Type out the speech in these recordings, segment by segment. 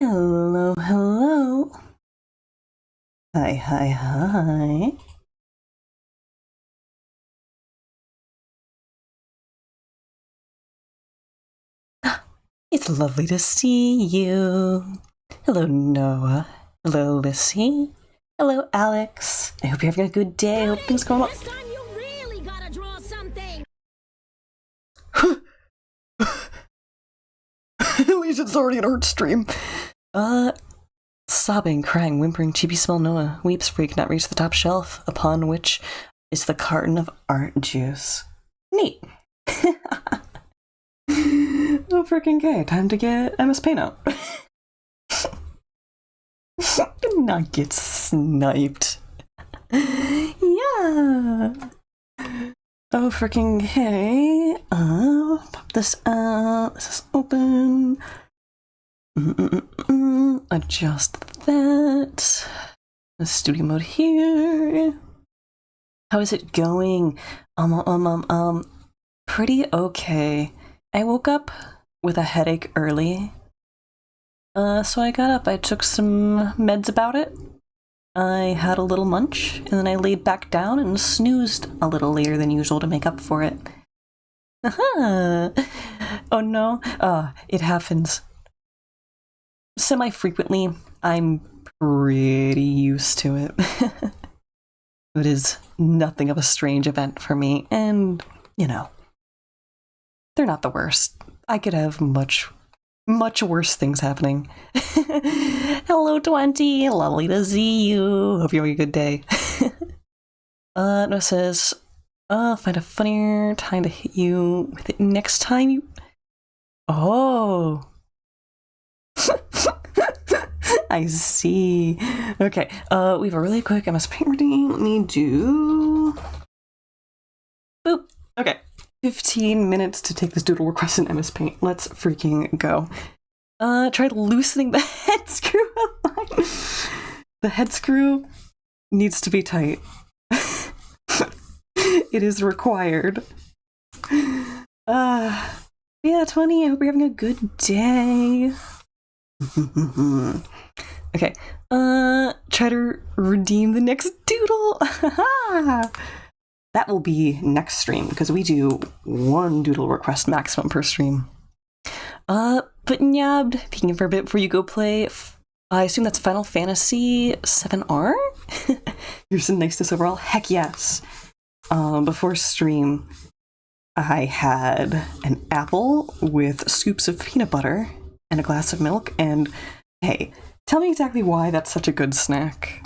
Hello, hello. Hi, hi, hi. It's lovely to see you. Hello, Noah. Hello, Lissy. Hello, Alex. I hope you're having a good day. I hope things going well. This time you really gotta draw something. Legion's already in art stream. Sobbing, crying, whimpering, chibi small Noah weeps for he cannot reach the top shelf, upon which is the carton of art juice. Neat. Oh, freaking gay. Time to get MS Paint out. Not get sniped. Yeah. Oh, freaking hey. Pop this out. This is open. Adjust that. The studio mode here. How is it going? Pretty okay. I woke up with a headache early. So I got up, I took some meds about it. I had a little munch, and then I laid back down and snoozed a little later than usual to make up for it. Oh no, it happens semi-frequently. I'm pretty used to it. It is nothing of a strange event for me, and, you know, they're not the worst. I could have much worse things happening. Hello, 20. Lovely to see you. Hope you're having a good day. No, it says, find a funnier time to hit you with it next time you... Oh. I see. Okay, we have a really quick MS Paint reading. Let me do... Boop. Okay. 15 minutes to take this doodle request in MS Paint. Let's freaking go. Tried loosening the head screw. The head screw needs to be tight. It is required. Yeah, 20, I hope you're having a good day. Okay, try to redeem the next doodle. That will be next stream, because we do one doodle request maximum per stream. But Nyabbed, peeking for a bit before you go play, I assume that's Final Fantasy 7R? You're so nice this overall. Heck yes. Before stream, I had an apple with scoops of peanut butter and a glass of milk, and hey, tell me exactly why that's such a good snack.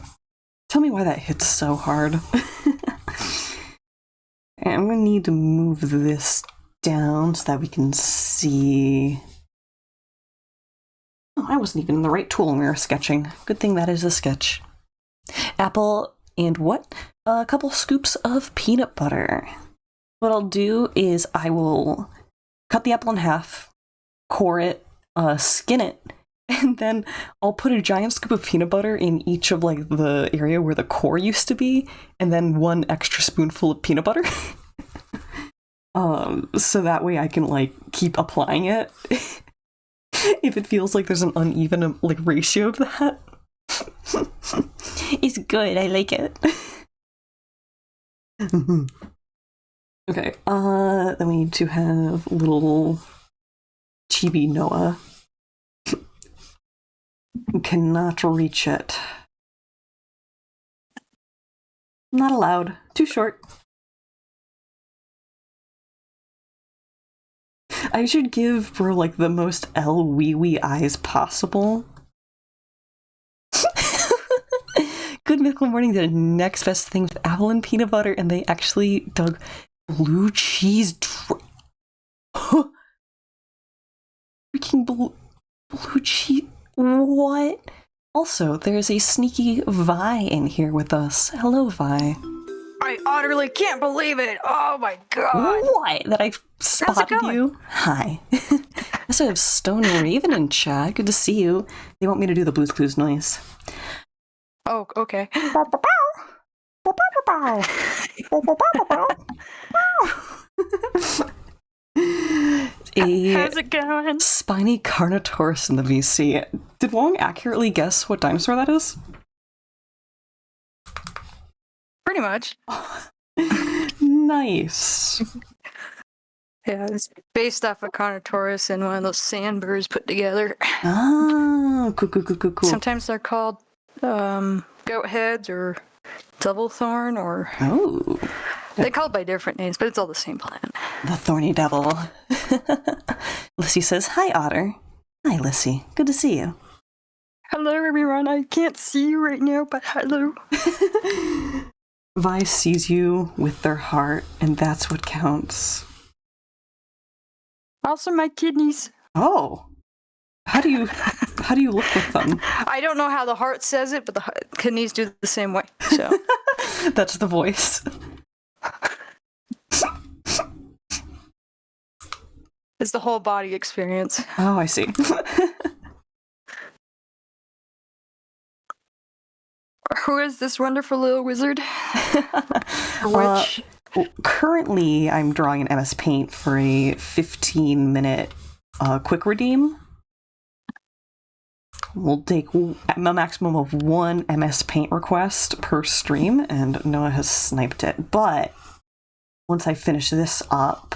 Tell me why that hits so hard. I'm gonna need to move this down so that we can see. Oh, I wasn't even in the right tool when we were sketching. Good thing that is a sketch. Apple and what? A couple scoops of peanut butter. What I'll do is I will cut the apple in half, core it, skin it, and then I'll put a giant scoop of peanut butter in each of like the area where the core used to be, and then one extra spoonful of peanut butter. So that way I can like keep applying it if it feels like there's an uneven like ratio of that. It's good, I like it. Okay, then we need to have little chibi Noah. Cannot reach it. Not allowed. Too short. I should give Bro like the most L wee wee eyes possible. Good Mythical Morning did a next best thing with apple and peanut butter, and they actually dug blue cheese. Freaking blue cheese. What? Also, there's a sneaky Vi in here with us. Hello, Vi. I utterly can't believe it. Oh my god. What? That I spotted you? Hi. I also have Stone Raven in chat. Good to see you. They want me to do the Blue's Clues noise. Oh, okay. a How's it going? spiny Carnotaurus in the VC. Did Wong accurately guess what dinosaur that is? Pretty much. Nice. Yeah, it's based off of Carnotaurus and one of those sandburrs put together. Oh, cool. Sometimes they're called goat heads or double thorn, or Oh, they're called by different names, but it's all the same plant. the thorny devil. Lissy says, "Hi, Otter." Hi, Lissy. Good to see you. Hello, everyone. I can't see you right now, but hello. Vi sees you with their heart, and that's what counts. Also, my kidneys. Oh, how do you look with them? I don't know how the heart says it, but the kidneys do the same way. So That's the voice. it's the whole body experience. Oh, I see. Who is this wonderful little wizard? Witch? Currently, I'm drawing in MS Paint for a 15-minute quick redeem. We'll take a maximum of one MS Paint request per stream, and Noah has sniped it. But once I finish this up,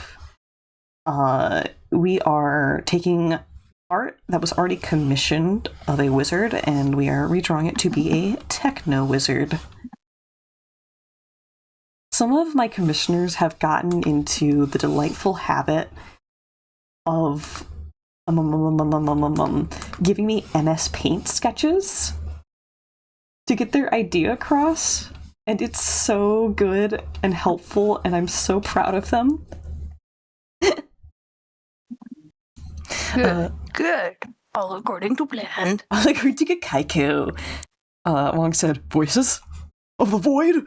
we are taking art that was already commissioned of a wizard, and we are redrawing it to be a techno wizard. Some of my commissioners have gotten into the delightful habit of giving me MS Paint sketches to get their idea across, and it's so good and helpful, and I'm so proud of them. Good. All according to plan. I like her to get Kaiku. Wong said, "Voices of the Void."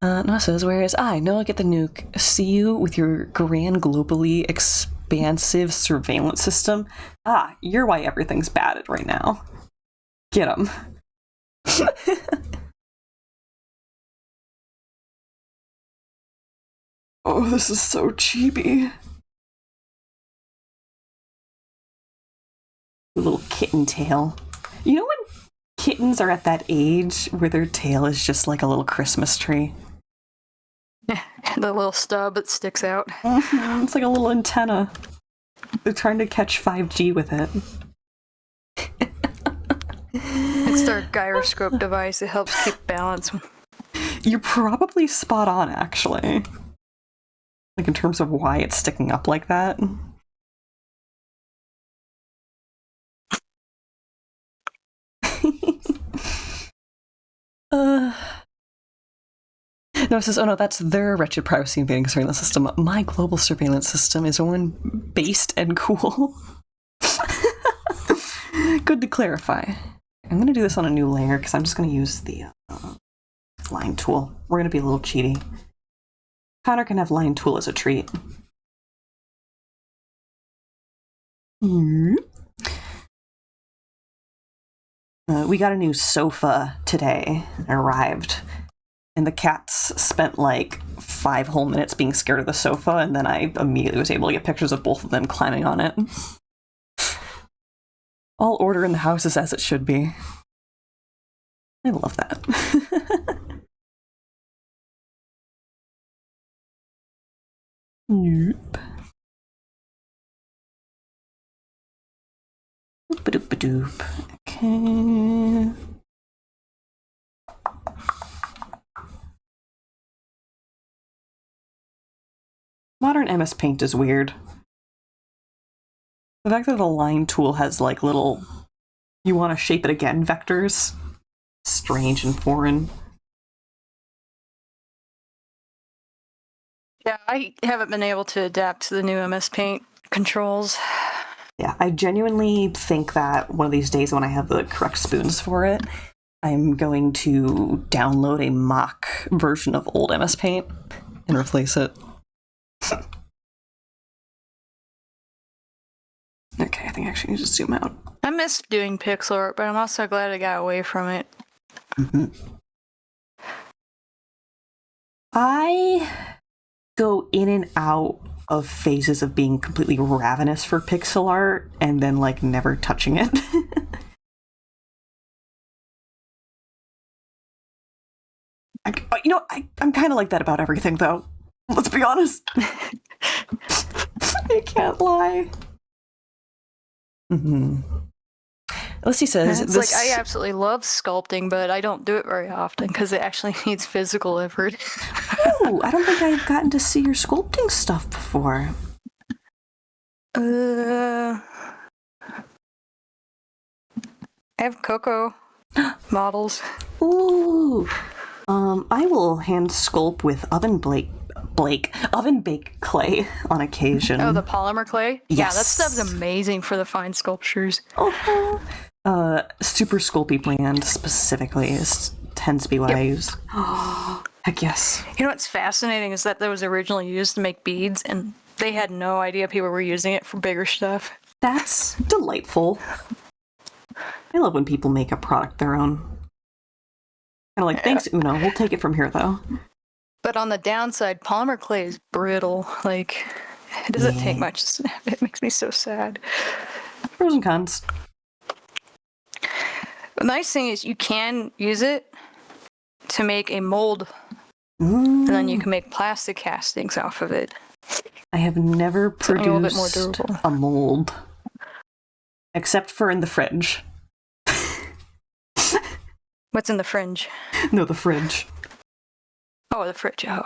Noah says, "Whereas Noah, get the nuke. See you with your grand, globally expansive surveillance system. You're why everything's batted right now. Get him." Oh, this is so chibi. Little kitten tail. You know when kittens are at that age where their tail is just like a little Christmas tree? The little stub that sticks out. It's like a little antenna. They're trying to catch 5G with it. It's their gyroscope device. It helps keep balance. You're probably spot on, actually. Like, in terms of why it's sticking up like that. No, it says, "Oh no, that's their wretched privacy invading surveillance system. My global surveillance system is one based and cool." Good to clarify. I'm going to do this on a new layer because I'm just going to use the line tool. We're going to be a little cheaty. Connor can have line tool as a treat. We got a new sofa today. It arrived. And the cats spent like 5 whole minutes being scared of the sofa, and then I immediately was able to get pictures of both of them climbing on it. All order in the house is as it should be. I love that. Nope. Doop-a-doop-a-doop. Okay. Modern MS Paint is weird. The fact that the line tool has like little "you want to shape it again" vectors. Strange and foreign. Yeah, I haven't been able to adapt to the new MS Paint controls. Yeah, I genuinely think that one of these days when I have the correct spoons for it, I'm going to download a mock version of old MS Paint and replace it. Okay, I think I actually need to zoom out. I miss doing pixel art, but I'm also glad I got away from it. I go in and out of phases of being completely ravenous for pixel art and then like never touching it. I'm kind of like that about everything, though. Let's be honest. I can't lie. Lucy says, It's like I absolutely love sculpting, but I don't do it very often because it actually needs physical effort. Oh, I don't think I've gotten to see your sculpting stuff before. I have Coco models. Ooh. I will hand sculpt with oven baked clay on occasion. Oh, the polymer clay? Yes. Yeah, that stuff's amazing for the fine sculptures. Super Sculpey brand specifically tends to be what I use. Heck yes. You know what's fascinating is that was originally used to make beads, and they had no idea people were using it for bigger stuff. That's delightful. I love when people make a product their own. Kind of like, thanks, Uno. We'll take it from here, though. But on the downside, polymer clay is brittle. Like, it doesn't take much. It makes me so sad. Pros and cons. The nice thing is you can use it to make a mold, and then you can make plastic castings off of it. I have never produced a little bit more durable. A mold, except for in the fridge. What's in the fringe? No, the fridge. Oh, the fridge. Oh,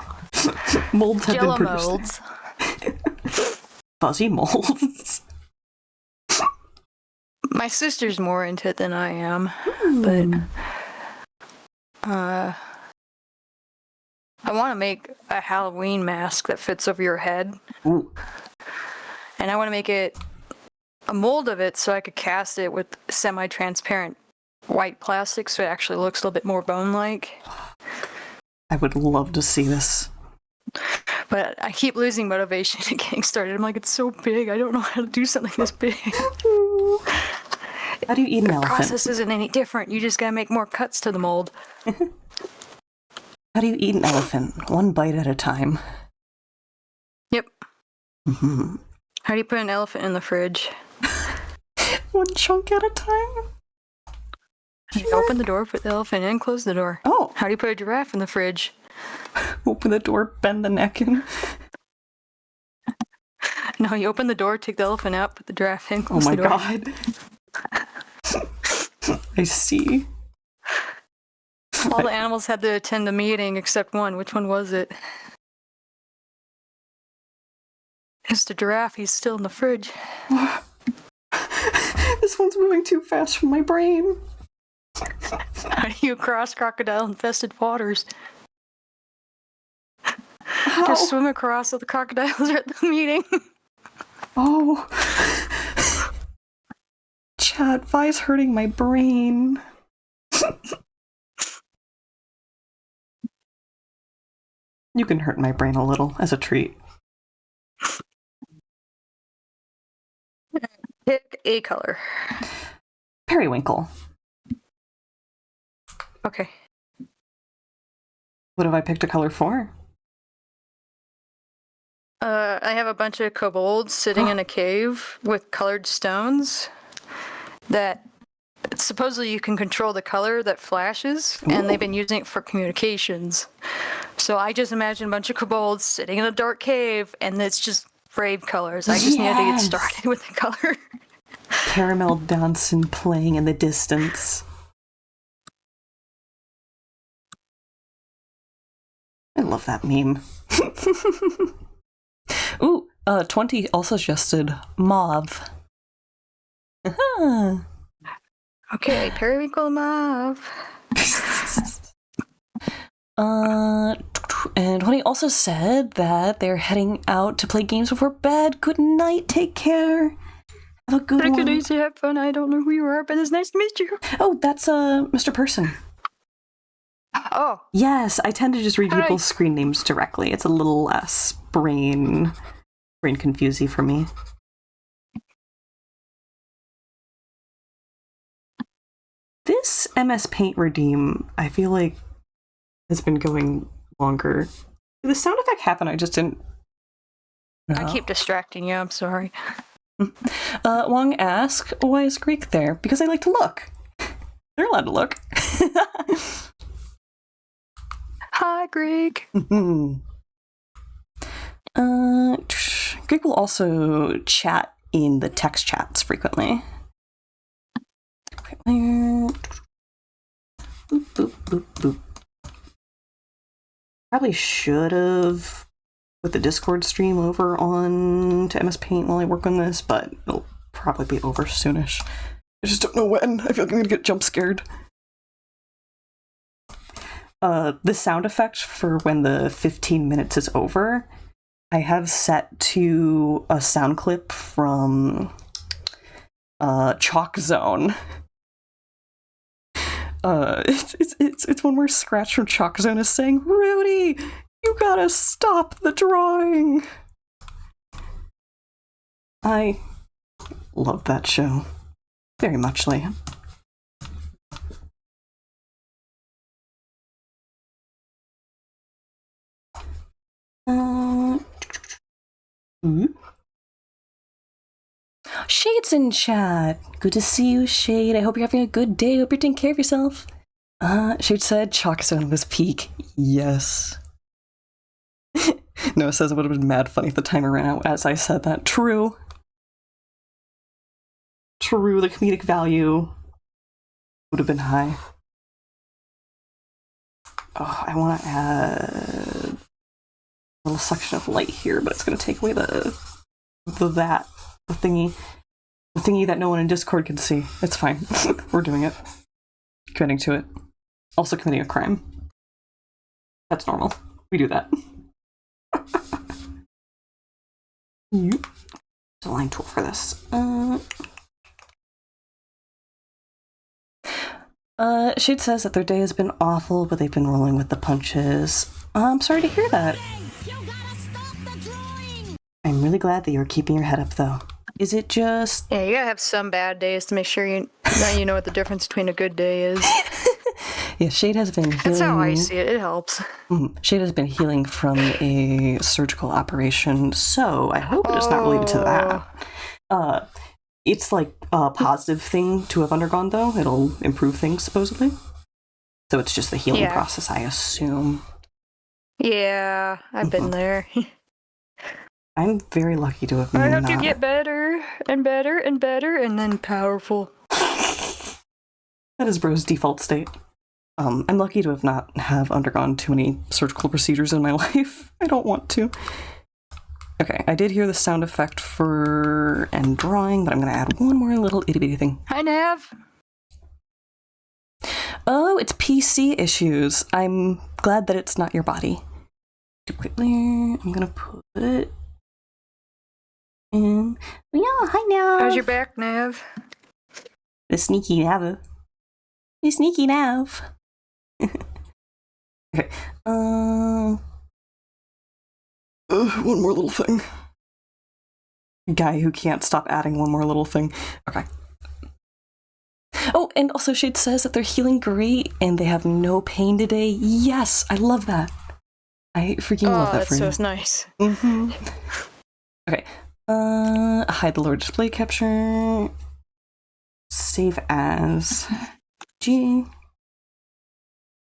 molds have Jell-O been produced. molds. Fuzzy molds. My sister's more into it than I am, but I want to make a Halloween mask that fits over your head. Ooh. And I want to make it a mold of it so I could cast it with semi-transparent white plastic so it actually looks a little bit more bone-like. I would love to see this. But I keep losing motivation and getting started. I'm like, it's so big. I don't know how to do something this big. How do you eat an The elephant? process isn't any different. You just gotta make more cuts to the mold. How do you eat an elephant? One bite at a time. Yep. Mm-hmm. How do you put an elephant in the fridge? One chunk at a time? You open the door, put the elephant in, close the door. Oh. How do you put a giraffe in the fridge? Open the door, bend the neck in. No, you open the door, take the elephant out, put the giraffe in, Oh close my the door. god. I see. All the animals had to attend the meeting except one. Which one was it? It's the giraffe. He's still in the fridge. This one's moving too fast for my brain. How do you cross crocodile-infested waters? How? Just swim across so the crocodiles are at the meeting. Oh. Chat, Vi's hurting my brain. You can hurt my brain a little as a treat. Pick a color. Periwinkle. Okay. What have I picked a color for? I have a bunch of kobolds sitting in a cave with colored stones that supposedly you can control the color that flashes, and they've been using it for communications. So I just imagine a bunch of kobolds sitting in a dark cave, and it's just rave colors. I just needed to get started with the color. Caramel dancing playing in the distance. I love that meme. Ooh, 20 also suggested mauve. Okay, periwinkle mauve. And 20 also said that they're heading out to play games before bed. Good night, take care. Have a good Take it one. easy, have fun. I don't know who you are, but it's nice to meet you. Oh, that's Mr. Person. Oh, Yes, I tend to just read Hi. people's screen names directly. It's a little less brain confusey for me. This MS Paint redeem, I feel like, has been going longer Did the sound effect happen? I just didn't. No. I keep distracting you. I'm sorry. Wong asked, why is Greek there? Because I like to look. They're allowed to look. Hi, Greg. Greg will also chat in the text chats frequently. Boop, boop, boop, boop. Probably should have put the Discord stream over on to MS Paint while I work on this, but it'll probably be over soonish. I just don't know when. I feel like I'm gonna get jump scared. The sound effect for when the 15 minutes is over, I have set to a sound clip from Chalk Zone. It's one where Scratch from Chalk Zone is saying, "Rudy, you gotta stop the drawing." I love that show very muchly. Shade's in chat. Good to see you, Shade. I hope you're having a good day. Hope you're taking care of yourself. Shade said Chalk Zone was peak. Yes. Noah says it would have been mad funny if the timer ran out as I said that. True. True, the comedic value would have been high. Oh, I want to add a little section of light here, but it's going to take away the thingy that no one in Discord can see. It's fine. We're doing it. Committing to it. Also committing a crime. That's normal. We do that. Yep. There's a line tool for this. Shade says that their day has been awful, but they've been rolling with the punches. I'm sorry to hear that. I'm really glad that you're keeping your head up, though. Is it just... Yeah, you gotta have some bad days to make sure you know what the difference between a good day is. Yeah, Shade has been healing... That's how I see it. It helps. Shade has been healing from a surgical operation, so I hope it's not related to that. It's like a positive thing to have undergone, though. It'll improve things, supposedly. So it's just the healing process, I assume. Yeah, I've been there. I'm very lucky to have I hope you get better and better and better and then powerful. That is Bro's default state. I'm lucky to not have undergone too many surgical procedures in my life. I don't want to. Okay, I did hear the sound effect for end drawing, but I'm going to add one more little itty-bitty thing. Hi, Nav. Oh, it's PC issues. I'm glad that it's not your body. Quickly, I'm going to put it in. Yeah, hi, Nav. How's your back, Nav? The sneaky Nav. The sneaky Nav. Okay, one more little thing. Guy who can't stop adding one more little thing. Okay. Oh, and also Shade says that they're healing great and they have no pain today. Yes, I love that. I freaking love that for you. Oh, that's so nice. Mm-hmm. Okay. Hide the lower display capture. Save as G.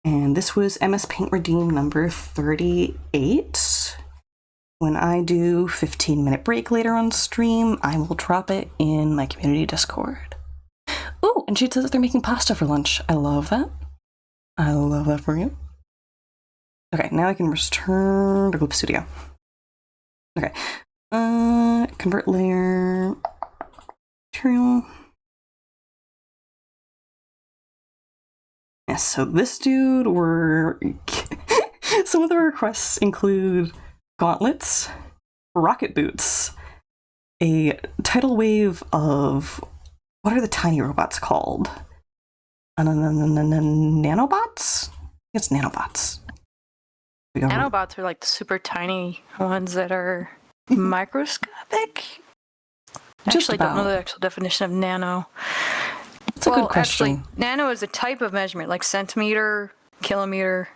And this was MS Paint Redeem number 38. When I do 15-minute break later on stream, I will drop it in my community Discord. Oh, and she says that they're making pasta for lunch. I love that. I love that for you. Okay, now I can return to Gloop Studio. Okay. Convert layer. Material. Yes, so this dude were... Some of the requests include gauntlets, rocket boots, a tidal wave of... What are the tiny robots called? Nanobots? It's nanobots. Nanobots are like the super tiny ones that are microscopic. Just Actually, don't know the actual definition of nano. It's a good question. Actually, nano is a type of measurement, like centimeter, kilometer.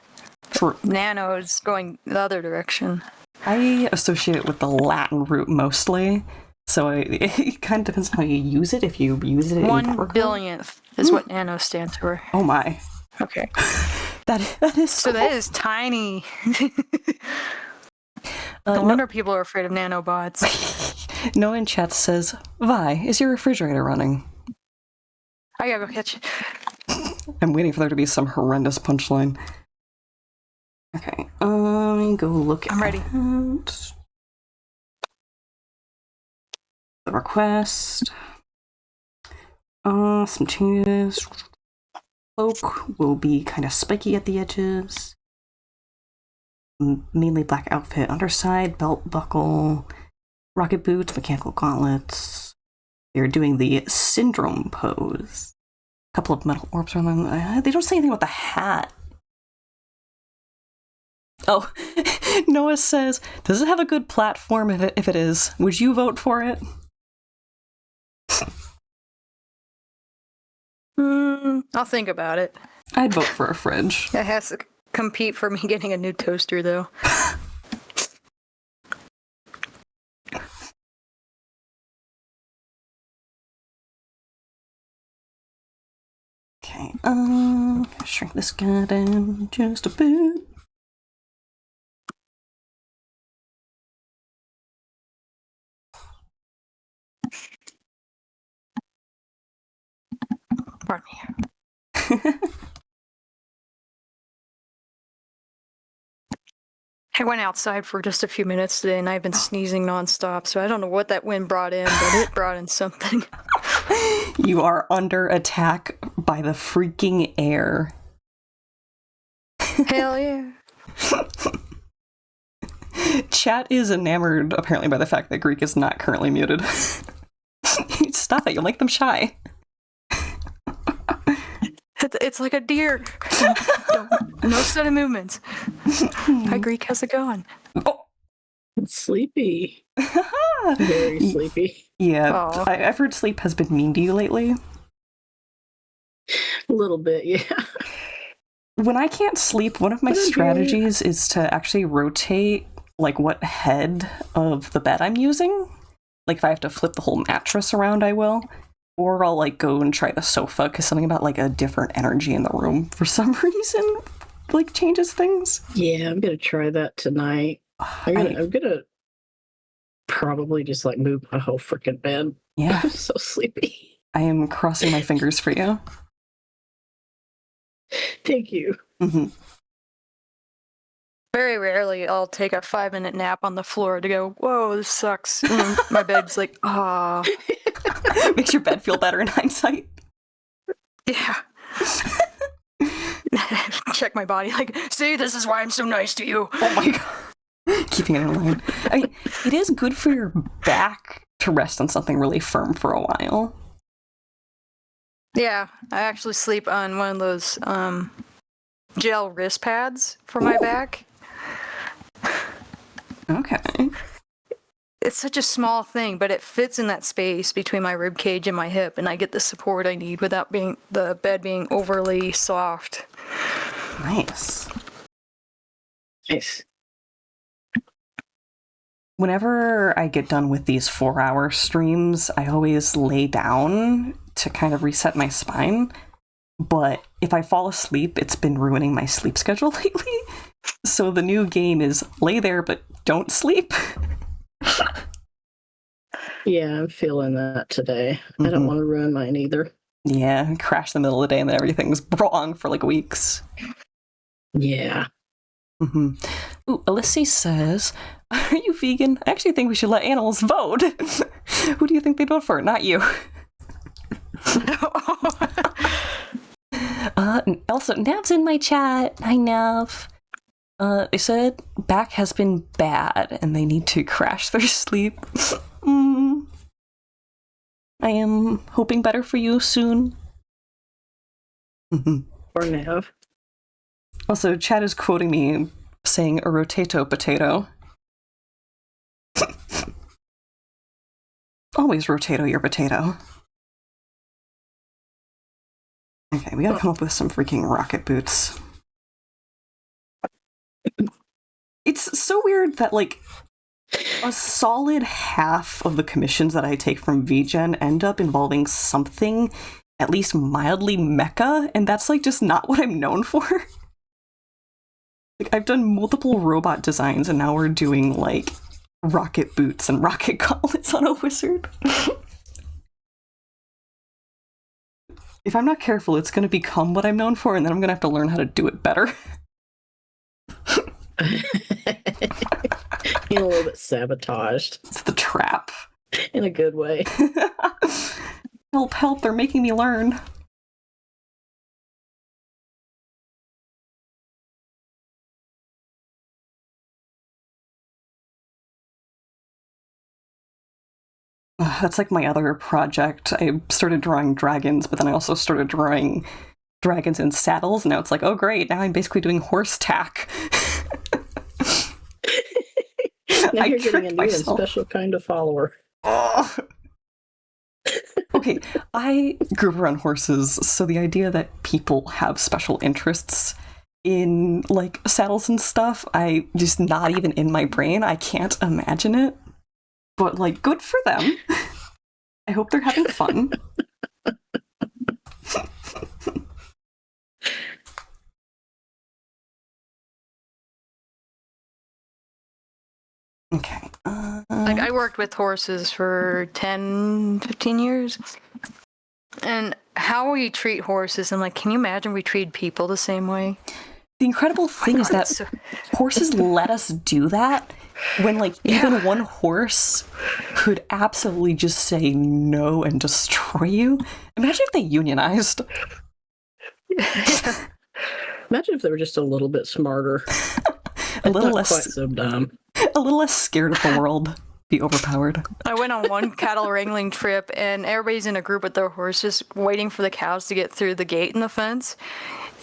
True. Nano is going the other direction. I associate it with the Latin root mostly, so it kind of depends on how you use it. If you use it in 1/100000th is what nano stands for. Oh my. Okay. That is So that is tiny. No wonder people are afraid of nanobots. Noah in chat says, Vi, is your refrigerator running? I gotta go catch it. I'm waiting for there to be some horrendous punchline. Okay, let me go look I'm ready. at the request. Some changes. Cloak will be kind of spiky at the edges. Mainly black outfit, underside, belt buckle, rocket boots, mechanical gauntlets. They're doing the syndrome pose. A couple of metal orbs around them. They don't say anything about the hat. Oh, Noah says, does it have a good platform? If it is, would you vote for it? I'll think about it. I'd vote for a fridge. It has to compete for me getting a new toaster, though. Okay, shrink this guy down just a bit. Pardon me. I went outside for just a few minutes today, and I've been sneezing nonstop, so I don't know what that wind brought in, but it brought in something. You are under attack by the freaking air. Hell yeah. Chat is enamored, apparently, by the fact that Greek is not currently muted. Stop it, you'll make them shy. It's like a deer. No sudden movements. Hi, Greek. How's it going? Oh. Sleepy. Very sleepy. Yeah, Aw. I've heard sleep has been mean to you lately. A little bit, yeah. When I can't sleep, one of my strategies is to actually rotate, like, what head of the bed I'm using. Like, if I have to flip the whole mattress around, I will. Or I'll, like, go and try the sofa, because something about, like, a different energy in the room, for some reason, like, changes things. Yeah, I'm gonna try that tonight. I'm gonna probably just, like, move my whole freaking bed. Yeah. I'm so sleepy. I am crossing my fingers for you. Thank you. Mm-hmm. Very rarely I'll take a 5-minute nap on the floor to go, whoa, this sucks. And my bed's like, ah. Makes your bed feel better in hindsight. Yeah. Check my body, like, see, this is why I'm so nice to you. Oh my god. Keeping it in line. I mean, it is good for your back to rest on something really firm for a while. Yeah, I actually sleep on one of those gel wrist pads for my back. Okay. It's such a small thing, but it fits in that space between my rib cage and my hip, and I get the support I need without being the bed being overly soft. Nice. Nice. Whenever I get done with these 4-hour streams, I always lay down to kind of reset my spine. But if I fall asleep, it's been ruining my sleep schedule lately. So the new game is lay there, but don't sleep. Yeah, I'm feeling that today. I don't want to ruin mine either. Yeah, crash in the middle of the day and then everything's wrong for like weeks. Yeah. Mm-hmm. Ooh, Alyssa says, are you vegan? I actually think we should let animals vote. Who do you think they'd vote for? Not you. Also, Nav's in my chat. Hi, Nav. They said back has been bad and they need to crash their sleep. I am hoping better for you soon. Or Nav. Also, Chad is quoting me saying a rotato potato. Always rotato your potato. Okay, we gotta come up with some freaking rocket boots. It's so weird that, like, a solid half of the commissions that I take from VGen end up involving something at least mildly mecha, and that's, like, just not what I'm known for. Like, I've done multiple robot designs, and now we're doing, like, rocket boots and rocket gauntlets on a wizard. If I'm not careful, it's going to become what I'm known for, and then I'm going to have to learn how to do it better. You're a little bit sabotaged. It's the trap. In a good way. Help, help, they're making me learn. That's like my other project. I started drawing dragons, but then I also started drawing dragons in saddles. Now it's like, oh great, now I'm basically doing horse tack. Now I you're getting a tricked new and myself. special kind of follower. Oh. Okay, I grew up around horses, so the idea that people have special interests in, like, saddles and stuff, I just not even in my brain. I can't imagine it. But, like, good for them. I hope they're having fun. Okay. Like, I worked with horses for 10, 15 years. And how we treat horses, I'm like, can you imagine we treat people the same way? The incredible thing is that So- horses let us do that when, like, even one horse could absolutely just say no and destroy you. Imagine if they unionized. Imagine if they were just a little bit smarter. A little Not less quite so dumb. a little less scared of the world, be overpowered. I went on one cattle wrangling trip, and everybody's in a group with their horses waiting for the cows to get through the gate in the fence.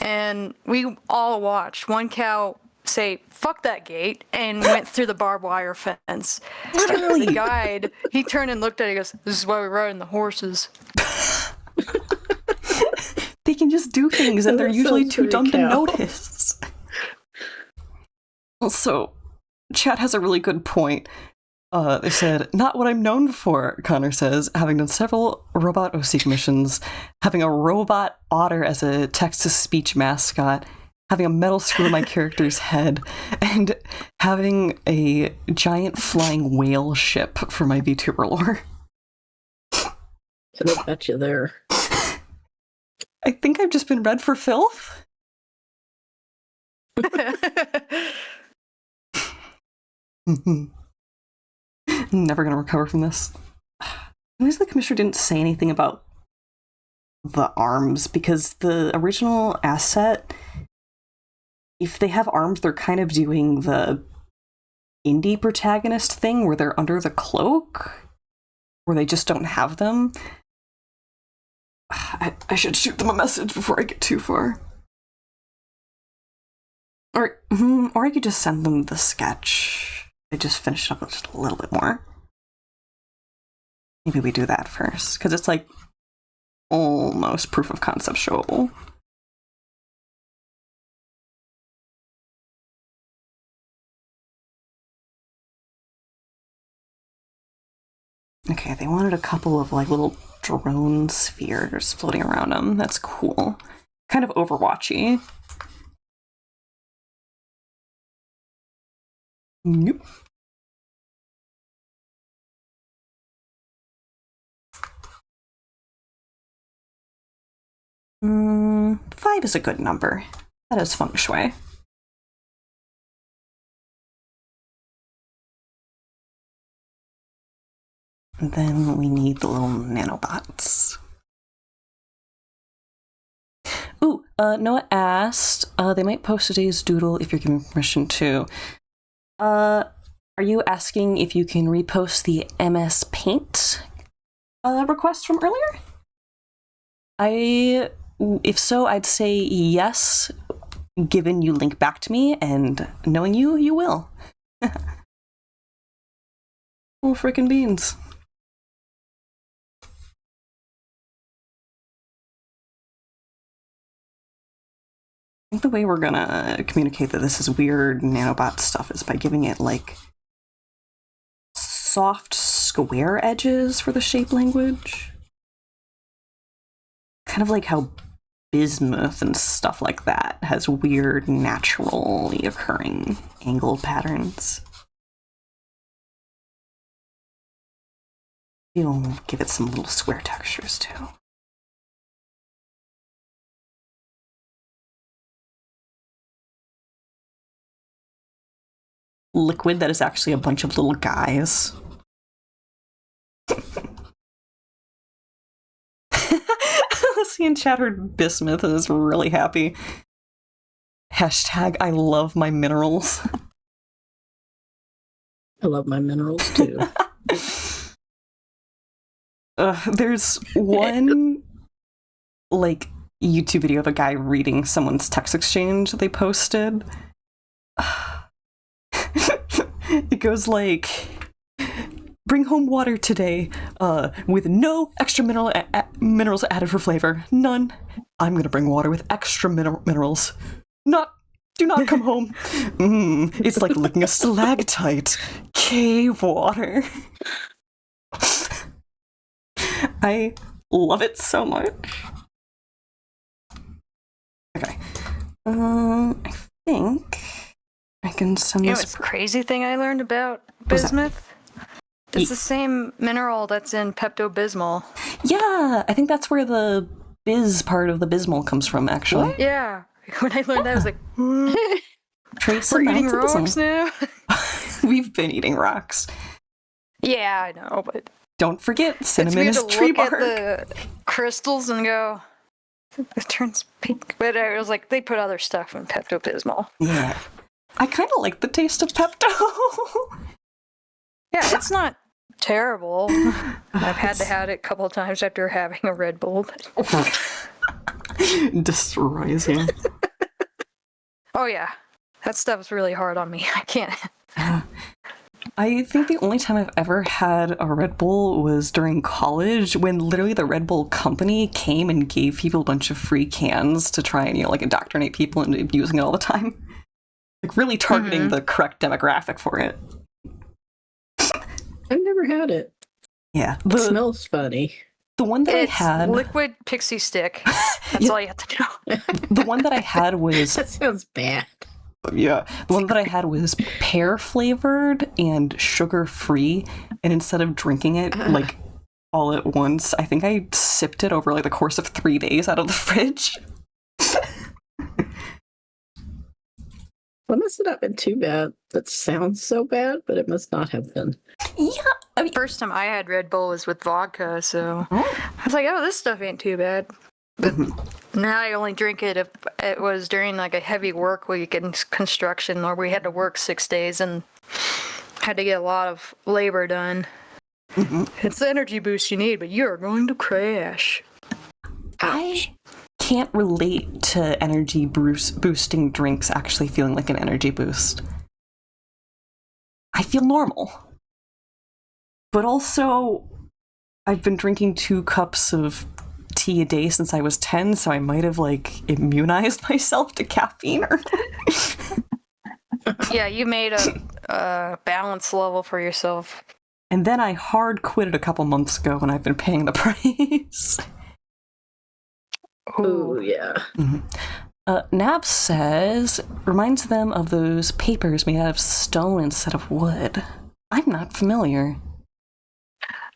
And we all watched one cow say, fuck that gate, and went through the barbed wire fence. Literally. The guide, he turned and looked at it, he goes, this is why we ride in the horses. They can just do things and they're That usually sounds too pretty dumb to cow. notice. Also, chat has a really good point. They said, not what I'm known for, Connor says, having done several robot OC missions, having a robot otter as a text-to-speech mascot, having a metal screw in my character's head, and having a giant flying whale ship for my VTuber lore. And I bet you there. I think I've just been read for filth. Never gonna recover from this. Notice the commissioner didn't say anything about the arms, because the original asset, if they have arms, they're kind of doing the indie protagonist thing where they're under the cloak, where they just don't have them. I should shoot them a message before I get too far. Or I could just send them the sketch. I just finished up with just a little bit more. Maybe we do that first, because it's like almost proof of concept showable. Okay, they wanted a couple of like little drone spheres floating around them. That's cool. Kind of Overwatchy. Nope. Five is a good number. That is feng shui. And then we need the little nanobots. Ooh, Noah asked, they might post today's doodle if you're giving permission to. Are you asking if you can repost the MS Paint request from earlier? If so, I'd say yes, given you link back to me, and knowing you, you will. Well, frickin' beans. think the way we're gonna communicate that this is weird nanobot stuff is by giving it like soft square edges for the shape language. Kind of like how bismuth and stuff like that has weird naturally occurring angle patterns. You'll give it some little square textures too. Liquid that is actually a bunch of little guys. Seeing chattered bismuth is really happy. Hashtag I love my minerals. I love my minerals too. There's one like YouTube video of a guy reading someone's text exchange they posted. It goes like, bring home water today with no extra minerals added for flavor. None. I'm gonna bring water with extra minerals. Do not come home. It's like licking a stalactite. Cave water. I love it so much. Okay. I think I can send You know this. what's the crazy thing I learned about What's that? bismuth? It's the same mineral that's in Pepto-Bismol. Yeah, I think that's where the biz part of the bismol comes from, actually. Yeah. When I learned that, I was like, Trace we're eating amounts of rocks bismol. now? We've been eating rocks. Yeah, I know, but Don't forget, it's cinnamon weird is to tree look bark. at the crystals and go, it turns pink. But I was like, they put other stuff in Pepto-Bismol. Yeah. I kind of like the taste of Pepto. Yeah, it's not terrible. I've had to have it a couple of times after having a Red Bull. But... Destroys you. Oh yeah, that stuff's really hard on me. I can't. I think the only time I've ever had a Red Bull was during college when literally the Red Bull company came and gave people a bunch of free cans to try and, like indoctrinate people into abusing it all the time. Like really targeting the correct demographic for it. I've never had it. Yeah. It smells funny. The one that It's I had... liquid pixie stick. That's all you have to know. The one that I had was... That sounds bad. Yeah. The one that I had was pear flavored and sugar free. And instead of drinking it like all at once, I think I sipped it over like the course of 3 days out of the fridge. Well, must have not been too bad. That sounds so bad, but it must not have been. Yeah. I mean, First time I had Red Bull was with vodka, so I was like, oh, this stuff ain't too bad. But now I only drink it if it was during like a heavy work week in construction or we had to work 6 days and had to get a lot of labor done. It's the energy boost you need, but you're going to crash. I can't relate to energy boosting drinks actually feeling like an energy boost. I feel normal. But also, I've been drinking 2 cups of tea a day since I was 10, so I might have like immunized myself to caffeine or Yeah, you made a balance level for yourself. And then I hard quit it a couple months ago and I've been paying the price. Oh, yeah. Nab says, reminds them of those papers made out of stone instead of wood. I'm not familiar.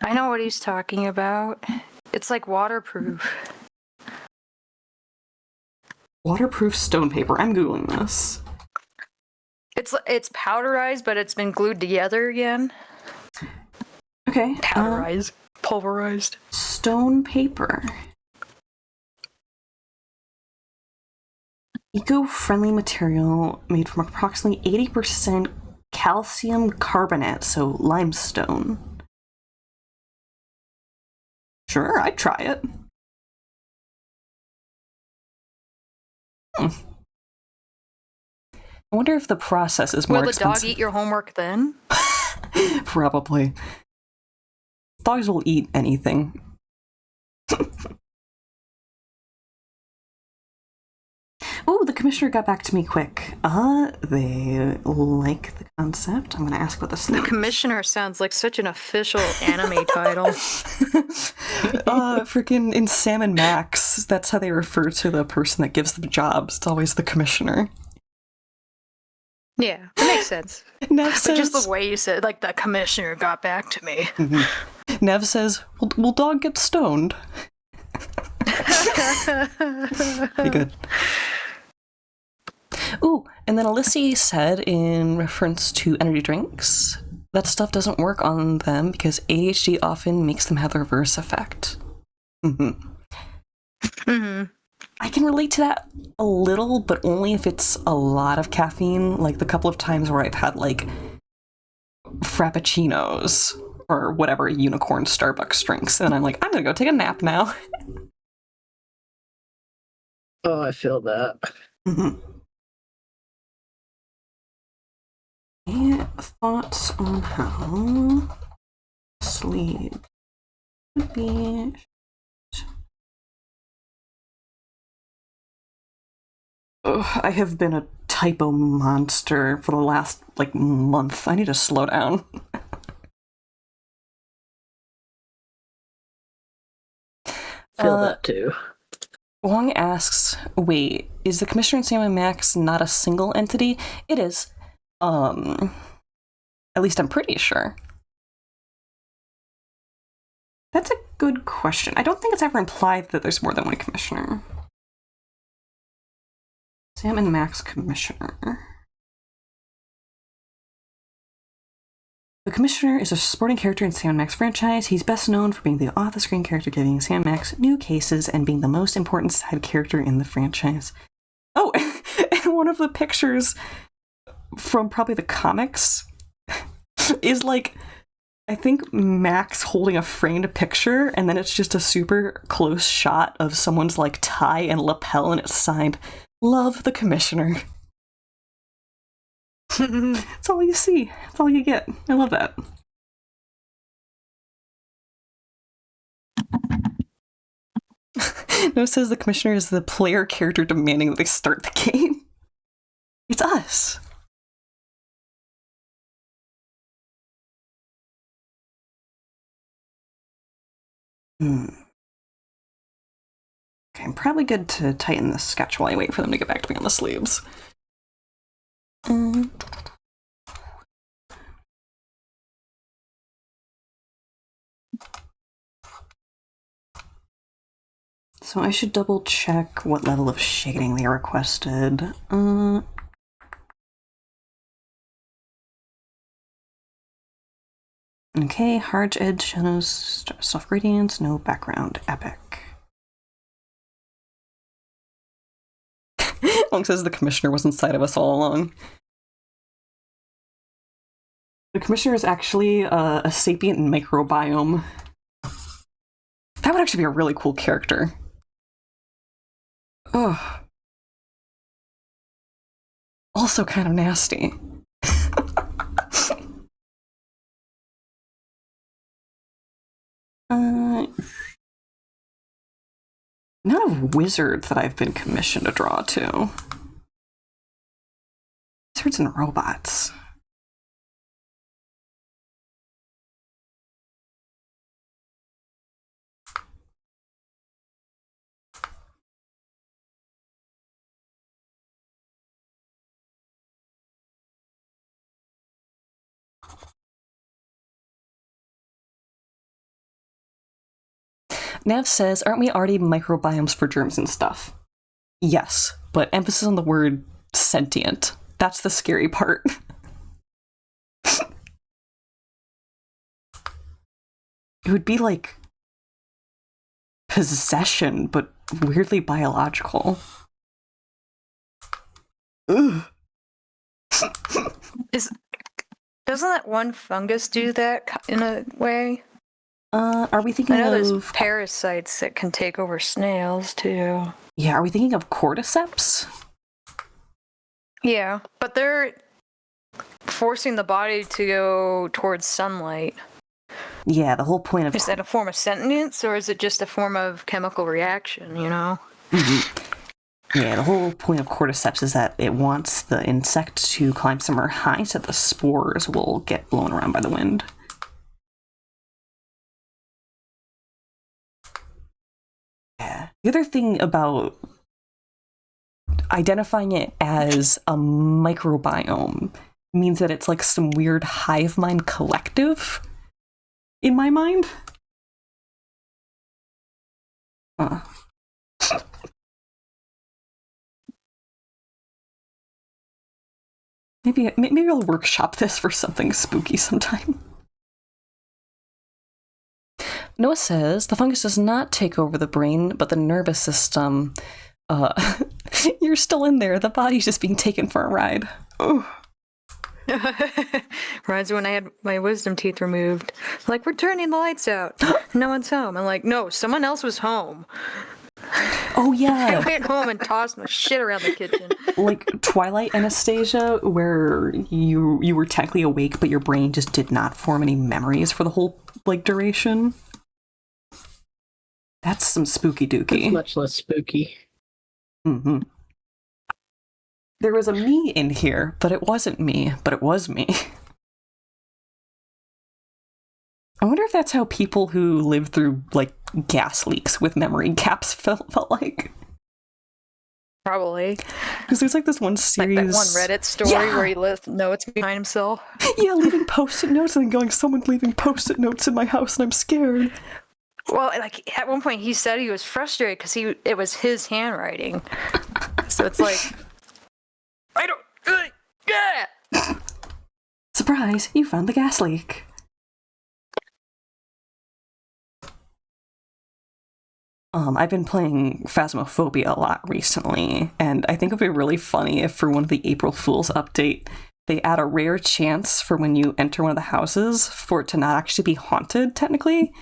I know what he's talking about. It's like waterproof. Waterproof stone paper. I'm Googling this. It's powderized, but it's been glued together again. Okay. Powderized. Pulverized. Stone paper. Eco-friendly material made from approximately 80% calcium carbonate, so limestone. Sure, I'd try it. I wonder if the process is more Will the expensive. dog eat your homework then? Probably. Dogs will eat anything. Oh, the commissioner got back to me quick. They like the concept. I'm going to ask what the The sleep. commissioner sounds like such an official anime title. Freaking in Sam and Max, that's how they refer to the person that gives them jobs. It's always the commissioner. Yeah, that makes sense. Nev But says, just the way you said, like, the commissioner got back to me. Nev says, will dog get stoned? Be good. Ooh, and then Alyssa said in reference to energy drinks, that stuff doesn't work on them because ADHD often makes them have the reverse effect. Mm-hmm. I can relate to that a little, but only if it's a lot of caffeine, like the couple of times where I've had, like, frappuccinos or whatever unicorn Starbucks drinks, and I'm like, I'm gonna go take a nap now. Oh, I feel that. Any thoughts on how sleep would be? Ugh, I have been a typo monster for the last, like, month. I need to slow down. Feel that too. Wong asks, wait, is the Commissioner and Sam and Max not a single entity? It is. At least I'm pretty sure. That's a good question. I don't think it's ever implied that there's more than one commissioner. Sam and Max commissioner. The Commissioner is a supporting character in Sam and Max franchise. He's best known for being the off-the-screen character giving Sam and Max new cases and being the most important side character in the franchise. Oh, and one of the pictures from probably the comics is like, I think Max holding a framed picture, and then it's just a super close shot of someone's like tie and lapel, and it's signed, "Love the Commissioner." That's all you see. That's all you get. I love that. No says the Commissioner is the player character demanding that they start the game. It's us. Okay, I'm probably good to tighten this sketch while I wait for them to get back to me on the sleeves. So I should double check what level of shading they requested. Okay, hard edge shadows, soft gradients, no background, epic. Long says the Commissioner was inside of us all along. The Commissioner is actually a sapient microbiome. That would actually be a really cool character. Ugh. Also kind of nasty. None of wizards that I've been commissioned to draw to. Wizards and robots. Nav says, aren't we already microbiomes for germs and stuff? Yes, but emphasis on the word sentient. That's the scary part. It would be like possession, but weirdly biological. Ugh. Doesn't that one fungus do that in a way? Are we thinking I know of... there's parasites that can take over snails, too. Yeah, are we thinking of cordyceps? Yeah, but they're forcing the body to go towards sunlight. Yeah, the whole point of... Is that a form of sentience, or is it just a form of chemical reaction, you know? Yeah, the whole point of cordyceps is that it wants the insect to climb somewhere high so the spores will get blown around by the wind. Yeah. The other thing about identifying it as a microbiome means that it's like some weird hive mind collective in my mind. Maybe I'll workshop this for something spooky sometime. Noah says, the fungus does not take over the brain, but the nervous system. You're still in there. The body's just being taken for a ride. Oh. Reminds me when I had my wisdom teeth removed. Like, we're turning the lights out. No one's home. I'm like, no, someone else was home. Oh, yeah. I went home and tossed my shit around the kitchen. Like Twilight Anastasia, where you were technically awake, but your brain just did not form any memories for the whole, like, duration. That's some spooky dookie. That's much less spooky. Mm-hmm. There was a me in here, but it wasn't me, but it was me. I wonder if that's how people who live through, like, gas leaks with memory gaps felt like. Probably. Because there's, like, this one series... Like that one Reddit story where he left notes behind himself. Yeah, leaving Post-it notes and then going, someone's leaving Post-it notes in my house and I'm scared. Well, like, at one point he said he was frustrated because it was his handwriting. So it's like... I don't... Surprise, you found the gas leak. I've been playing Phasmophobia a lot recently, and I think it would be really funny if for one of the April Fool's update, they add a rare chance for when you enter one of the houses for it to not actually be haunted, technically,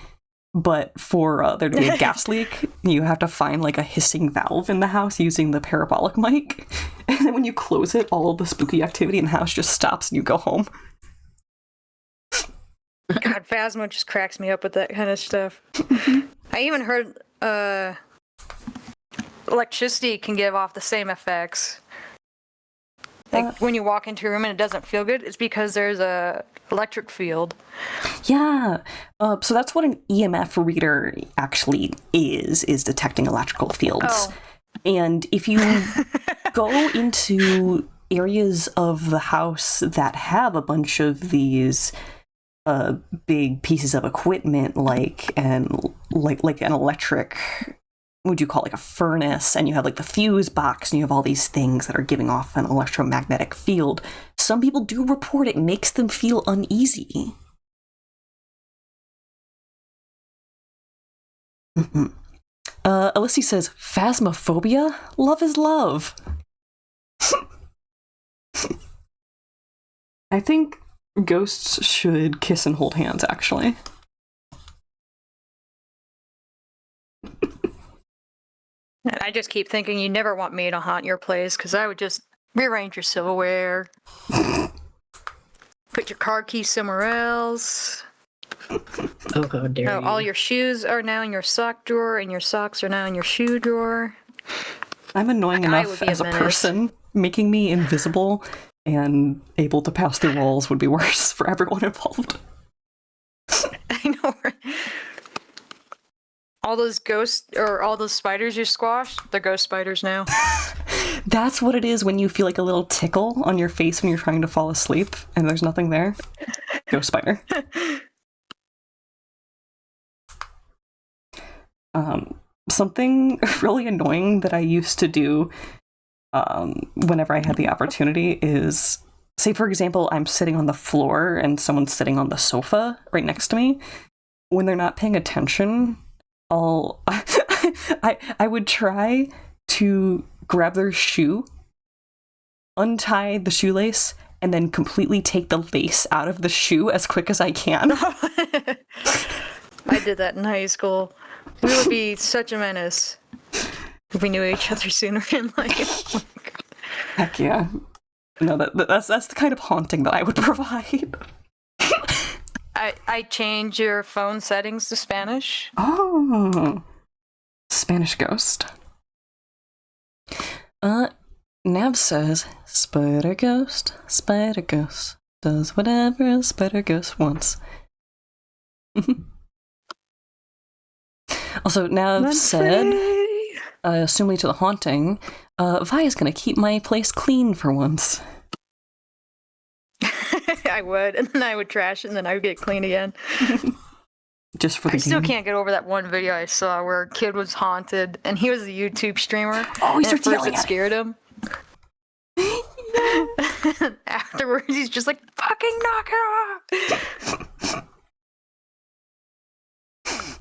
but for there to be a gas leak, you have to find like a hissing valve in the house using the parabolic mic, and then when you close it, all of the spooky activity in the house just stops and you go home. God, Phasmo just cracks me up with that kind of stuff. I even heard electricity can give off the same effects. Like when you walk into a room and it doesn't feel good, it's because there's a electric field. Yeah. So that's what an EMF reader actually is detecting electrical fields. Oh. And if you go into areas of the house that have a bunch of these big pieces of equipment like an electric, what would you call it, like a furnace, and you have like the fuse box and you have all these things that are giving off an electromagnetic field, some people do report it makes them feel uneasy. Mm-hmm. Alyssa says, Phasmophobia? Love is love. I think ghosts should kiss and hold hands, actually. I just keep thinking you never want me to haunt your place because I would just rearrange your silverware, put your car keys somewhere else. Oh, how dare you. All your shoes are now in your sock drawer and your socks are now in your shoe drawer. I'm annoying enough as a person. Making me invisible and able to pass through walls would be worse for everyone involved. I know, right? All those ghosts, or all those spiders you squashed, they're ghost spiders now. That's what it is when you feel like a little tickle on your face when you're trying to fall asleep and there's nothing there. Ghost spider. Something really annoying that I used to do whenever I had the opportunity is, say for example, I'm sitting on the floor and someone's sitting on the sofa right next to me. When they're not paying attention, I would try to grab their shoe, untie the shoelace, and then completely take the lace out of the shoe as quick as I can. I did that in high school. We would be such a menace if we knew each other sooner in life. Heck yeah. No, that's the kind of haunting that I would provide. I change your phone settings to Spanish. Oh. Spanish ghost. Nav says, Spider Ghost does whatever a Spider Ghost wants. Also, Nav said, assuming to the haunting, Vi is gonna keep my place clean for once. I would, and then I would trash it, and then I would get clean again. Just for the I game. still can't get over that one video I saw where a kid was haunted, and he was a YouTube streamer. Oh, he and starts at first yelling it at scared him. Afterwards, he's just like, "Fucking knock it off!"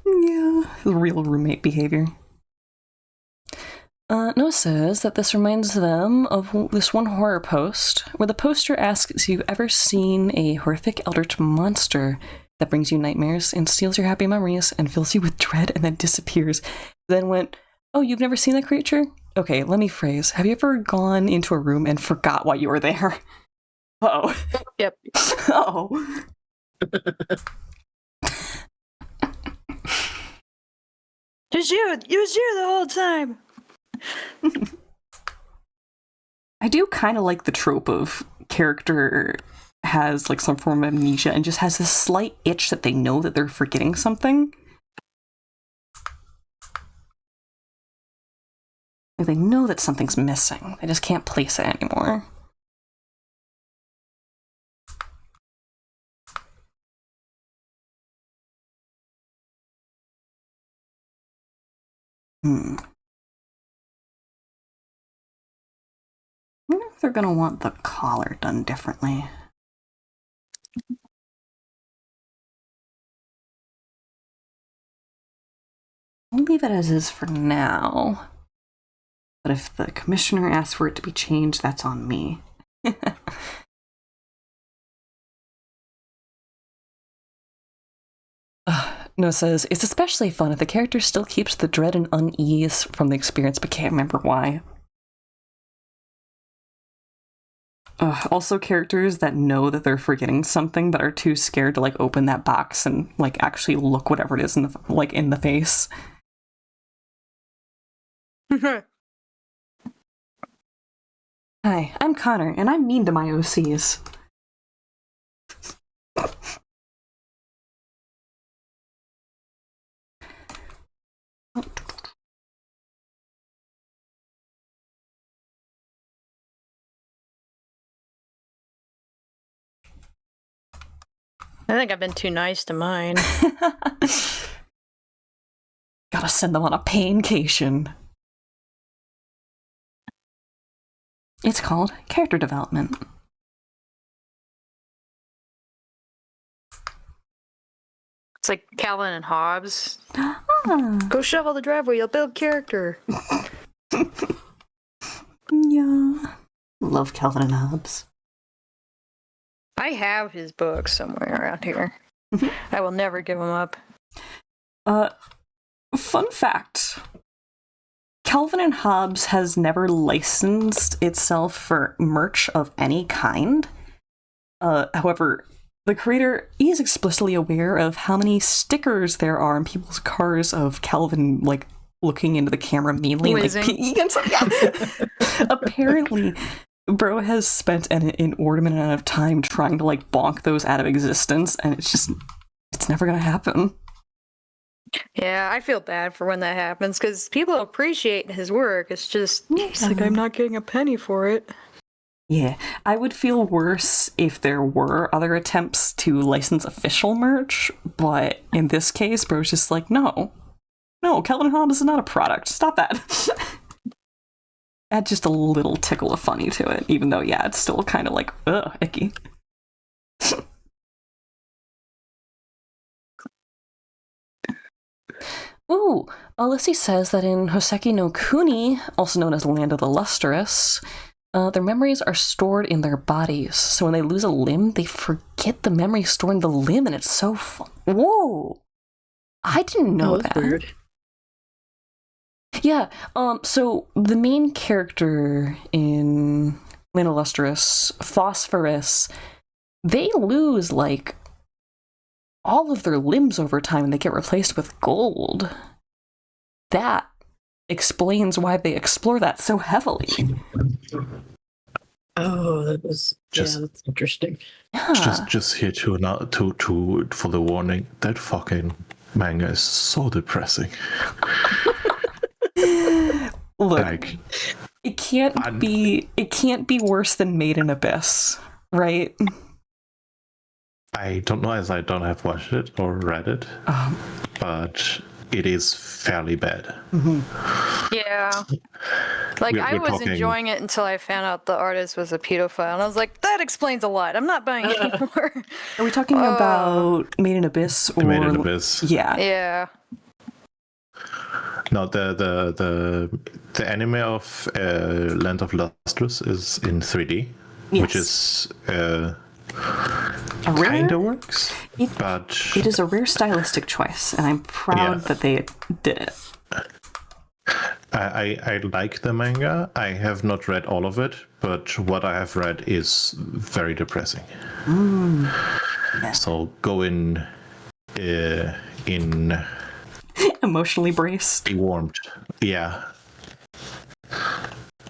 Yeah, real roommate behavior. Noah says that this reminds them of this one horror post where the poster asks if you've ever seen a horrific eldritch monster that brings you nightmares and steals your happy memories and fills you with dread and then disappears. Then went, oh, you've never seen that creature? Okay, let me phrase. Have you ever gone into a room and forgot why you were there? Uh-oh. Yep. Oh. It was you the whole time. I do kind of like the trope of character has like some form of amnesia and just has this slight itch that they know that they're forgetting something. Like they know that something's missing. They just can't place it anymore. I wonder if they're going to want the collar done differently. I'll leave it as is for now. But if the commissioner asks for it to be changed, that's on me. No says, it's especially fun if the character still keeps the dread and unease from the experience but can't remember why. Also characters that know that they're forgetting something but are too scared to like open that box and like actually look whatever it is in the in the face. Hi, I'm Connor and I'm mean to my OCs. I think I've been too nice to mine. Gotta send them on a paincation. It's called character development. It's like Calvin and Hobbes. Ah. Go shovel the driveway, you'll build character. Yeah. Love Calvin and Hobbes. I have his books somewhere around here. I will never give them up. Fun fact. Calvin and Hobbes has never licensed itself for merch of any kind. However, the creator is explicitly aware of how many stickers there are in people's cars of Calvin, like, looking into the camera meanly, Whizzing. like peeking and stuff. Yeah. Apparently, bro has spent an inordinate amount of time trying to, like, bonk those out of existence, and it's never gonna happen. Yeah, I feel bad for when that happens because people appreciate his work. It's just, he's like, I'm not getting a penny for it. Yeah, I would feel worse if there were other attempts to license official merch, but in this case, bro's just like, no, Calvin and Hobbes is not a product. Stop that. Add just a little tickle of funny to it, even though, yeah, it's still kind of like, ugh, icky. Ooh, Alyssy says that in Hoseki no Kuni, also known as Land of the Lustrous, their memories are stored in their bodies. So when they lose a limb, they forget the memory storing the limb, and it's so fun. Whoa! I didn't know that. Weird. Yeah, so the main character in Land of the Lustrous, Phosphorus, they lose, like, all of their limbs over time and they get replaced with gold. That explains why they explore that so heavily. Oh, that was Just- that's interesting. Yeah. Just here to for the warning. That fucking manga is so depressing. Look, Like, it can't be worse than Made in Abyss, right? I don't know as I don't have watched it or read it, but it is fairly bad. Yeah. Like, We're I was talking- enjoying it until I found out the artist was a pedophile, and I was like, that explains a lot. I'm not buying it anymore. Are we talking about Made in Abyss or Made in Abyss. Yeah. Yeah. No, the anime of Land of Lustrous is in 3D, which Yes. is A rare- kind of works, It- but It is a rare stylistic choice, and I'm proud Yeah. that they did it. I like the manga. I have not read all of it, but what I have read is very depressing. Yeah. So go in Emotionally braced. be warmed. Yeah.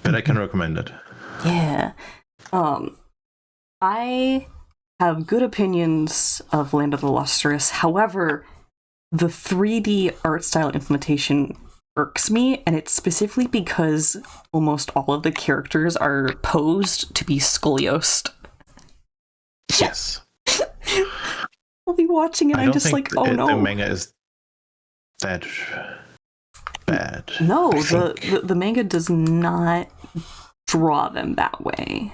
But I can recommend it. Yeah. I have good opinions of Land of the Lustrous. However, the 3D art style implementation irks me, and it's specifically because almost all of the characters are posed to be scoliosed. Yes. I'll be watching it, I I'm don't just think like, oh the no. manga is that bad. No, I think. the manga does not draw them that way.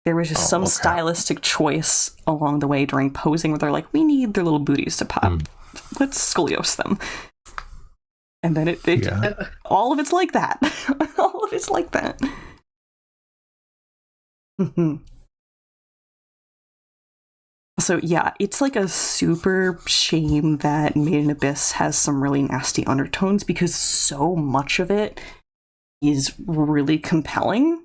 There was just some okay. stylistic choice along the way during posing where they're like, we need their little booties to pop. Let's scoliose them. And then it Yeah. all of it's like that. All of it's like that. Mhm. So yeah, it's like a super shame that Made in Abyss has some really nasty undertones because so much of it is really compelling.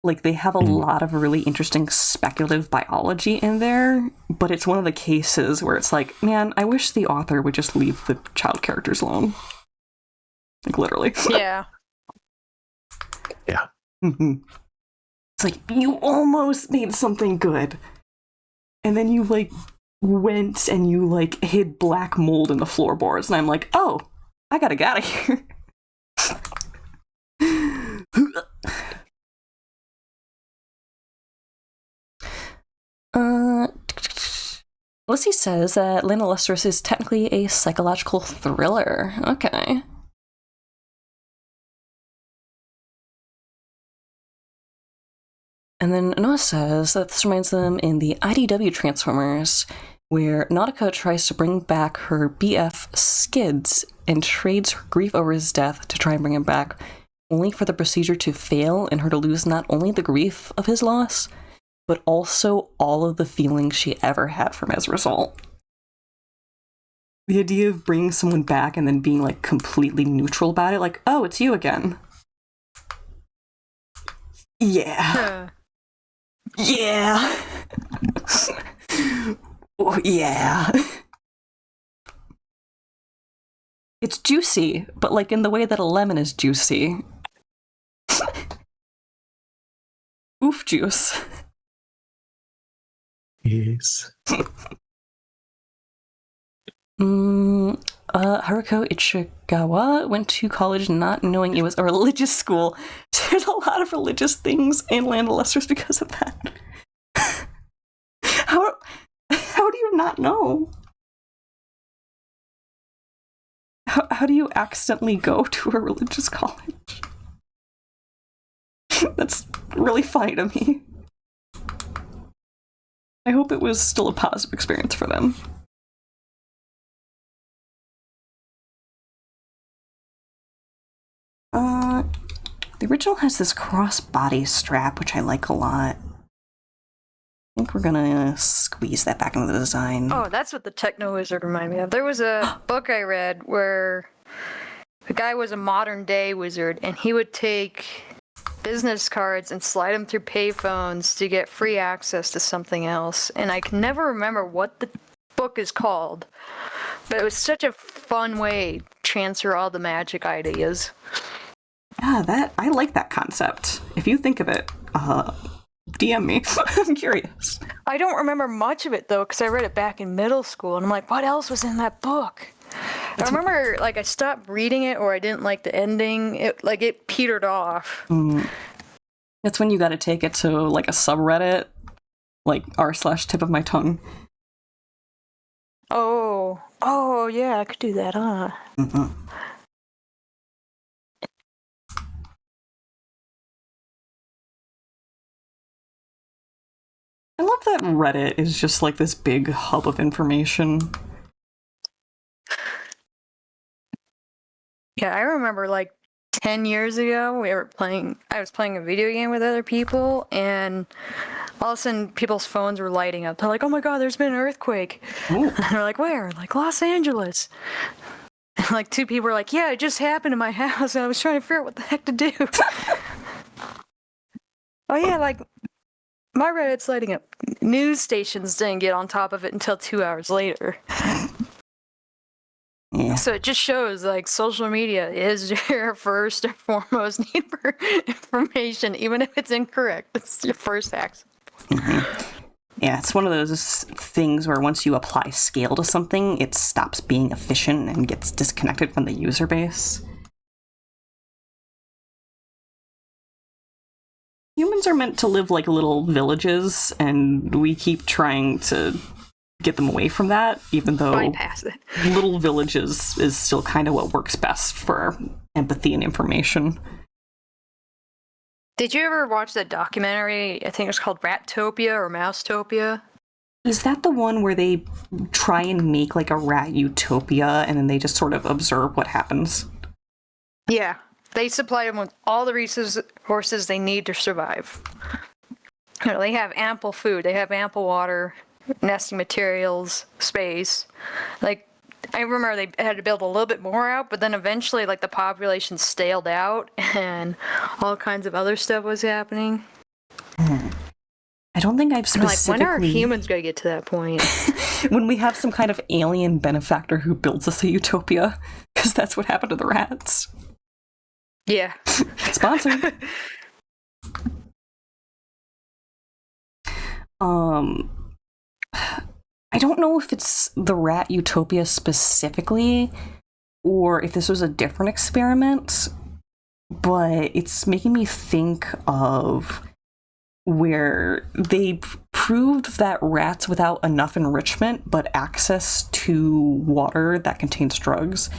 Like, they have a lot of really interesting speculative biology in there, but it's one of the cases where it's like, man, I wish the author would just leave the child characters alone. Like, literally. Yeah. Yeah. Mhm. It's like, you almost made something good. And then you, like, went and you, like, hid black mold in the floorboards, and I'm like, oh, I gotta get out of here. Lissy says that Land of Lustrous is technically a psychological thriller. Okay. And then Noah says that this reminds them in the IDW Transformers, where Nautica tries to bring back her BF Skids and trades her grief over his death to try and bring him back, only for the procedure to fail and her to lose not only the grief of his loss, but also all of the feelings she ever had from as a result. The idea of bringing someone back and then being, like, completely neutral about it, like, oh, it's you again. Yeah. Yeah. Oh, yeah. It's juicy, but like in the way that a lemon is juicy. Oof juice. Yes. Haruko Ichigawa went to college not knowing it was a religious school. There's a lot of religious things in Land of Lustrous because of that. How do you not know? How do you accidentally go to a religious college? That's really funny to me. I hope it was still a positive experience for them. The original has this cross-body strap, which I like a lot. I think we're gonna squeeze that back into the design. Oh, that's what the Techno Wizard reminded me of. There was a book I read where the guy was a modern day wizard, and he would take business cards and slide them through payphones to get free access to something else. And I can never remember what the book is called, but it was such a fun way to transfer all the magic ideas. Yeah, I like that concept. If you think of it, DM me. I'm curious. I don't remember much of it though, because I read it back in middle school, and I'm like, what else was in that book? I remember, like, I stopped reading it, or I didn't like the ending. It petered off. That's when you got to take it to like a subreddit, like r/tip of my tongue. Oh yeah, I could do that, huh? Mm-hmm. I love that Reddit is just like this big hub of information. Yeah, I remember like 10 years ago, I was playing a video game with other people, and all of a sudden people's phones were lighting up. They're like, oh my god, there's been an earthquake. Ooh. And they're like, where? Like, Los Angeles. And like 2 people were like, yeah, it just happened in my house, and I was trying to figure out what the heck to do. Oh yeah, like, my Reddit's lighting up. News stations didn't get on top of it until 2 hours later. Yeah. So it just shows, like, social media is your first and foremost need for information, even if it's incorrect. It's your first access. Yeah, it's one of those things where once you apply scale to something, it stops being efficient and gets disconnected from the user base. Humans are meant to live like little villages, and we keep trying to get them away from that, even though Bypass it. little villages is still kind of what works best for empathy and information. Did you ever watch that documentary? I think it's called Rattopia or Mousetopia. Is that the one where they try and make like a rat utopia and then they just sort of observe what happens? Yeah. They supply them with all the resources they need to survive. You know, they have ample food, they have ample water, nesting materials, space. Like, I remember they had to build a little bit more out, but then eventually, like, the population staled out and all kinds of other stuff was happening. I don't think I've specifically... Like, when are humans going to get to that point? When we have some kind of alien benefactor who builds us a utopia, because that's what happened to the rats. Yeah. Sponsored. I don't know if it's the rat utopia specifically, or if this was a different experiment, but it's making me think of where they proved that rats without enough enrichment but access to water that contains drugs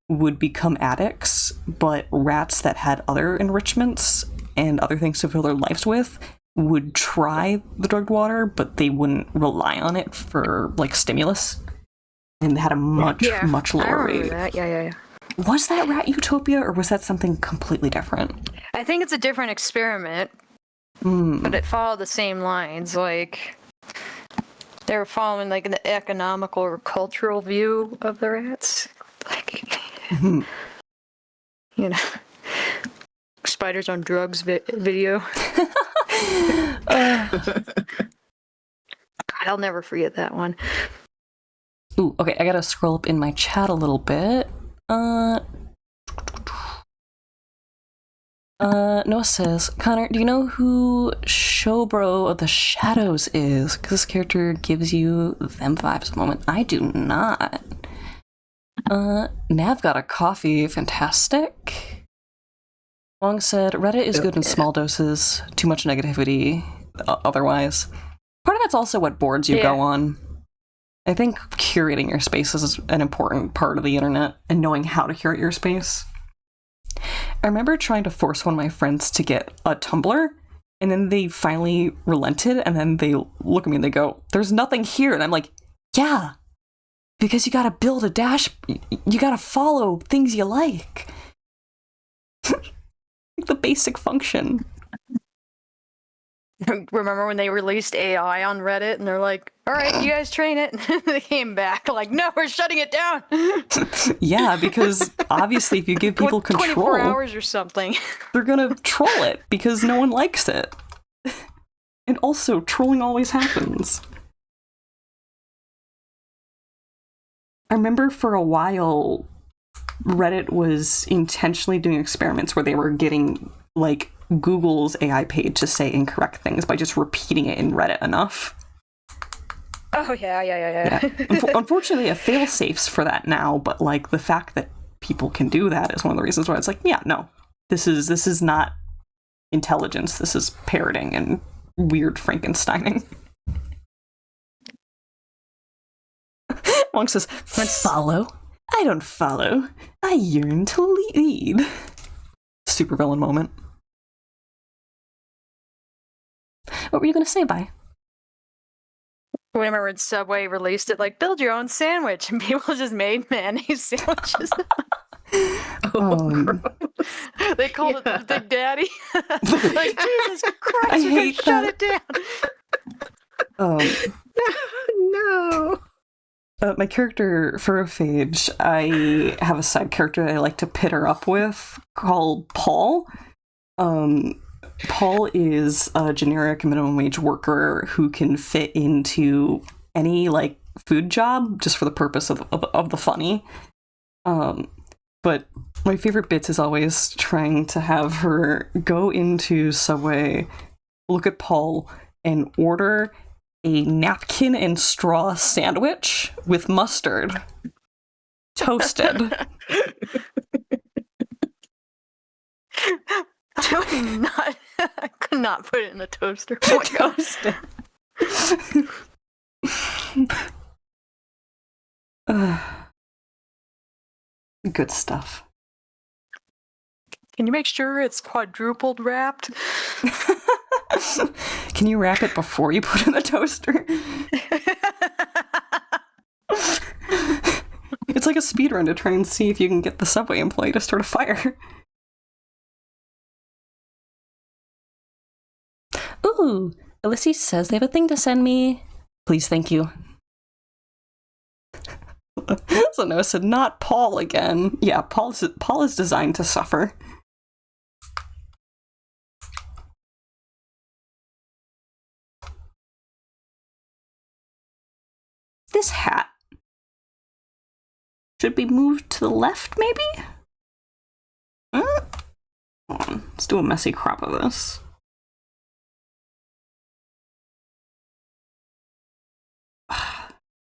would become addicts, but rats that had other enrichments and other things to fill their lives with would try the drugged water, but they wouldn't rely on it for like stimulus, and they had a much lower rate. That. Yeah. Was that rat utopia, or was that something completely different? I think it's a different experiment, but it followed the same lines. Like, they were following like the economical or cultural view of the rats. Like, you know, spiders on drugs video. I'll never forget that one. Ooh, okay, I gotta scroll up in my chat a little bit. Noah says, Connor, do you know who Showbro of the Shadows is? Because this character gives you them vibes at the moment. I do not. Nav got a coffee. Fantastic. Long said, Reddit is good in small doses. Too much negativity otherwise. Part of that's also what boards you go on. I think curating your space is an important part of the internet, and knowing how to curate your space. I remember trying to force one of my friends to get a Tumblr, and then they finally relented, and then they look at me and they go, there's nothing here. And I'm like, yeah, because you gotta build a you gotta follow things you like. The basic function. Remember when they released AI on Reddit and they're like, all right, you guys train it. And they came back like, no, we're shutting it down. Yeah, because obviously if you give people control, 24 hours or something, they're gonna troll it because no one likes it. And also, trolling always happens. I remember for a while, Reddit was intentionally doing experiments where they were getting like Google's AI page to say incorrect things by just repeating it in Reddit enough. Oh yeah. Unfortunately, a fail-safes for that now, but like the fact that people can do that is one of the reasons why it's like, yeah, no, this is not intelligence. This is parroting and weird Frankensteining. Monk says, follow? I don't follow. I yearn to lead. Supervillain moment. What were you going to say, Bye? Whenever Subway released it, like, build your own sandwich, and people just made mayonnaise sandwiches. They called it Big Daddy. Like, Jesus Christ, I hate shut it down. No. My character, Furophage, I have a side character that I like to pit her up with called Paul. Paul is a generic minimum wage worker who can fit into any like food job just for the purpose of the funny. But my favorite bits is always trying to have her go into Subway, look at Paul, and order a napkin and straw sandwich with mustard. Toasted. I could not put it in the toaster. Oh my God. Toasted. Good stuff. Can you make sure it's quadrupled wrapped? Can you wrap it before you put it in the toaster? It's like a speed run to try and see if you can get the Subway employee to start a fire. Ooh, Ulysses says they have a thing to send me. Please, thank you. So Noah said, not Paul again. Yeah, Paul is designed to suffer. This hat should be moved to the left, maybe? Hold on, let's do a messy crop of this.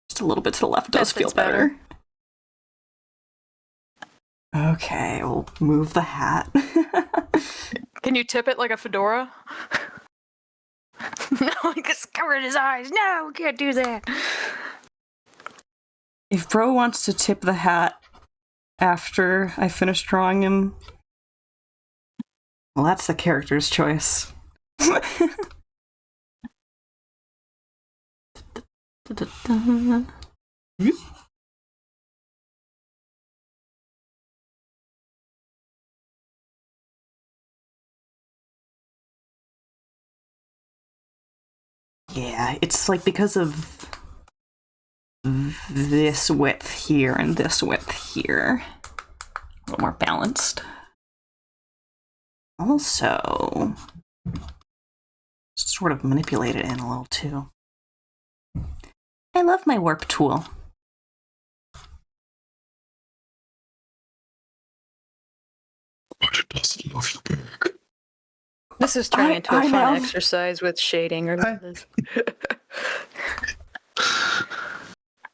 Just a little bit to the left does feel better. Okay, we'll move the hat. Can you tip it like a fedora? No, just cover his eyes. No, we can't do that. If Bro wants to tip the hat after I finish drawing him, well, that's the character's choice. Yeah, it's like because of this width here and this width here. A little more balanced. Also, sort of manipulate it in a little too. I love my warp tool. But it doesn't love you back. This is turning into a I fun know. exercise with shading.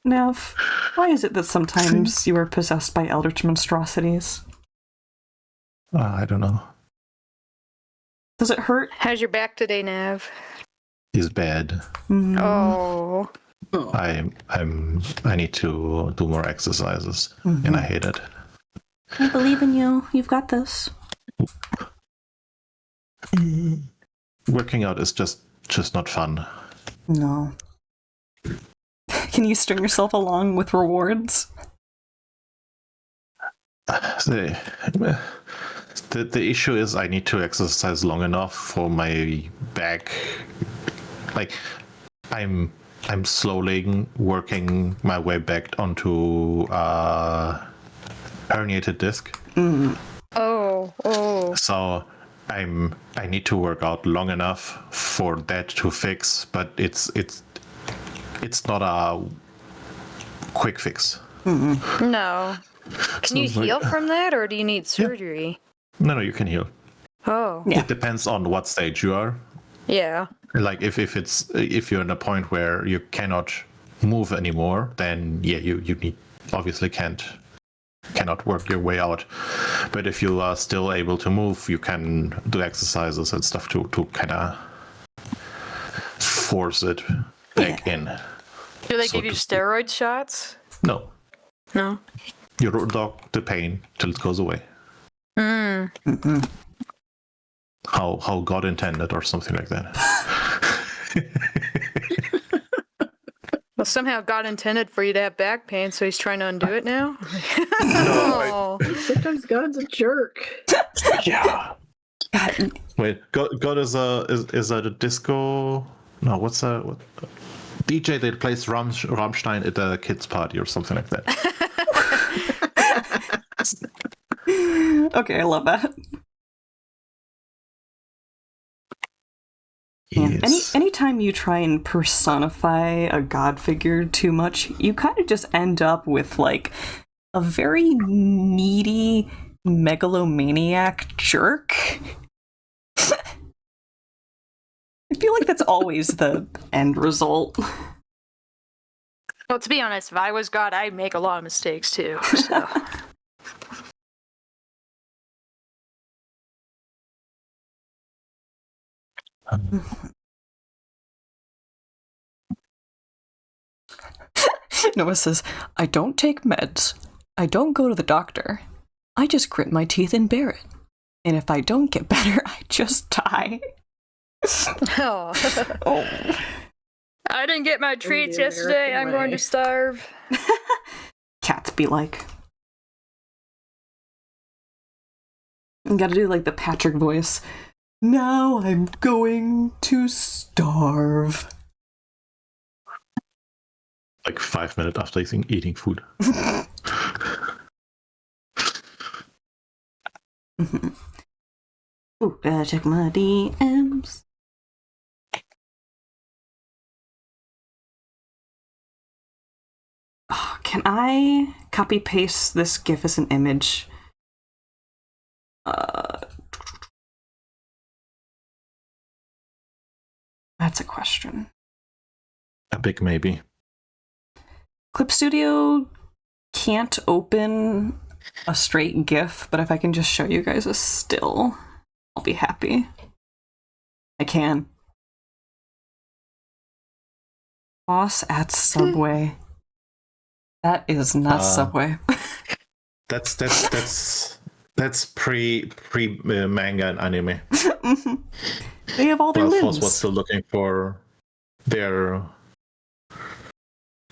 Nev, why is it that sometimes you are possessed by eldritch monstrosities? I don't know. Does it hurt? How's your back today, Nav? He's bad. Mm. Oh. I need to do more exercises, and I hate it. I believe in you. You've got this. Working out is just not fun. No. Can you string yourself along with rewards? The issue is I need to exercise long enough for my back. Like, I'm slowly working my way back onto herniated disc. Oh. So I need to work out long enough for that to fix, but it's not a quick fix. No. Can you Sounds like- heal from that, or do you need surgery? No, you can heal. Oh, Yeah. It depends on what stage you are. yeah. Like if if you're in a point where you cannot move anymore, then yeah, you obviously cannot work your way out. But if you are still able to move, you can do exercises and stuff to kind of force it back in. Do they So give you to steroid shots? No, No. you dog the pain till it goes away. Mm. Mm-mm. How God intended, or something like that. Well, somehow God intended for you to have back pain, so he's trying to undo it now? No, Sometimes God's a jerk. Yeah. God, Wait, God is a disco? No, what's a what, DJ that plays Rammstein at a kids party or something like that? okay, I love that. Yeah. Yes. Anytime you try and personify a god figure too much, you kind of just end up with like a very needy megalomaniac jerk. I feel like that's always the end result. Well, to be honest, if I was God, I'd make a lot of mistakes too. So. Noah says, I don't take meds. I don't go to the doctor. I just grit my teeth and bear it. And if I don't get better, I just die. Oh. Oh. I didn't get my treats the yesterday. American I'm going way. to starve. Cats be like. You gotta do like the Patrick voice. Now I'm going to starve. Like 5 minutes after eating food. Ooh, gotta check my DMs. Oh, can I copy paste this GIF as an image? That's a question. A big maybe. Clip Studio can't open a straight GIF, but if I can just show you guys a still, I'll be happy. I can. Boss at Subway. That is not Subway. That's pre manga and anime. They have all their Well, limbs. Foss was still looking for their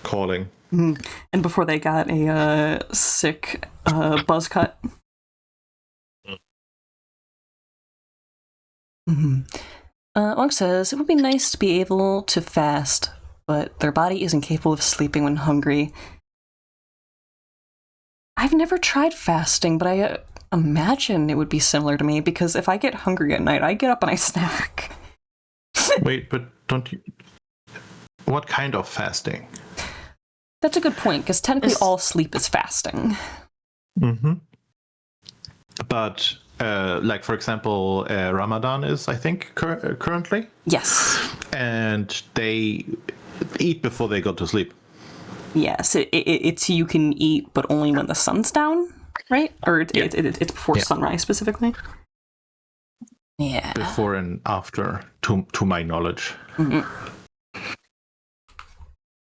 calling. And before they got a sick buzz cut. Long says, it would be nice to be able to fast, but their body isn't capable of sleeping when hungry. I've never tried fasting, but I imagine it would be similar to me, because if I get hungry at night, I get up and I snack. Wait, but don't you... What kind of fasting? That's a good point, because technically all sleep is fasting. Mm-hmm. But, like, for example, Ramadan is, I think, currently. Yes. And they eat before they go to sleep. Yes, it's you can eat, but only when the sun's down, right? Or it's before sunrise, specifically? Yeah. Before and after, to my knowledge. Mm-hmm.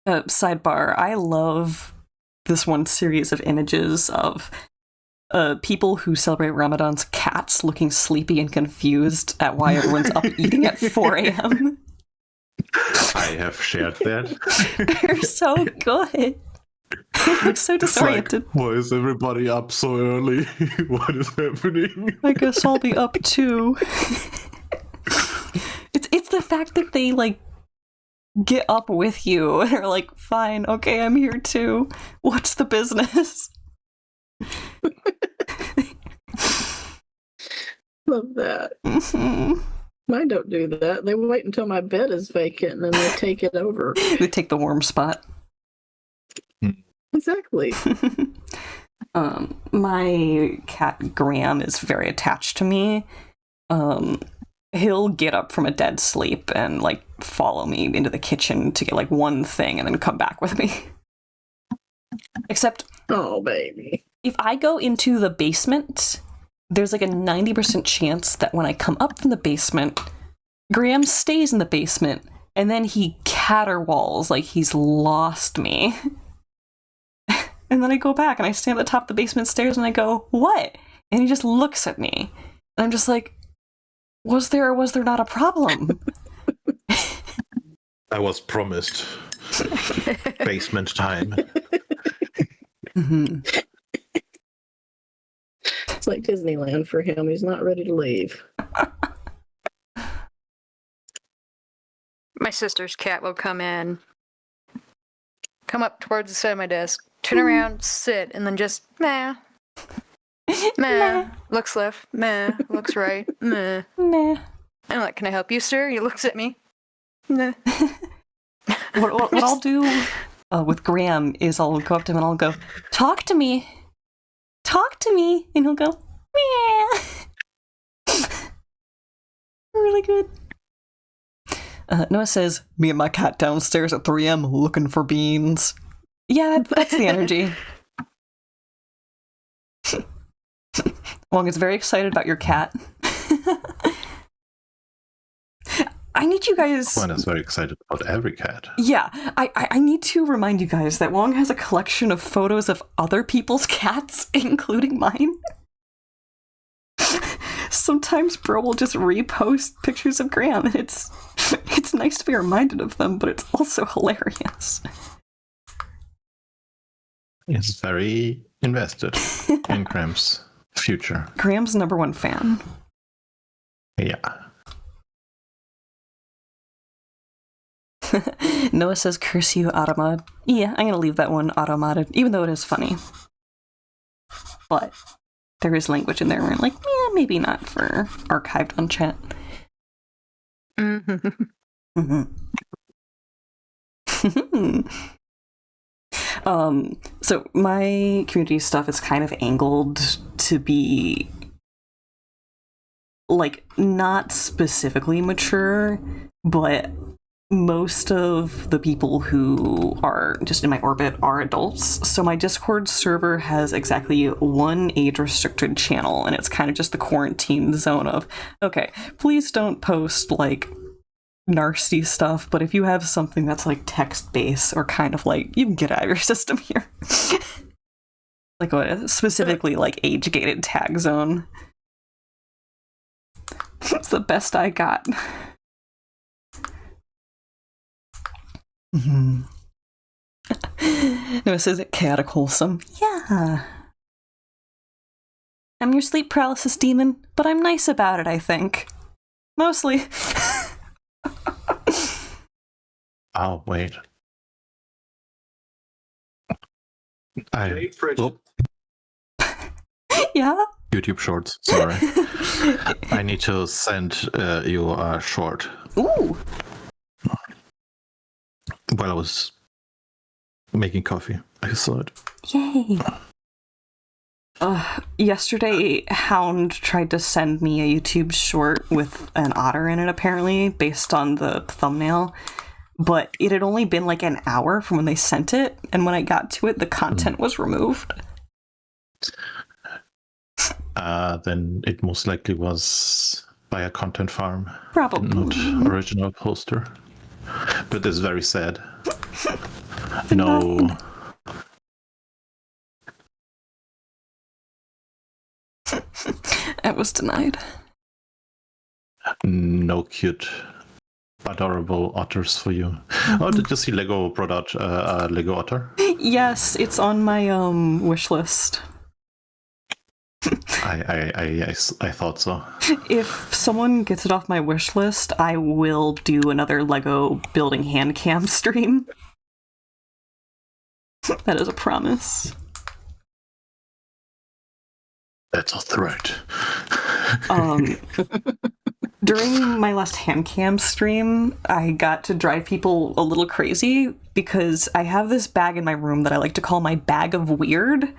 Sidebar, I love this one series of images of people who celebrate Ramadan's cats looking sleepy and confused at why everyone's up eating at 4 a.m. I have shared that. They're so good. They look so disoriented. Like, why is everybody up so early? What is happening? I guess I'll be up too. It's the fact that they like get up with you and are like, fine, okay, I'm here too. What's the business? Love that. Mm-hmm. Mine don't do that. They wait until my bed is vacant and then they take it over. They take the warm spot. Exactly. My cat Graham is very attached to me. He'll get up from a dead sleep and like follow me into the kitchen to get like one thing and then come back with me. Except, Oh, baby. if I go into the basement, there's like a 90% chance that when I come up from the basement, Graham stays in the basement and then he caterwauls like he's lost me. And then I go back and I stand at the top of the basement stairs and I go, "What?" And he just looks at me. And I'm just like, was there or was there not a problem? I was promised basement time. Mm-hmm. It's like Disneyland for him. He's not ready to leave. My sister's cat will come up towards the side of my desk, turn around, sit, and then just meh. Meh. Looks left. Meh. Looks right. Meh. Nah. I'm like, "Can I help you, sir?" He looks at me. Meh. What I'll do with Graham is I'll go up to him and I'll go, "Talk to me. Talk to me." And he'll go, "Meow." Really good. Noah says, "Me and my cat downstairs at 3 a.m. looking for beans." Yeah, that's the energy. Wong is very excited about your cat. I need you guys... One is very excited about every cat. Yeah, I need to remind you guys that Wong has a collection of photos of other people's cats, including mine. Sometimes Bro will just repost pictures of Graham, and it's nice to be reminded of them, but it's also hilarious. He's very invested in Graham's future. Graham's #1 fan. Yeah. Noah says, "Curse you, Automod." Yeah, I'm gonna leave that one automated, even though it is funny. But there is language in there where I'm like, yeah, maybe not for archived on chat. Mm-hmm. So my community stuff is kind of angled to be like not specifically mature, but most of the people who are just in my orbit are adults. So my Discord server has exactly one age-restricted channel, and it's kind of just the quarantine zone of, okay, please don't post like nasty stuff, but if you have something that's like text-based or kind of like, you can get out of your system here. Like what, specifically like age-gated tag zone. That's the best I got. Mm-hmm. Noah says it chaotic wholesome. Yeah. I'm your sleep paralysis demon, but I'm nice about it, I think. Mostly. Oh, wait. Yeah? YouTube Shorts, sorry. I need to send you a short. Ooh. While I was making coffee, I saw it. Yay. Yesterday, Hound tried to send me a YouTube short with an otter in it, apparently, based on the thumbnail. But it had only been like an hour from when they sent it, and when I got to it, the content was removed. Then it most likely was by a content farm. Probably. Not original poster. But it's very sad. No. It was denied. No cute, adorable otters for you. Oh, did you see Lego brought out a Lego otter? Yes, it's on my wish list. I thought so. If someone gets it off my wish list, I will do another Lego building hand cam stream. That is a promise. That's a threat. During my last hand cam stream, I got to drive people a little crazy because I have this bag in my room that I like to call my bag of weird.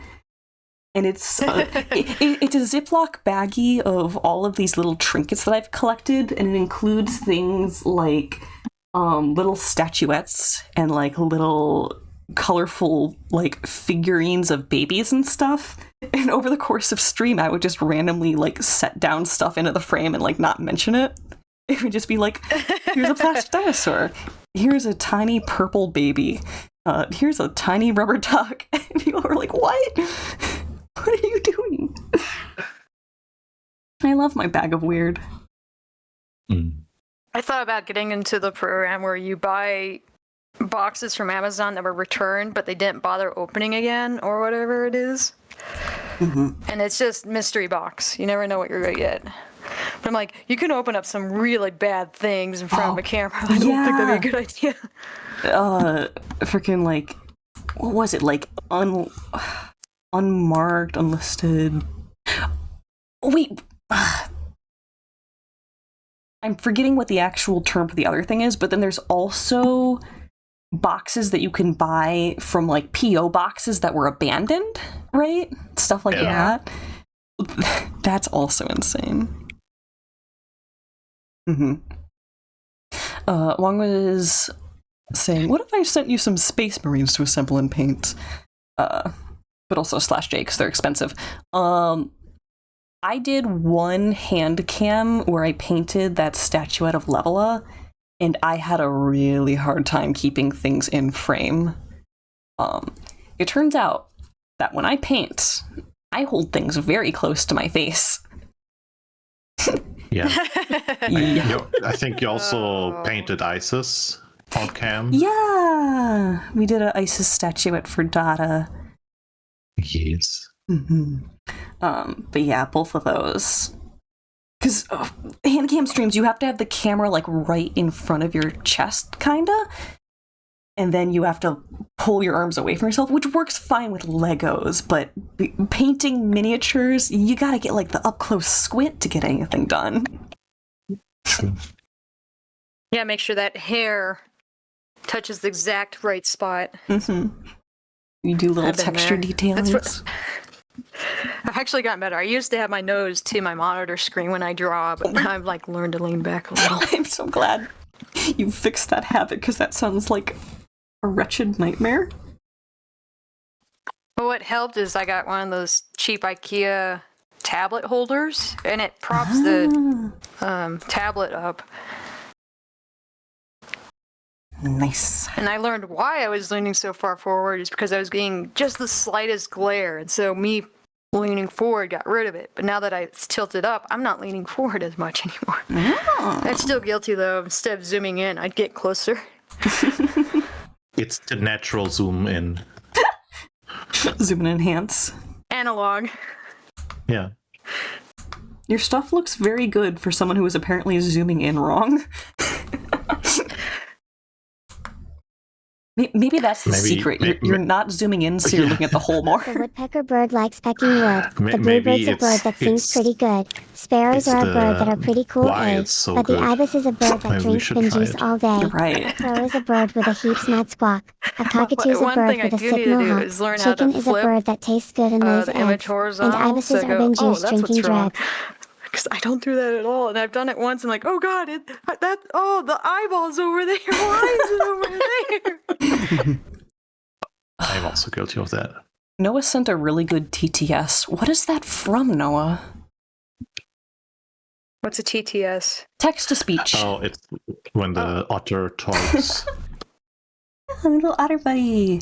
And it's it's a Ziploc baggie of all of these little trinkets that I've collected, and it includes things like little statuettes and like little colorful like figurines of babies and stuff. And over the course of stream, I would just randomly like set down stuff into the frame and like not mention it. It would just be like, here's a plastic dinosaur. Here's a tiny purple baby. Here's a tiny rubber duck. And people are like, what? What are you doing? I love my bag of weird. I thought about getting into the program where you buy boxes from Amazon that were returned, but they didn't bother opening again, or whatever it is. Mm-hmm. And it's just mystery box. You never know what you're gonna get. But I'm like, you can open up some really bad things in front of a camera. I don't think that'd be a good idea. Freaking like, what was it? Like unmarked, unlisted. Wait. I'm forgetting what the actual term for the other thing is, but then there's also boxes that you can buy from like P.O. boxes that were abandoned, right? Stuff like that. That's also insane. Mm-hmm. Wong was saying, what if I sent you some Space Marines to assemble and paint? But also /J because they're expensive. I did one hand cam where I painted that statuette of Levela, and I had a really hard time keeping things in frame. It turns out that when I paint, I hold things very close to my face. Yeah. Yeah. I think you also painted Isis on cam. Yeah, we did an Isis statuette for Dada. Yes. Mm-hmm. But yeah, both of those. Because hand cam streams, you have to have the camera like right in front of your chest, kinda. And then you have to pull your arms away from yourself, which works fine with Legos, but painting miniatures, you gotta get like the up-close squint to get anything done. True. Yeah, make sure that hair touches the exact right spot. Mm-hmm. You do little I've been texture there. detailings. I've actually gotten better. I used to have my nose to my monitor screen when I draw, but now I've like learned to lean back a little. I'm so glad you fixed that habit, because that sounds like a wretched nightmare. But what helped is I got one of those cheap IKEA tablet holders, and it props the tablet up. Nice. And I learned why I was leaning so far forward is because I was getting just the slightest glare, and so me leaning forward got rid of it. But now that it's tilted up, I'm not leaning forward as much anymore. I'm still guilty though. Instead of zooming in, I'd get closer. It's the natural zoom in. Zoom and enhance. Analog. Yeah. Your stuff looks very good for someone who is apparently zooming in wrong. Maybe that's the secret. You're not zooming in, so you're looking at the hole more. The woodpecker bird likes pecking wood. The Maybe bluebird's a bird that sings pretty good. Sparrows are a bird that are pretty cool why eggs. it's so But the good. ibis is a bird that Maybe we drinks should bin try juice it. all day. Right. A crow is a bird with a heaps mad squawk. A cockatoo is a One bird thing I with a do sick need to do mohawk. is learn how to Chicken is a flip bird that tastes good and lays the image eggs. And horizontal. ibises so I are go, bin oh, juice that's drinking what's wrong. dread. Because I don't do that at all, and I've done it once. I'm like, oh god, the eyeball's over there. Why is it over there? I'm also guilty of that. Noah sent a really good TTS. What is that from, Noah? What's a TTS? Text to speech. Oh, it's when the otter talks. A little otter buddy.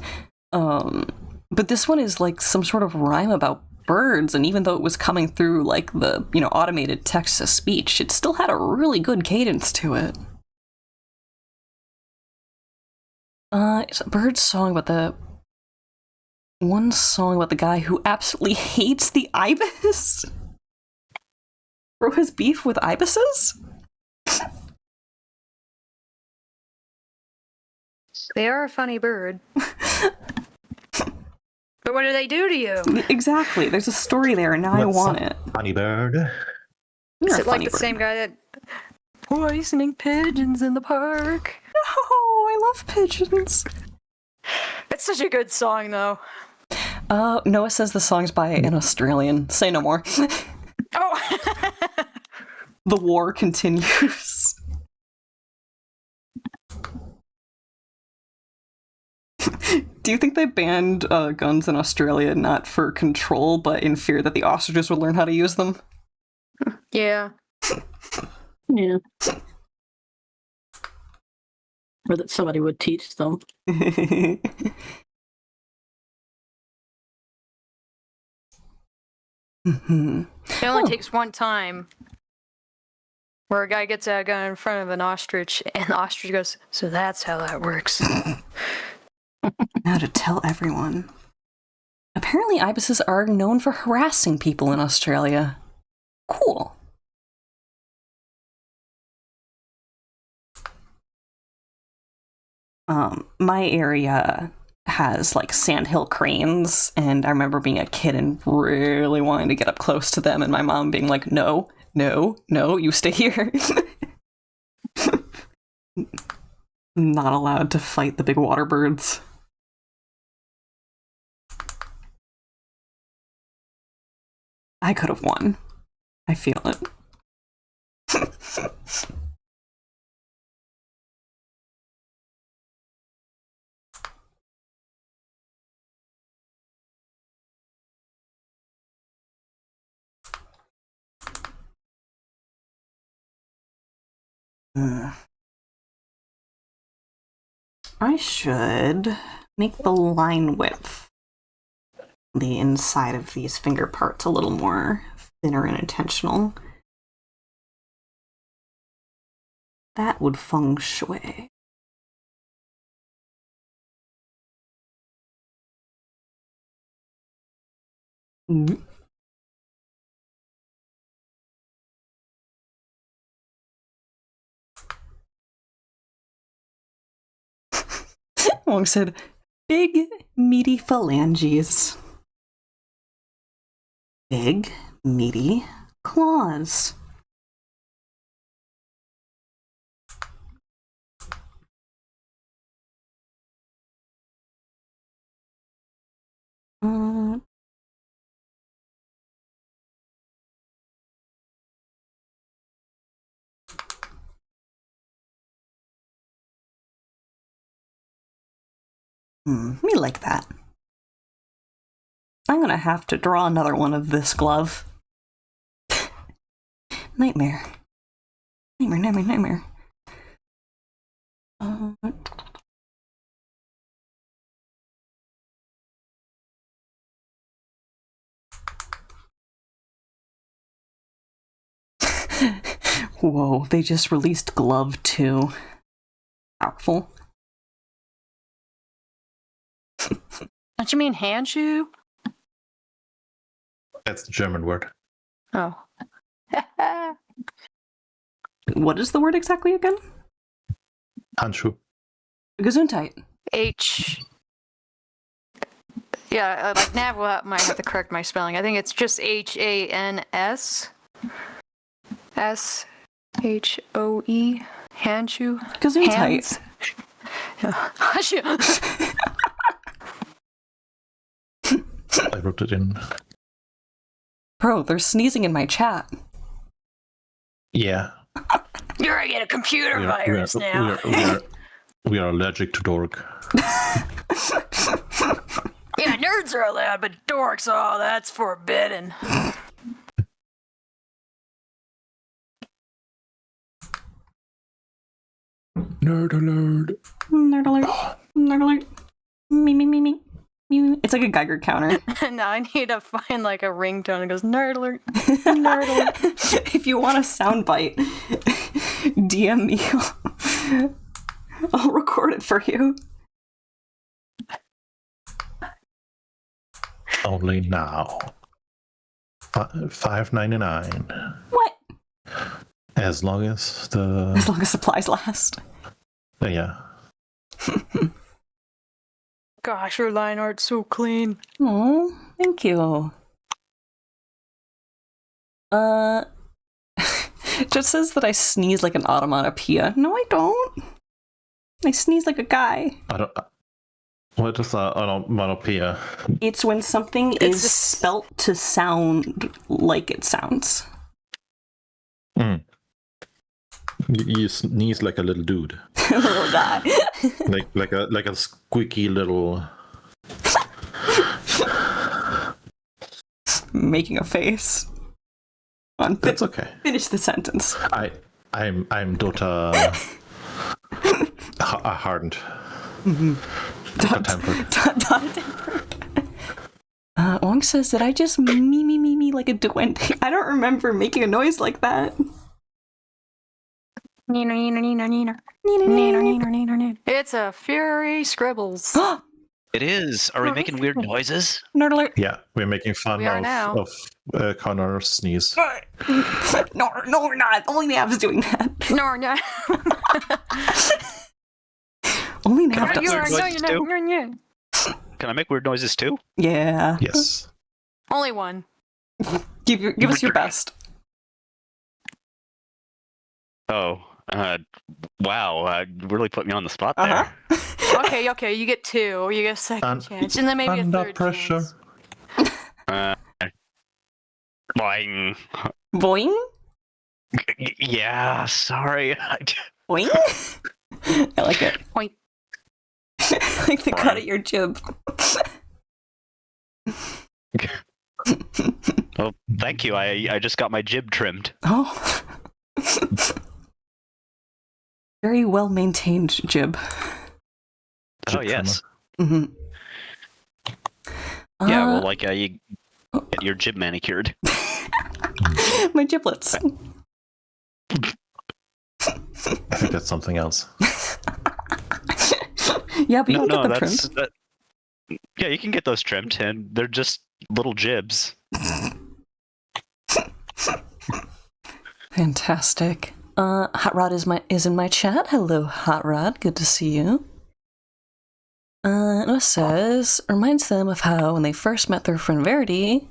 But this one is like some sort of rhyme about birds, and even though it was coming through like the, automated text to speech, it still had a really good cadence to it. It's a bird song about the guy who absolutely hates the ibis. Bro has beef with ibises? They are a funny bird. But what do they do to you? Exactly. There's a story there, and now I want it. Funny bird. You're Is a it like funny the bird. same guy that poisoning pigeons in the park? Oh, I love pigeons. It's such a good song, though. Noah says the song's by an Australian. Say no more. Oh! The war continues. Do you think they banned guns in Australia not for control, but in fear that the ostriches would learn how to use them? Yeah. Yeah. Or that somebody would teach them. Mhm. It only takes one time where a guy gets a gun in front of an ostrich, and the ostrich goes, "So that's how that works." Now to tell everyone. Apparently ibises are known for harassing people in Australia. Cool. My area has like sandhill cranes, and I remember being a kid and really wanting to get up close to them, and my mom being like, no, you stay here. Not allowed to fight the big water birds. I could have won. I feel it. I should make the line width, the inside of these finger parts, a little more thinner and intentional. That would feng shui. Mm. Wong said, big, meaty phalanges. Big, meaty claws. Me like that. I'm gonna have to draw another one of this glove. Nightmare. Nightmare. Whoa, they just released Glove 2. Powerful. Don't you mean handshoe? That's the German word. Oh. What is the word exactly again? Handschuh. Gesundheit. H. Yeah, like Nav might have to correct my spelling. I think it's just HANS. SHOE. Handshoe. Gesundheit. Hands. I wrote it in. Bro, they're sneezing in my chat. Yeah. You're gonna get a computer virus now. We are allergic to dork. Yeah, nerds are allowed, but dorks, oh, that's forbidden. Nerd alert. Nerd alert. Nerd alert. Me. It's like a Geiger counter. Now I need to find like a ringtone that goes nerd alert. Nerd alert. If you want a soundbite, DM me. I'll record it for you. Only now. $5.99. What? As long as supplies last. Yeah. Gosh, your line art's so clean. Oh, thank you. It just says that I sneeze like an onomatopoeia. No, I don't. I sneeze like a guy. What is onomatopoeia? It's when something It's is this- spelt to sound like it sounds. You sneeze like a little dude, Little guy. like a squeaky little. Making a face. On That's okay. finish the sentence. I'm Dota. Hardened. Dot-tempered. Ong says that I just me like a duende. I don't remember making a noise like that. It's a Fury Scribbles. It is. Are we making weird noises? Nerd alert. Yeah, we're making fun We are now. of Connor's sneeze. No, we're not. Only Nav's doing that. No, no. Only Can I Nav make does. weird noises too? Can I make weird noises too? Yeah. Yes. Only one. Give us your best. Oh, wow. Really put me on the spot there. Okay, you get two. You get a second Un- chance. And then maybe a Under third pressure. chance. Boing. Boing? Yeah, sorry. Boing? I like it. Point. I like the cut at your jib. Well, thank you. I just got my jib trimmed. Oh. Very well maintained jib. Oh, yes. Mm-hmm. Yeah, well, like you get your jib manicured. My giblets. I think that's something else. Yeah, but you No, can get them that's trimmed. yeah, you can get those trimmed, and they're just little jibs. Fantastic. Hot Rod is in my chat. Hello, Hot Rod. Good to see you. It says, reminds them of how when they first met their friend Verity,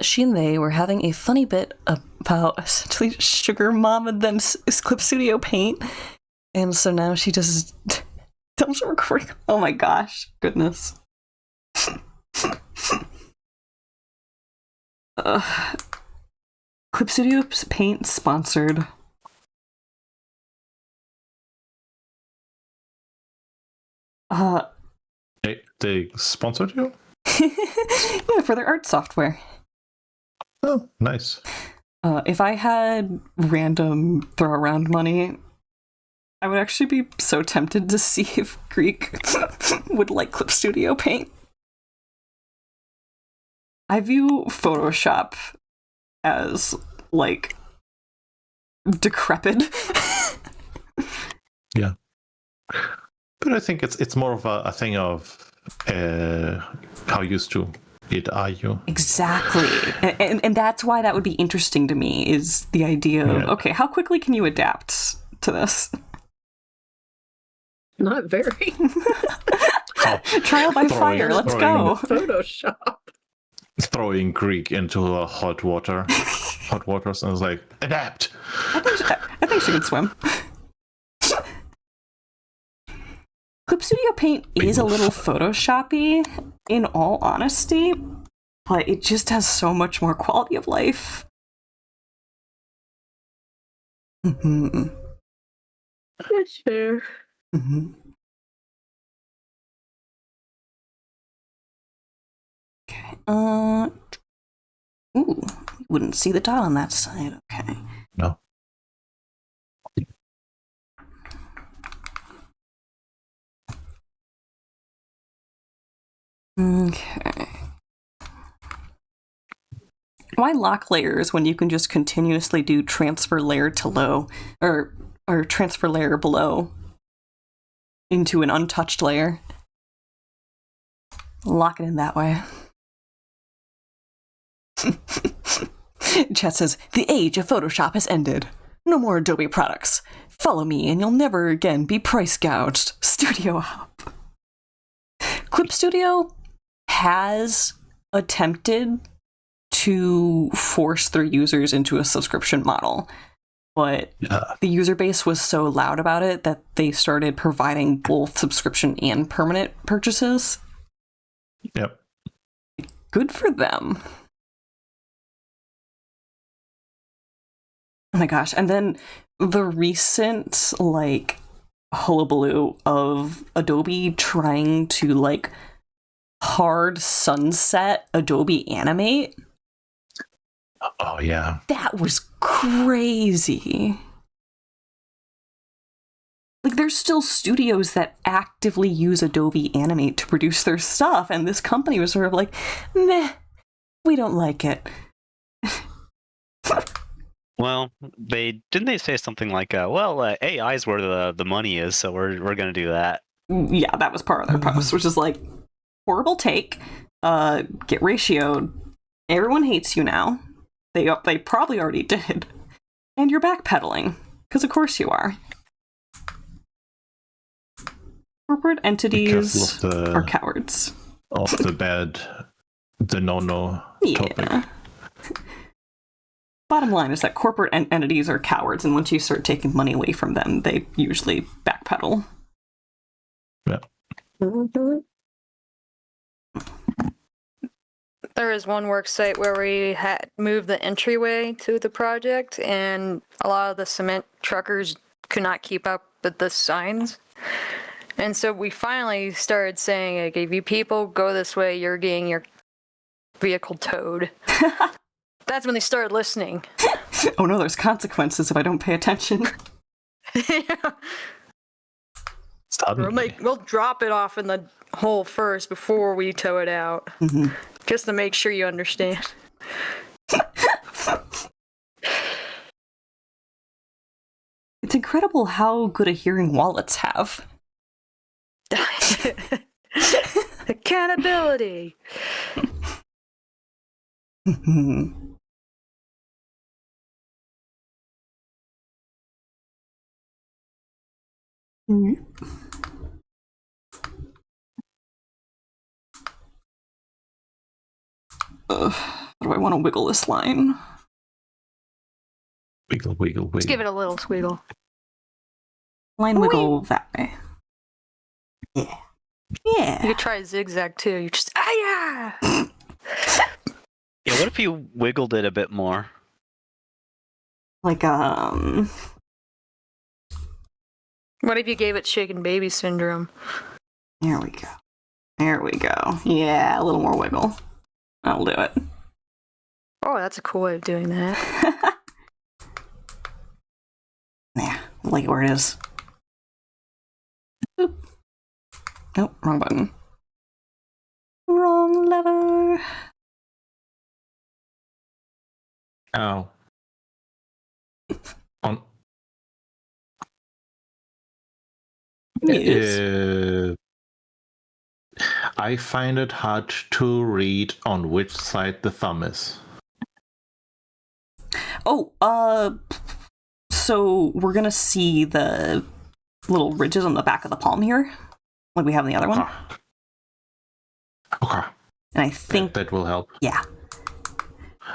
she and they were having a funny bit about essentially Sugar Mom and then Clip Studio Paint. And so now she just tells her recording. Oh my gosh. Goodness. Clip Studio Paint sponsored. They sponsored you? Yeah, for their art software. Oh, nice. If I had random throw around money, I would actually be so tempted to see if Greek would like Clip Studio Paint. I view Photoshop as, like, decrepit. Yeah. But I think it's more of a thing of how used to it are you. Exactly. And that's why that would be interesting to me, is the idea of, okay, how quickly can you adapt to this? Not very. Trial by fire, let's go. Photoshop. Throwing Greek into hot waters, and it's like, adapt. I think she can swim. Clip Studio Paint is a little Photoshoppy, in all honesty, but it just has so much more quality of life. Mm-hmm. That's fair. Mm-hmm. Okay. Ooh, wouldn't see the dot on that side. Okay. No. Okay. Why lock layers when you can just continuously do transfer layer to low, or transfer layer below into an untouched layer? Lock it in that way. Chat says, the age of Photoshop has ended. No more Adobe products. Follow me and you'll never again be price gouged. Studio Hub. Clip Studio has attempted to force their users into a subscription model, but Yeah. the user base was so loud about it that they started providing both subscription and permanent purchases. Yep. Good for them. Oh my gosh. And then the recent, like, hullabaloo of Adobe trying to, like, hard sunset Adobe Animate. Oh yeah. That was crazy. Like, there's still studios that actively use Adobe Animate to produce their stuff, and this company was sort of like, meh, we don't like it. Well, they say something like, AI is where the money is, so we're gonna do that. Yeah, that was part of their post, which is like, horrible take, get ratioed, everyone hates you now. They probably already did. And you're backpedaling, because of course you are. Corporate entities are cowards. Off the bed, the no-no topic. Yeah. Bottom line is that corporate entities are cowards, and once you start taking money away from them, they usually backpedal. Yeah. There was one work site where we had moved the entryway to the project, and a lot of the cement truckers could not keep up with the signs. And so we finally started saying, like, if you people go this way, you're getting your vehicle towed. That's when they started listening. Oh no, there's consequences if I don't pay attention. Suddenly. We'll drop it off in the hole first before we tow it out. Mm-hmm. Just to make sure you understand. It's incredible how good a hearing wallets have. Accountability. How do I want to wiggle this line? Wiggle, wiggle, wiggle. Let's give it a little squiggle. Line wiggle that way. Yeah. Yeah. You could try zigzag too. You just yeah. Yeah, what if you wiggled it a bit more? Like, What if you gave it shaken baby syndrome? there we go. There we go. Yeah, a little more wiggle. I'll do it. Oh, that's a cool way of doing that. Yeah, I like it where it is. Boop. Nope, wrong button. Wrong lever. Oh. On. Yes. I find it hard to read on which side the thumb is. Oh, so we're gonna see the little ridges on the back of the palm here, like we have in the other one. Okay. And I think, that will help. yeah.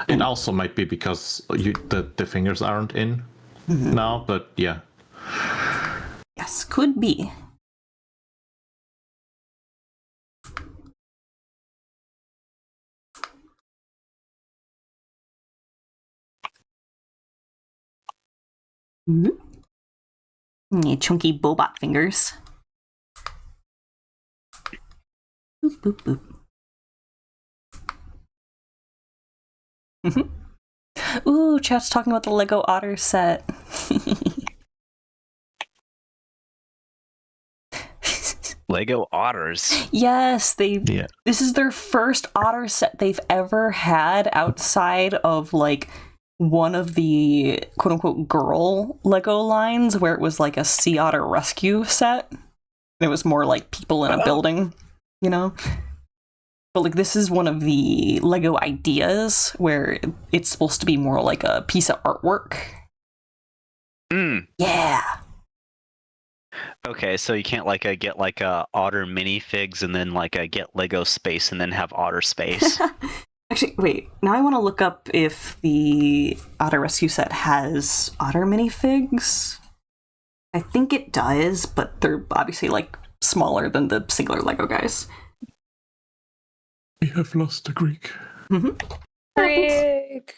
It also might be because the fingers aren't in now, but yeah. Yes, could be. Yeah, chunky Bobot fingers. Boop, boop, boop. Ooh, chat's talking about the Lego Otter set. Lego otters. Yes, Yeah. this is their first otter set they've ever had outside of, like, one of the quote-unquote girl Lego lines where it was like a sea otter rescue set. It was more like people in a building, you know? But, like, this is one of the Lego ideas where it's supposed to be more like a piece of artwork. Yeah. Okay, so you can't get otter minifigs and then get Lego space and then have otter space. Actually, wait. Now I want to look up if the Otter Rescue set has otter minifigs. I think it does, but they're obviously like smaller than the singular Lego guys. We have lost the Greek. Freak.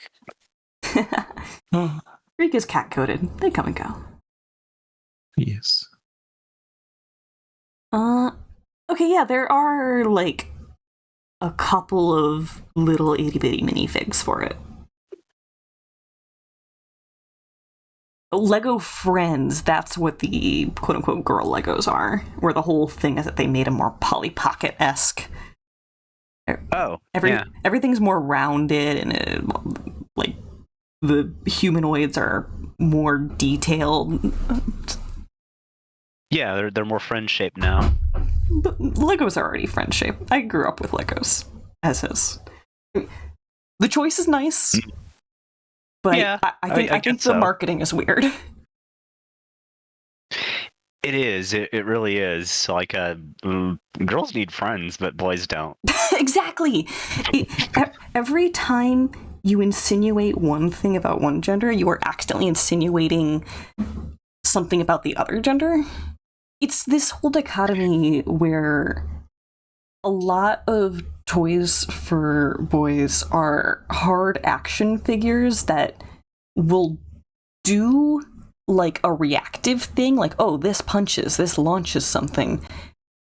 Oh, Greek is cat coded. They come and go. yes. Okay, yeah, there are like a couple of little itty bitty minifigs for it. Lego Friends, that's what the quote unquote girl Legos are, where the whole thing is that they made them more Polly Pocket esque. Oh, yeah. Everything's more rounded and like the humanoids are more detailed. Yeah, they're more friend shaped now. But Legos are already friend shaped. I grew up with Legos as is. The choice is nice, but Yeah, I think guess the so. marketing is weird. It is. It really is. Like, girls need friends, but boys don't. Exactly. Every time you insinuate one thing about one gender, you are accidentally insinuating something about the other gender. It's this whole dichotomy where a lot of toys for boys are hard action figures that will do like a reactive thing, like, oh, this punches, this launches something,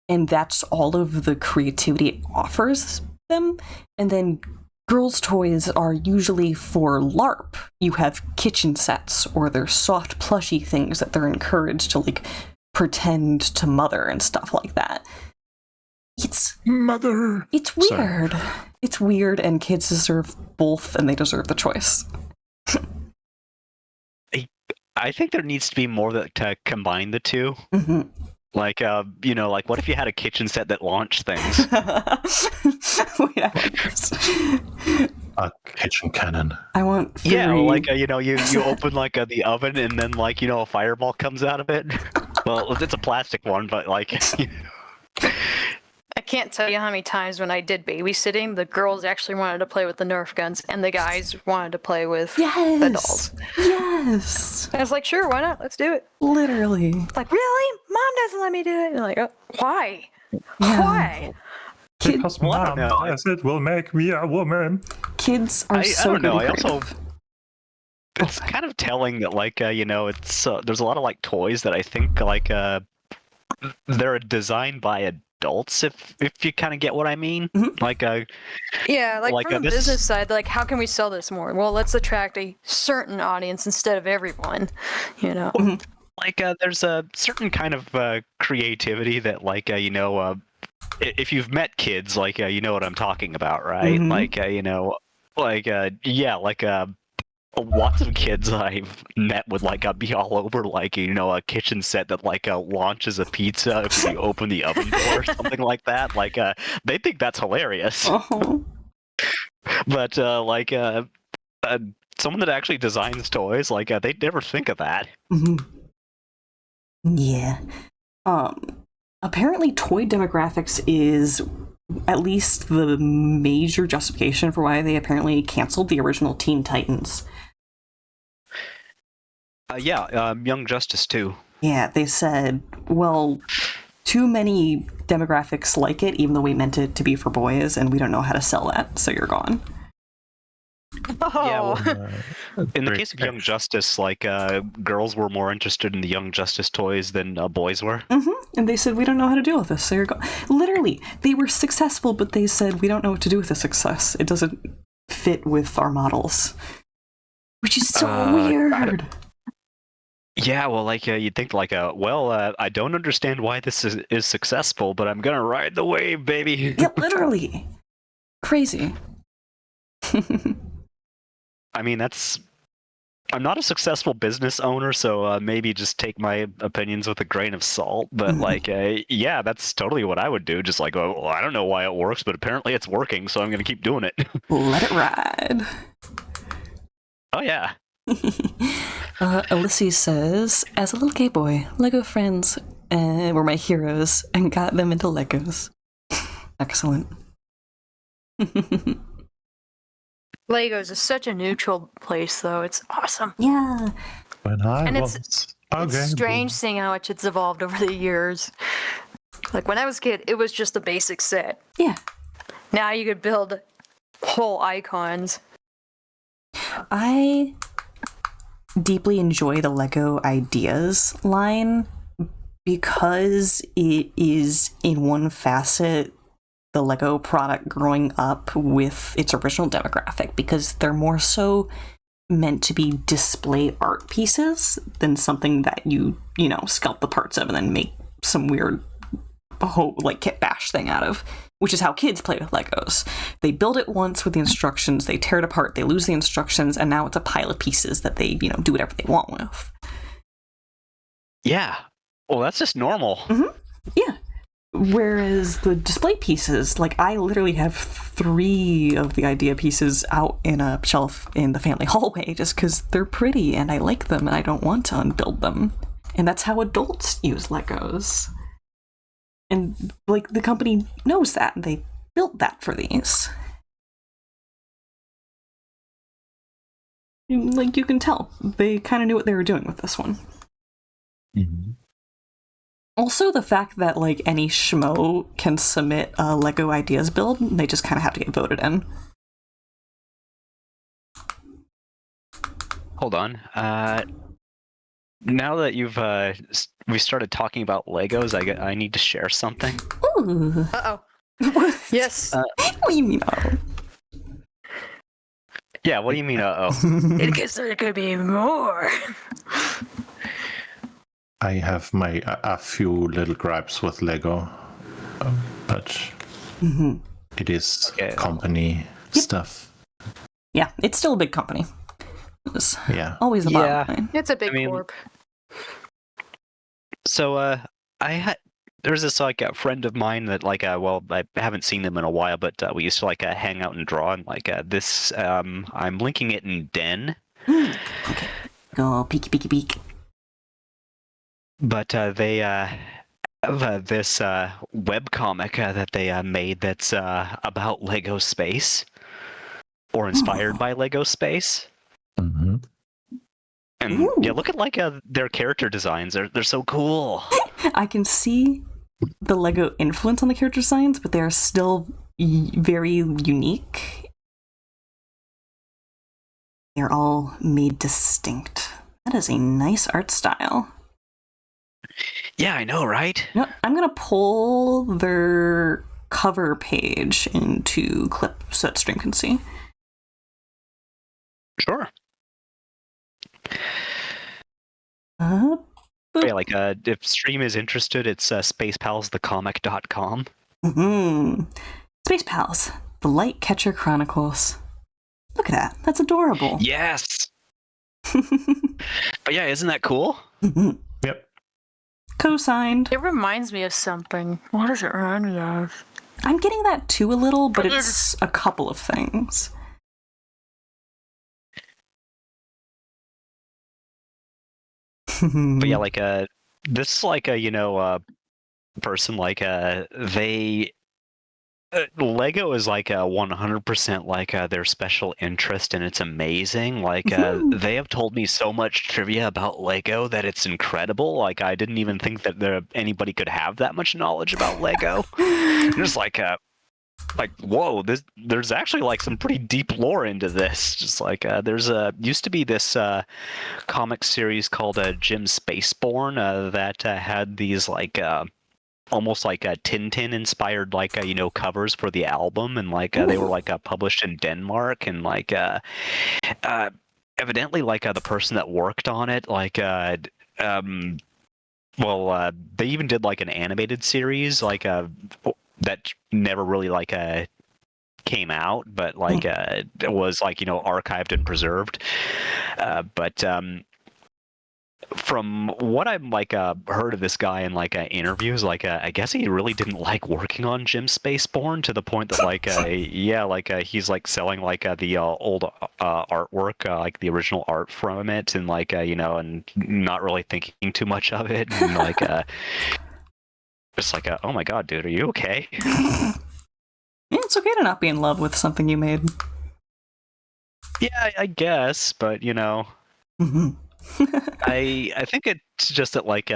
and that's all of the creativity it offers them. And then girls' toys are usually for LARP. You have kitchen sets, or they're soft plushy things that they're encouraged to like pretend to mother and stuff like that. It's Mother. It's weird. Sorry. It's weird, and kids deserve both, and they deserve the choice. I think there needs to be more to combine the two. Mm-hmm. Like, like what if you had a kitchen set that launched things? A kitchen cannon. I want 3. Yeah, like you open like the oven, and then like a fireball comes out of it. Well, it's a plastic one, but like. I can't tell you how many times when I did babysitting, the girls actually wanted to play with the Nerf guns, and the guys wanted to play with the dolls. Yes. I was like, sure, why not? Let's do it. Literally. Like, really? Mom doesn't let me do it. And like, oh, why? Yeah. Why? Because mom know. says it will make me a woman. Kids are so I don't know. good I and also. creative. It's kind of telling that like it's there's a lot of like toys that I think like they're designed by adults, if you kind of get what I mean. Mm-hmm. Like Yeah, like from the this... business side, like how can we sell this more? Well, let's attract a certain audience instead of everyone, Mm-hmm. Like there's a certain kind of creativity that like if you've met kids, like you know what I'm talking about, right? Mm-hmm. Like lots of kids I've met would like be all over like a kitchen set that like launches a pizza if you open the oven door or something like that. Like they think that's hilarious. Oh. But someone that actually designs toys, like they'd never think of that. Mm-hmm. Yeah. Apparently toy demographics is at least the major justification for why they apparently canceled the original Teen Titans. Young Justice too. Yeah, they said, well, too many demographics like it, even though we meant it to be for boys, and we don't know how to sell that, so you're gone. Oh. In the case of Young Justice, like girls were more interested in the Young Justice toys than boys were. Mm-hmm. And they said, we don't know how to deal with this, so you're gone. Literally, they were successful, but they said, we don't know what to do with the success. It doesn't fit with our models. Which is so weird. Yeah, well, like you'd think, like, I don't understand why this is successful, but I'm gonna ride the wave, baby. Yeah, literally, crazy. I mean, I'm not a successful business owner, so maybe just take my opinions with a grain of salt. But like, yeah, that's totally what I would do. Just like, well, I don't know why it works, but apparently it's working, so I'm gonna keep doing it. Let it ride. Oh yeah. Ulysses says, as a little gay boy, Lego friends were my heroes and got them into Legos. Excellent. Legos is such a neutral place, though. It's awesome. Yeah. When I And was it's okay, strange seeing how much it's evolved over the years. Like when I was a kid, it was just a basic set. Yeah. Now you could build whole icons. I deeply enjoy the Lego Ideas line because it is, in one facet, the Lego product growing up with its original demographic, because they're more so meant to be display art pieces than something that you know, sculpt the parts of and then make some weird like kit bash thing out of, which is how kids play with Legos. They build it once with the instructions, they tear it apart, they lose the instructions, and now it's a pile of pieces that they, you know, do whatever they want with. Yeah. Well, that's just normal. Yeah. Whereas the display pieces, like I literally have 3 of the idea pieces out in a shelf in the family hallway just because they're pretty and I like them and I don't want to unbuild them. And that's how adults use Legos. And like the company knows that and they built that for these. Like you can tell, they kind of knew what they were doing with this one. Mm-hmm. Also, the fact that like any schmo can submit a Lego Ideas build, they just kind of have to get voted in. Hold on. Now that we started talking about Legos, I need to share something. Ooh. Uh-oh. What? Yes. What do you mean? Oh. Yeah, what do you mean, uh-oh? Because there could be more. I have a few little gripes with Lego, but Mm-hmm. it is Okay. company stuff. Yeah, it's still a big company. It's Yeah. always the Yeah. bottom line. It's a big I mean- corp. So, there's this like a friend of mine that like well, I haven't seen them in a while, but we used to like hang out and draw, and like this I'm linking it in Den. Okay. Go peeky peeky peek. But they have this webcomic that they made that's about Lego Space, or inspired by Lego Space. Mm-hmm. And Ooh. yeah, look at like their character designs. They're so cool. I can see the Lego influence on the character designs, but they're still very unique. They're all made distinct. That is a nice art style. Yeah, I know, right? You know, I'm gonna pull their cover page into clip so that stream can see. Sure. Uh, Yeah, like if stream is interested, it's spacepalsthecomic.com. mm-hmm. Space Pals, the Light Catcher Chronicles. Look at that. That's adorable. Yes. But yeah, isn't that cool? Mhm. Yep. Co-signed. It reminds me of something. What does it remind me of? I'm getting that too a little, but But it's a couple of things. But yeah, like this like a person like they Lego is like 100% like their special interest, and it's amazing. Like Mhm. they have told me so much trivia about Lego that it's incredible. Like I didn't even think that anybody could have that much knowledge about Lego. Just like whoa, there's actually like some pretty deep lore into this. Just like there's used to be this comic series called Jim Spaceborn that had these like almost like a Tintin inspired like covers for the album, and like they were like published in Denmark, and like evidently like the person that worked on it like they even did like an animated series like that never really like came out, but like it was like archived and preserved. But from what I've like heard of this guy in like interviews, like I guess he really didn't like working on Jim Spaceborn, to the point that like he's like selling like the old artwork, like the original art from it, and like and not really thinking too much of it, and like just like oh my god, dude, are you okay? Yeah, it's okay to not be in love with something you made. Yeah, I guess, but you know, Mhm. I think it's just that like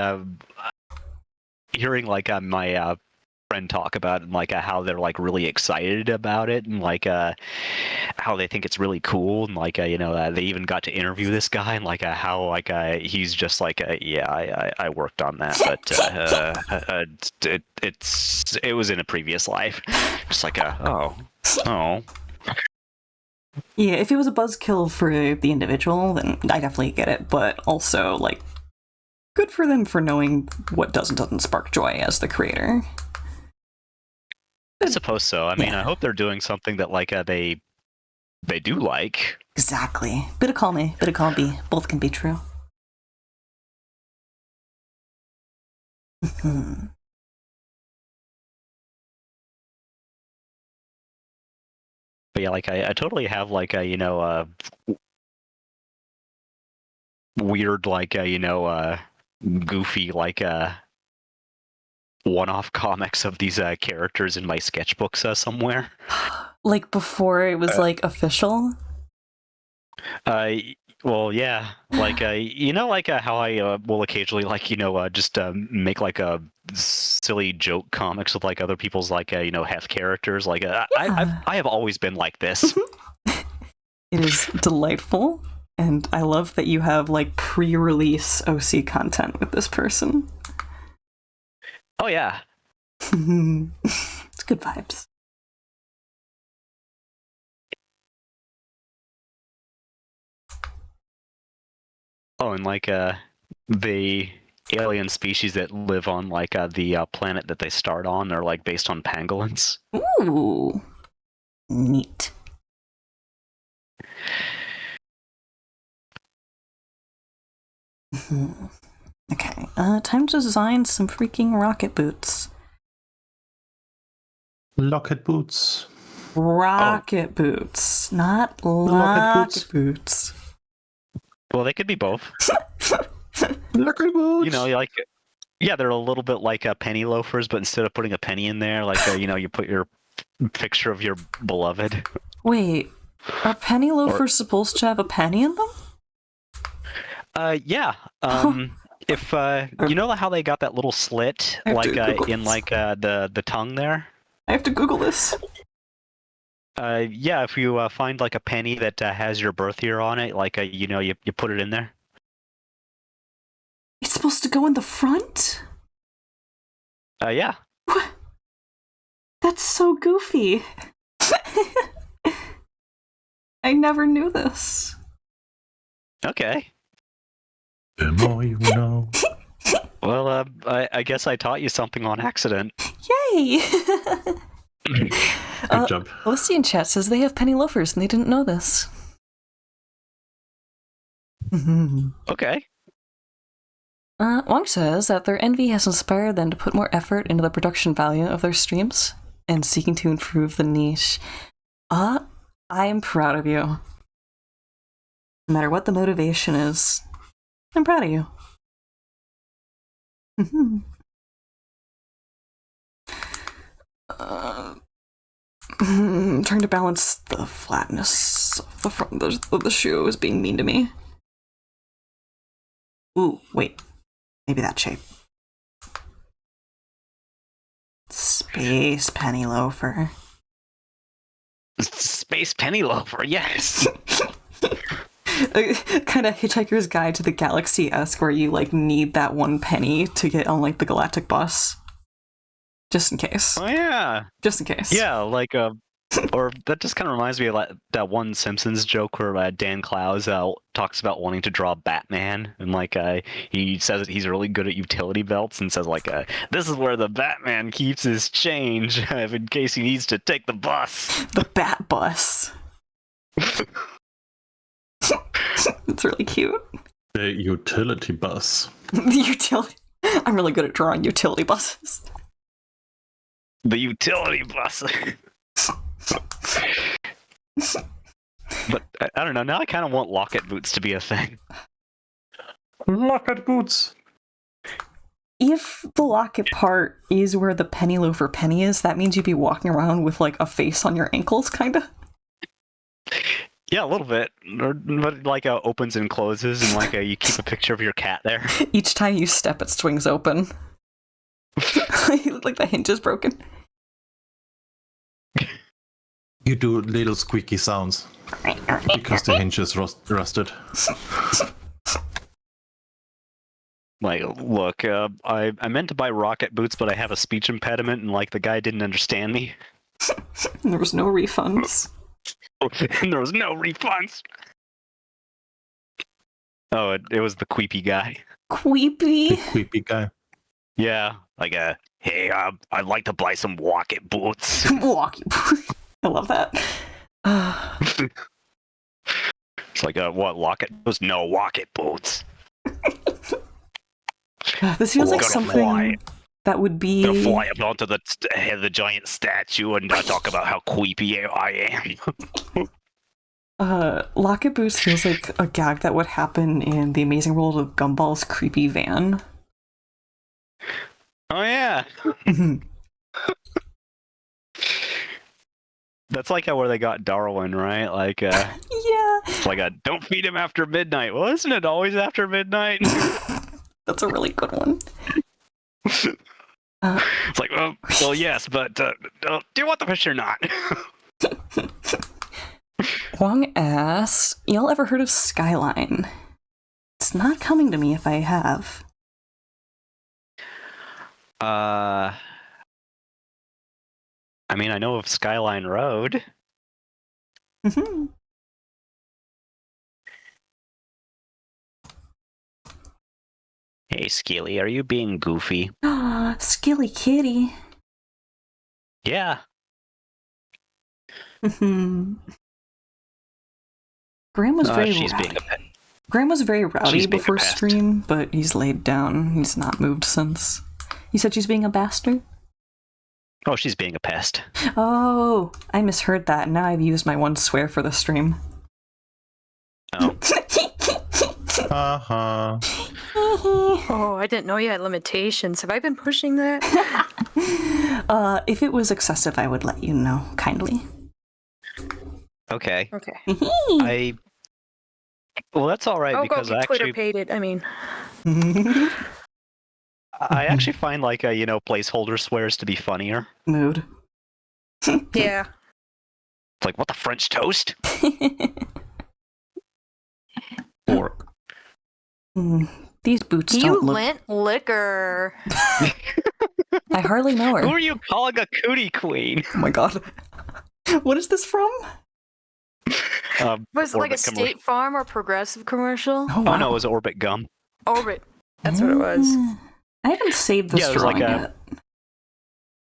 hearing like my friend talk about it and like how they're like really excited about it and like how they think it's really cool and like you know they even got to interview this guy and like how like he's just like yeah I worked on that but it was in a previous life, just like oh. Yeah, if it was a buzzkill for the individual, then I definitely get it. But also, like, good for them for knowing what does and doesn't spark joy as the creator. I suppose so. I mean, Yeah. I hope they're doing something that like they do like. Exactly. Bit of call A, bit of call B. Both can be true. Mhm. But yeah, like I totally have like a you know weird like you know goofy like one-off comics of these characters in my sketchbooks somewhere. Like before it was like official. Uh, well, yeah, like you know, like how I will occasionally like you know just make like a silly joke comics with like other people's like you know Hef characters. Like I have always been like this. It is delightful, and I love that you have like pre-release OC content with this person. Oh yeah, It's good vibes. oh, and like the alien species that live on like the planet that they start on are like based on pangolins. Ooh, neat. Mhm. Okay, time to design some freaking rocket boots. Locket boots. Rocket boots, not Locket locket boots. boots. Well, they could be both. Locket boots. You know, like yeah, they're a little bit like penny loafers, but instead of putting a penny in there, like you know, you put your picture of your beloved. Wait, are penny loafers supposed to have a penny in them? Yeah. If you know how they got that little slit, I have to like Google in this. like the tongue there. I have to Google this. Yeah, if you find like a penny that has your birth year on it, like you know, you put it in there. It's supposed to go in the front? Yeah. What? That's so goofy. I never knew this. Okay. The more you know. Well, I guess I taught you something on accident. Yay! Good job. Felicity in chat says they have penny loafers and they didn't know this. Okay. Wong says that their envy has inspired them to put more effort into the production value of their streams and seeking to improve the niche. I am proud of you. No matter what the motivation is, I'm proud of you. Trying to balance the flatness of the front of the shoe is being mean to me. Ooh, wait. Maybe that shape. Space penny loafer. Space penny loafer, yes. Kind of Hitchhiker's Guide to the Galaxy-esque, where you like need that one penny to get on like the galactic bus, just in case. Oh yeah. Just in case. Yeah, like or that just kind of reminds me of like that one Simpsons joke where Dan Clowes talks about wanting to draw Batman, and like he says that he's really good at utility belts, and says like this is where the Batman keeps his change in case he needs to take the bus. The Bat Bus. It's really cute. The utility bus. The utility. I'm really good at drawing utility buses. The utility bus. But I don't know. Now I kind of want locket boots to be a thing. Locket boots. If the locket part is where the penny loafer penny is, that means you'd be walking around with like a face on your ankles, kinda. Yeah, a little bit. But like opens and closes, and like you keep a picture of your cat there. Each time you step, it swings open. You look like the hinge is broken. You do little squeaky sounds because the hinge is rusted. Like, look, I meant to buy rocket boots, but I have a speech impediment, and like the guy didn't understand me. There was no refunds. And there was no refunds. Oh, it was the queepy guy. Queepy. Big creepy guy. Yeah, like hey, I'd like to buy some rocket boots. Walkie. I love that. It's like what rocket? There's no rocket boots. This feels like Gonna something fly. that would be. Gonna fly up onto the head of the giant statue and talk about how creepy I am. Locket Boots feels like a gag that would happen in The Amazing World of Gumball's creepy van. Oh yeah. Mhm. That's like where they got Darwin, right? Like, Yeah. it's like don't feed him after midnight. Well, isn't it always after midnight? That's a really good one. It's like, well, yes, but do you want the fish or not? Wong asks, y'all ever heard of Skyline? It's not coming to me if I have. I mean, I know of Skyline Road. Mhm. Hey, Skilly, are you being goofy? Skilly Kitty. Yeah. Mhm. Graham was very She's rowdy. being a pet. Graham was very rowdy She's being a before pest. stream, but he's laid down. He's not moved since. You said she's being a bastard? Oh, she's being a pest. Oh, I misheard that. Now I've used my one swear for the stream. Oh. Uh-huh. Oh, I didn't know you had limitations. Have I been pushing that? If it was excessive, I would let you know, kindly. Okay. Okay. Well, that's all right I'll go because get I Twitter actually, paid it. I mean, I actually find like placeholder swears to be funnier. Mood. yeah. It's like, what the French toast? Or These boots You don't look. lent liquor. I hardly know her. who are you calling a cootie queen? Oh my god. What is this from? Was it like a Orbit commercial. State Farm or Progressive commercial? Oh, Oh no, it was Orbit Gum. Orbit. That's what it was. I haven't saved this Yeah, it was like drawing a- yet.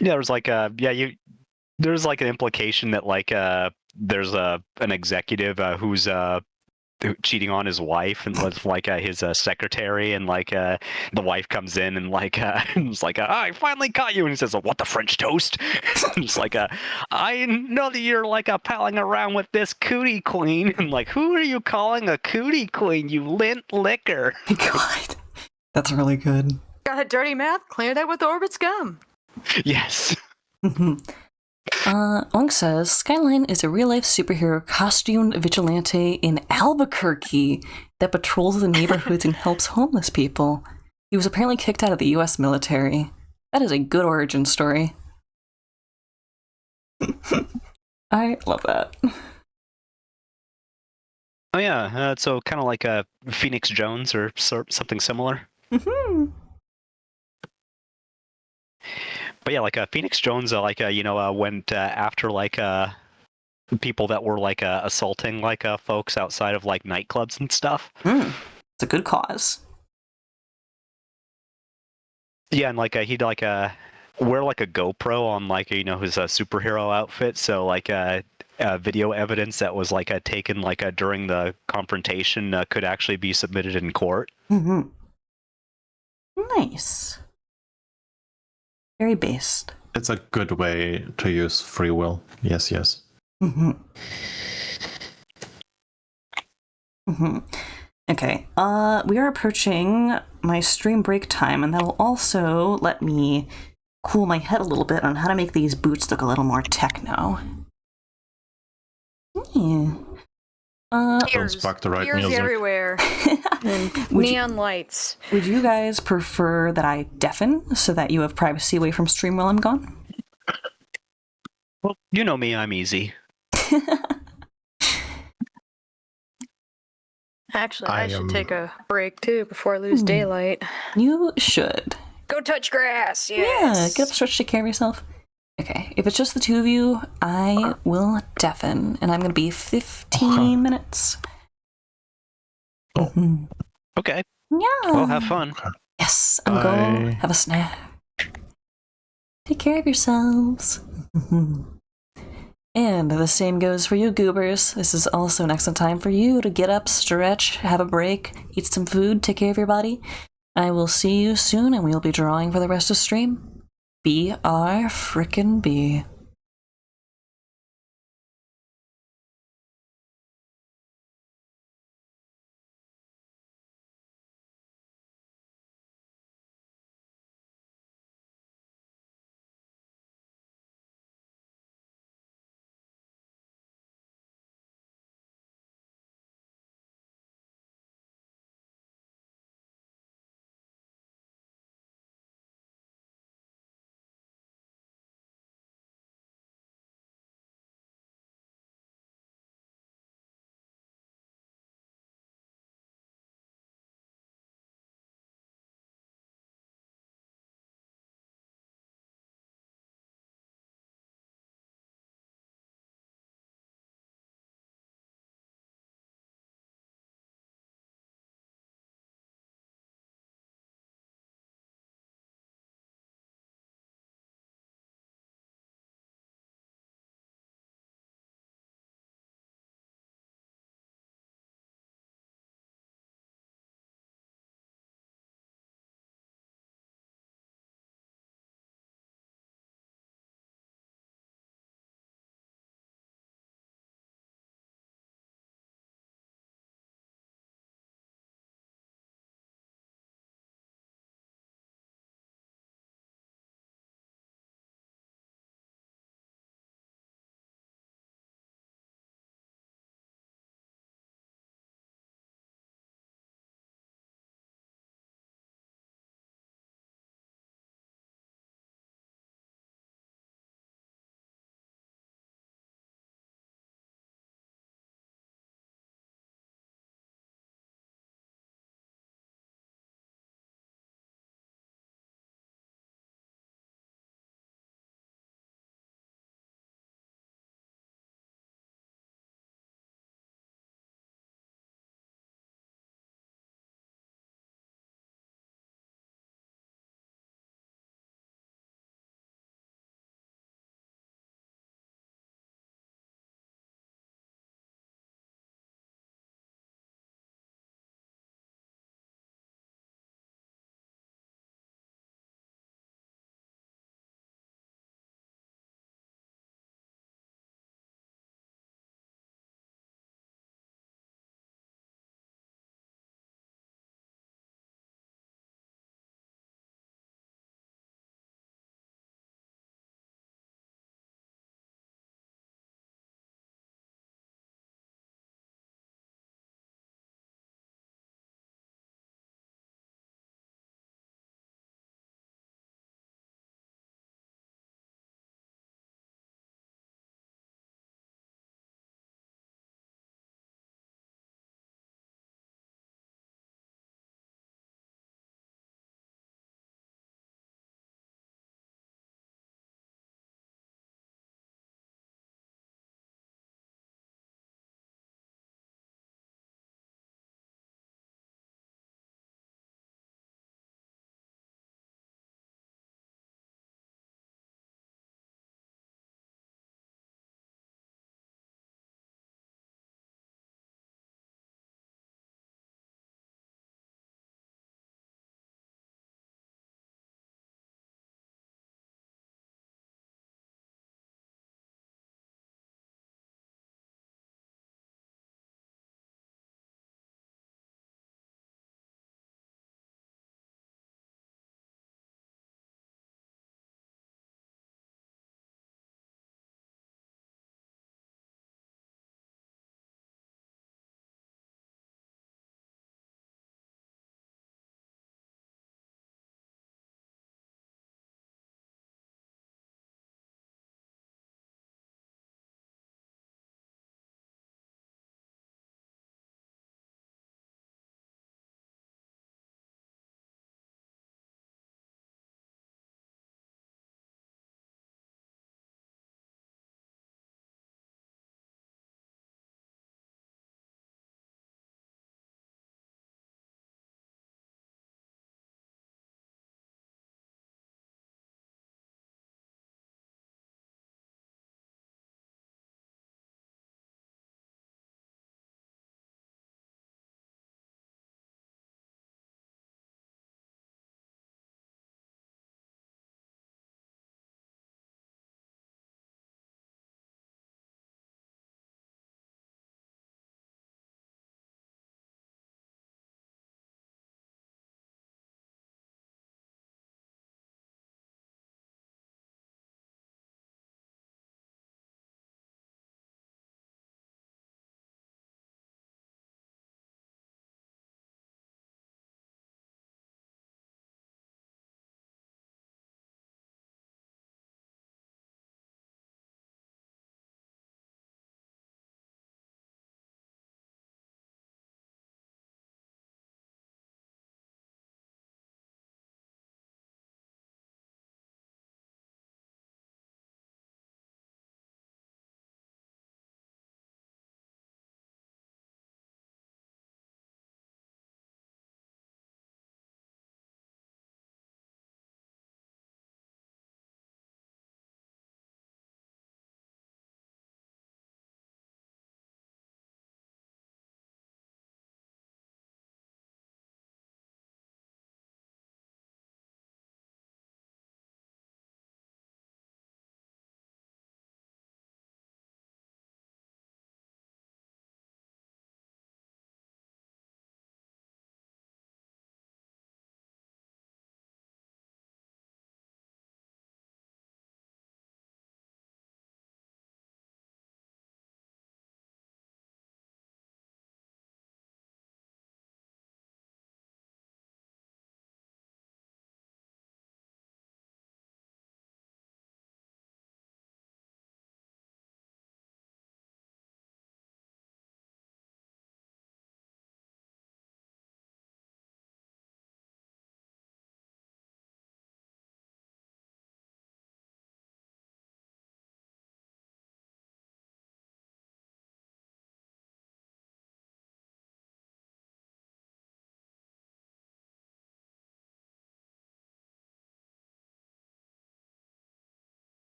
Yeah, there was like there's like an implication that like there's an executive who's cheating on his wife and with like his secretary, and like the wife comes in and like it's like I finally caught you, and he says, what, the French toast? It's like I know that you're like palling around with this cootie queen, and like, who are you calling a cootie queen, you lint liquor? My god. That's really good. Got a dirty mouth? Clear that with Orbit's gum. Yes. Ong says, Skyline is a real-life superhero costumed vigilante in Albuquerque that patrols the neighborhoods and helps homeless people. He was apparently kicked out of the U.S. military. That is a good origin story. I love that. Oh yeah, so kind of like a Phoenix Jones or something similar. But yeah, like Phoenix Jones, went after like people that were like assaulting like folks outside of like nightclubs and stuff. It's a good cause. Yeah, and like he'd like wear like a GoPro on like his superhero outfit, so like video evidence that was like taken like during the confrontation could actually be submitted in court. Nice. Very based. It's a good way to use free will. Yes, yes. Okay, we are approaching my stream break time, and that will also let me cool my head a little bit on how to make these boots look a little more techno. Don't Ears, spark the right ears music. everywhere, and Would you- neon lights. Would you guys prefer that I deafen so that you have privacy away from stream while I'm gone? Well, you know me, I'm easy. Actually, I I should am- take a break too before I lose daylight. You should. Go touch grass. Yeah, Yes. get up, stretch, take care of yourself. Okay, if it's just the two of you, I will deafen, and I'm gonna be 15 minutes. Oh. Mhm. Okay, Yeah. well, have fun. Yes, and go Bye. have a snack. Take care of yourselves. And the same goes for you, goobers. This is also an excellent time for you to get up, stretch, have a break, eat some food, take care of your body. I will see you soon, and we'll be drawing for the rest of stream. Be our frickin' bee.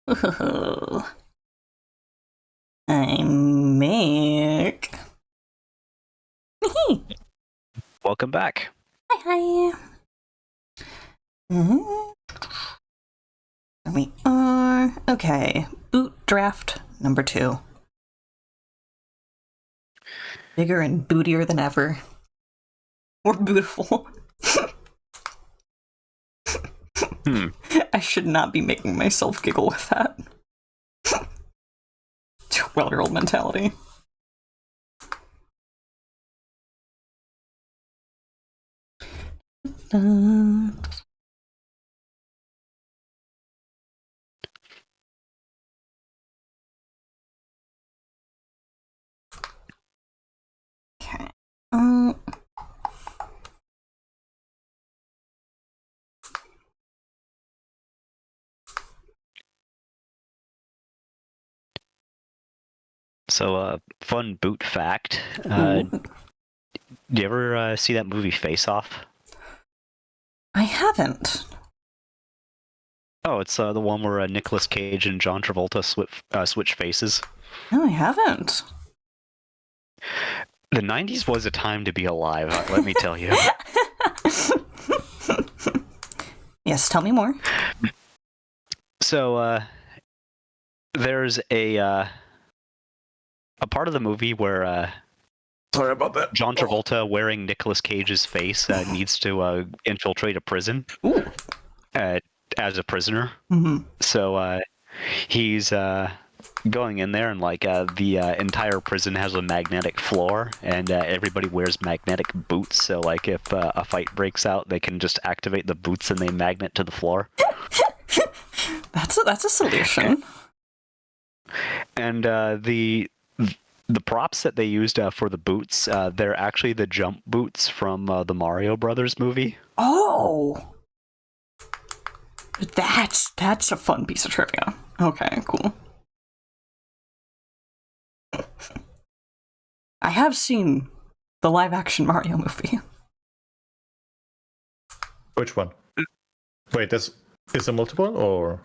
I'm Mick. Welcome back. Hi. Mhm. There we are. Okay. Boot draft number 2. Bigger and bootier than ever. More beautiful. I should not be making myself giggle with that. 12-year-old mentality. Okay. So, fun boot fact. Ooh. Do you ever see that movie Face Off? I haven't. Oh, it's the one where Nicolas Cage and John Travolta switch faces. No, I haven't. The 90s was a time to be alive, let me tell you. Yes, tell me more. So, there's a part of the movie where Sorry about that. John Travolta, wearing Nicolas Cage's face, needs to infiltrate a prison Ooh. as a prisoner. Mm-hmm. So he's going in there, and like the entire prison has a magnetic floor, and everybody wears magnetic boots. So like if a fight breaks out, they can just activate the boots and they magnet to the floor. That's a solution. And the props that they used for the boots, they're actually the jump boots from the Mario Brothers movie. Oh, that's a fun piece of trivia. Okay, cool. I have seen the live-action Mario movie. Which one? Wait, is there multiple or?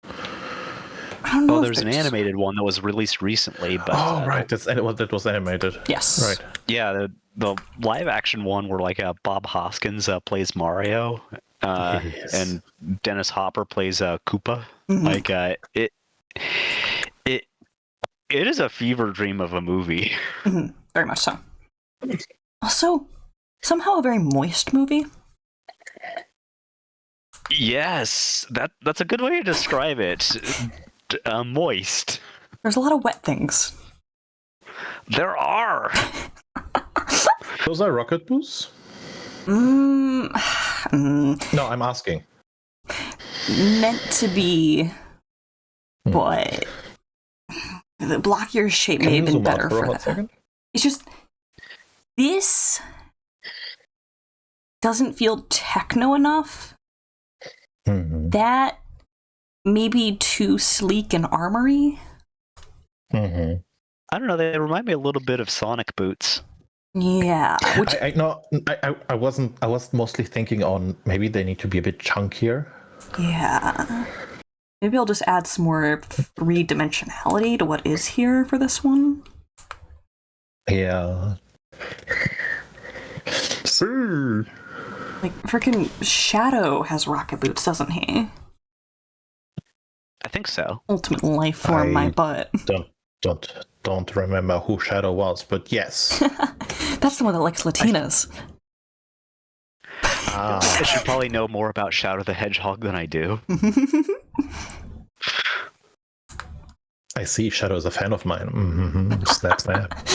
I don't know. Oh, if there's an animated one that was released recently, but Right, that was animated. Yes. Right. yeah, the live action one where like Bob Hoskins plays Mario, Yes. and Dennis Hopper plays Koopa. Mhm. Like it is a fever dream of a movie. Mhm. Very much so. Also, somehow a very moist movie. Yes, that's a good way to describe it. Moist. There's a lot of wet things. There are. Those are rocket boosts? Mm, No, I'm asking. meant to be, Hmm. but the blockier shape Can may you have been zoom out better for a for hot that. second? It's just this doesn't feel techno enough. Mm-hmm. That may be too sleek and armory. Mm-hmm. I don't know. They remind me a little bit of Sonic boots. Yeah, which I was mostly thinking on maybe they need to be a bit chunkier. yeah. Maybe I'll just add some more 3-dimensionality to what is here for this one. Yeah. Like freaking Shadow has rocket boots, doesn't he? I think so. Ultimate life form, my I- butt. Don't remember who Shadow was, but yes. That's the one that likes Latinas. I should probably know more about Shadow the Hedgehog than I do. I see Shadow's a fan of mine. Mm-hmm. Snap, snap.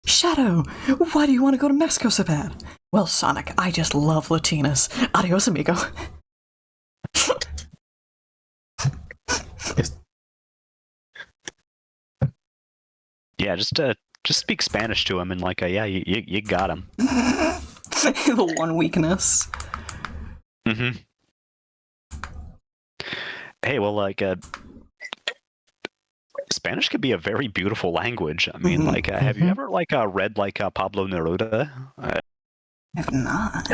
Shadow, why do you want to go to Mexico so bad? Well, Sonic, I just love Latinas. Adios, amigo. Yes. Yeah, just speak Spanish to him and like, yeah, you got him. The one weakness. Mm-hmm. Hey, well, like, Spanish could be a very beautiful language. I mean, Mhm. like, have you ever like read like Pablo Neruda? I have not.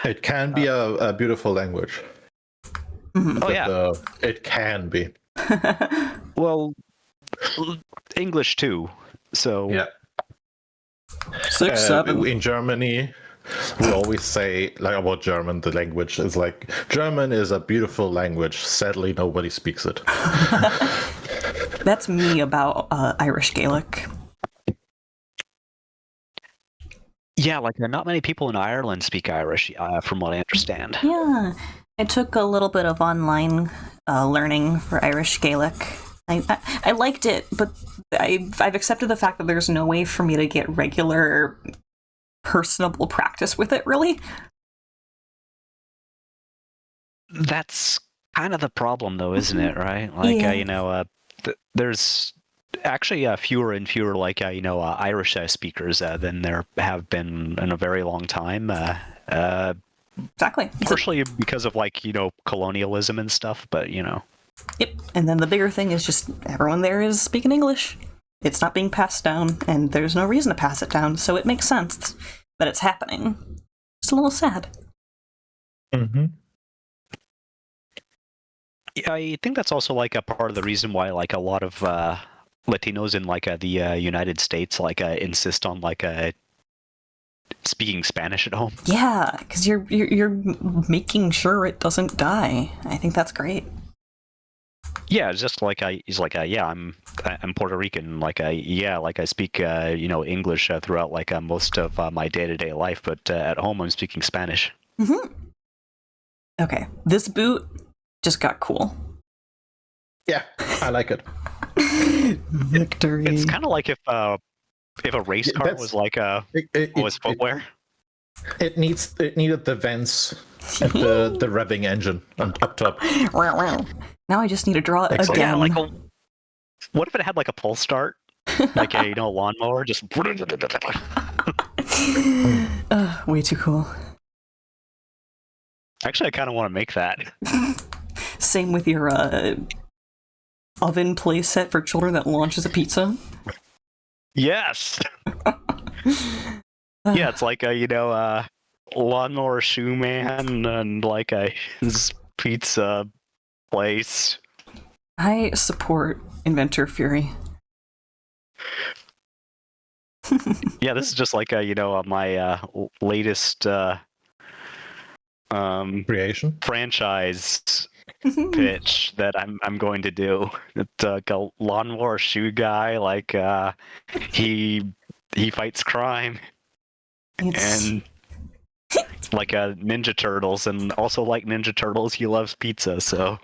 It can be a beautiful language. Mhm. Oh yeah. It can be. Well, English too. So Yeah. 6, 7. In Germany, we always say like about German, the language is like German is a beautiful language. Sadly, nobody speaks it. That's me about Irish Gaelic. yeah, like not many people in Ireland speak Irish, from what I understand. Yeah, I took a little bit of online learning for Irish Gaelic. I liked it, but I've accepted the fact that there's no way for me to get regular, personable practice with it, really. That's kind of the problem, though, isn't it? Right? Like, Yeah. there's actually fewer and fewer, like, Irish speakers than there have been in a very long time. Exactly. Partially because of, like, colonialism and stuff, but, Yep. And then the bigger thing is just everyone there is speaking English. It's not being passed down, and there's no reason to pass it down, so it makes sense that it's happening. It's a little sad. Mm-hmm. Yeah, I think that's also, like, a part of the reason why, like, a lot of Latinos in, like, the United States, like, insist on, like, speaking Spanish at home. Yeah, because you're making sure it doesn't die. I think that's great. Yeah, it's just like he's like, yeah, I'm Puerto Rican. Like, yeah, like I speak, English throughout like most of my day-to-day life, but at home I'm speaking Spanish. Mm-hmm. Okay, this boot just got cool. Yeah, I like it. Victory. It's kind of like if a race Yeah, car that's- was like was footwear. It needed the vents and the revving engine up top. Now I just need to draw it Excellent. again. Yeah, like what if it had like a pull start, like a lawnmower, just. Way too cool. Actually, I kind of want to make that. Same with your oven play set for children that launches a pizza. Yes. Yeah, it's like a lawnmower shoe man and like his pizza place. I support Inventor Fury. Yeah, this is just like my latest Creation. franchise pitch that I'm going to do. It's like a lawnmower shoe guy. Like he fights crime and like Ninja Turtles, and also like Ninja Turtles, he loves pizza. So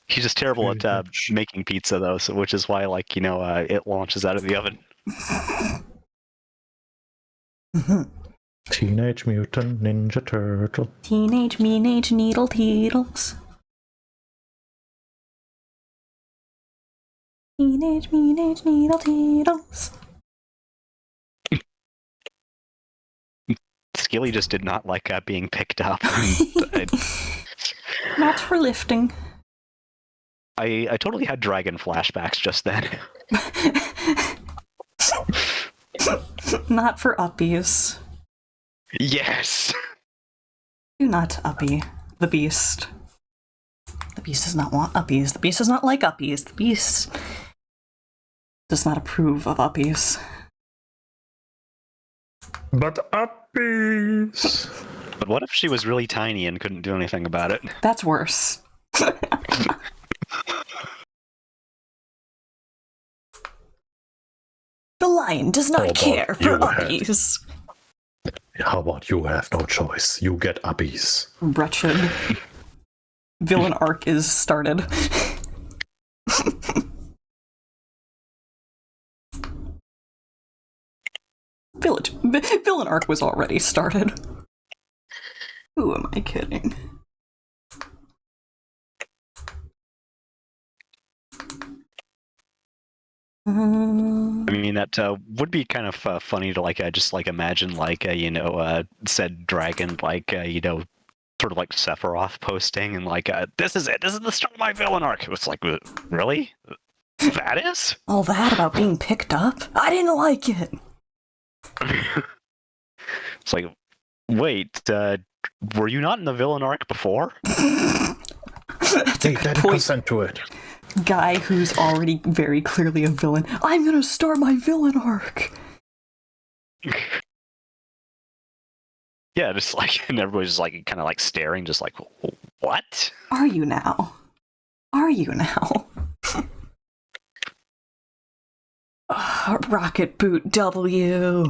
he's just terrible at making pizza though, so which is why like it launches out of the oven. Teenage Mutant Ninja Turtle. Teenage Mutant Needle Teetles. Teenage Mutant Needle Teetles. Skilly just did not like being picked up. Not for lifting. I totally had dragon flashbacks just then. Not for uppies. Yes. Do not uppie the beast. The beast does not want uppies. The beast does not like uppies. The beast does not approve of uppies. But uppies. But what if she was really tiny and couldn't do anything about it? That's worse. The lion does not care for uppies. How about you have no choice? You get uppies. Wretched. Villain arc is started. Villain arc was already started. Who am I kidding? I mean, that would be kind of funny to just imagine said dragon sort of like Sephiroth posting and this is it. This is the start of my villain arc. It's like, really? That is? All that about being picked up? I didn't like it. It's like, wait, were you not in the villain arc before? They didn't consent to it. Guy who's already very clearly a villain. I'm gonna start my villain arc. Yeah, just like, and everybody's just like kind of like staring, just like, what? Are you now? Are you now? Rocket Boot W.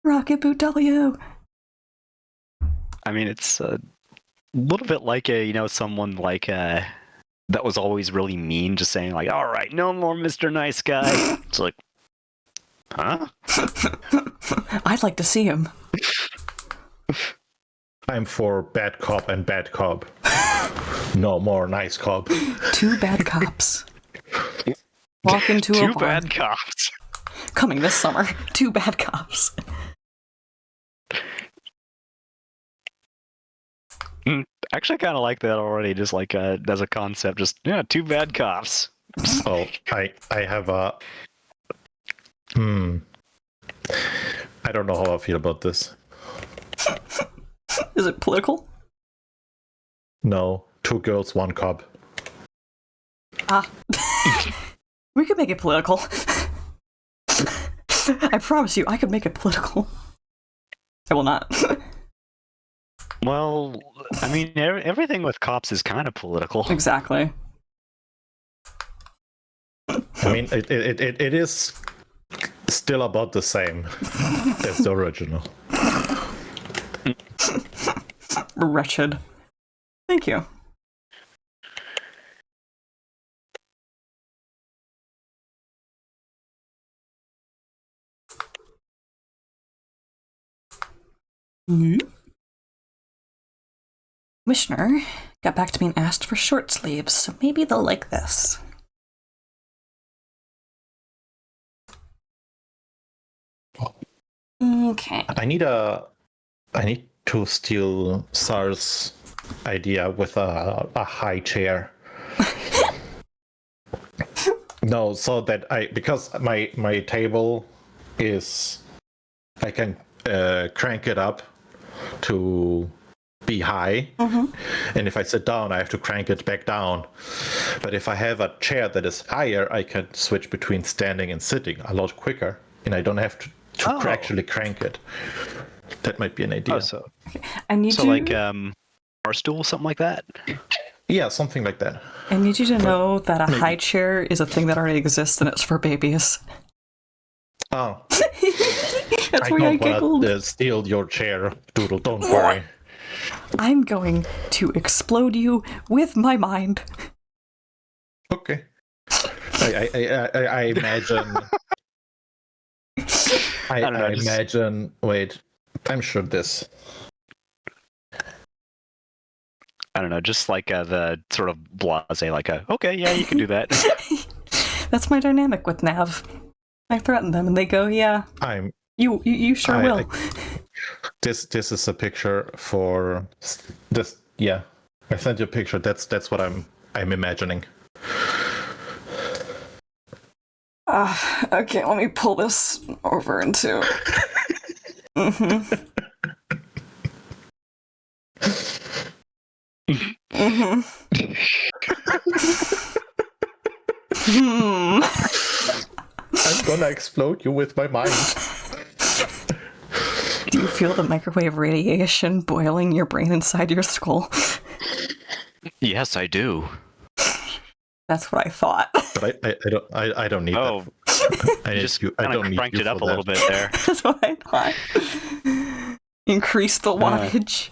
Rocket Boot W. I mean, it's a little bit like someone like that was always really mean, just saying like, all right, no more Mr. Nice Guy. It's like, huh? I'd like to see him. I'm for bad cop and bad cop. No more nice cop. Two bad cops. Walk into a Two bar. bad cops. Coming this summer. Two bad cops. Actually, I kind of like that already, just like as a concept. Just two bad cops. Oh, I have a. I don't know how I feel about this. Is it political? No, 2 girls, 1 cop. Ah. We could make it political. I promise you, I could make it political. I will not. Well, I mean, everything with cops is kind of political. Exactly. I mean, it is still about the same as the original. Wretched. Thank you. Commissioner got back to me and asked for short sleeves, so maybe they'll like this. Okay. I need to steal SAR's idea with a high chair. No, so that because my table is, I can crank it up to be high, and if I sit down I have to crank it back down. But if I have a chair that is higher, I can switch between standing and sitting a lot quicker, and I don't have to actually crank it. That might be an idea. Oh, so I need so you. like bar stool, something like that. Yeah, something like that. I need you to know that a high chair is a thing that already exists, and it's for babies. Oh, That's I why I don't giggled. want to steal your chair, Doodle. Don't worry. I'm going to explode you with my mind. Okay. I imagine. I don't know, I imagine. Wait, I'm sure this. I don't know, just like the sort of blasé, like okay, yeah, you can do that. That's my dynamic with Nav. I threaten them, and they go, "Yeah, I'm. you sure will." This is a picture for this. Yeah, I sent you a picture. That's what I'm imagining. Okay, let me pull this over into. I'm gonna explode you with my mind. Do you feel the microwave radiation boiling your brain inside your skull? Yes, I do. That's what I thought. But I don't need Oh, that. I just I kind don't of need cranked you it up for a little that. bit there. That's what I thought. Increase the wattage.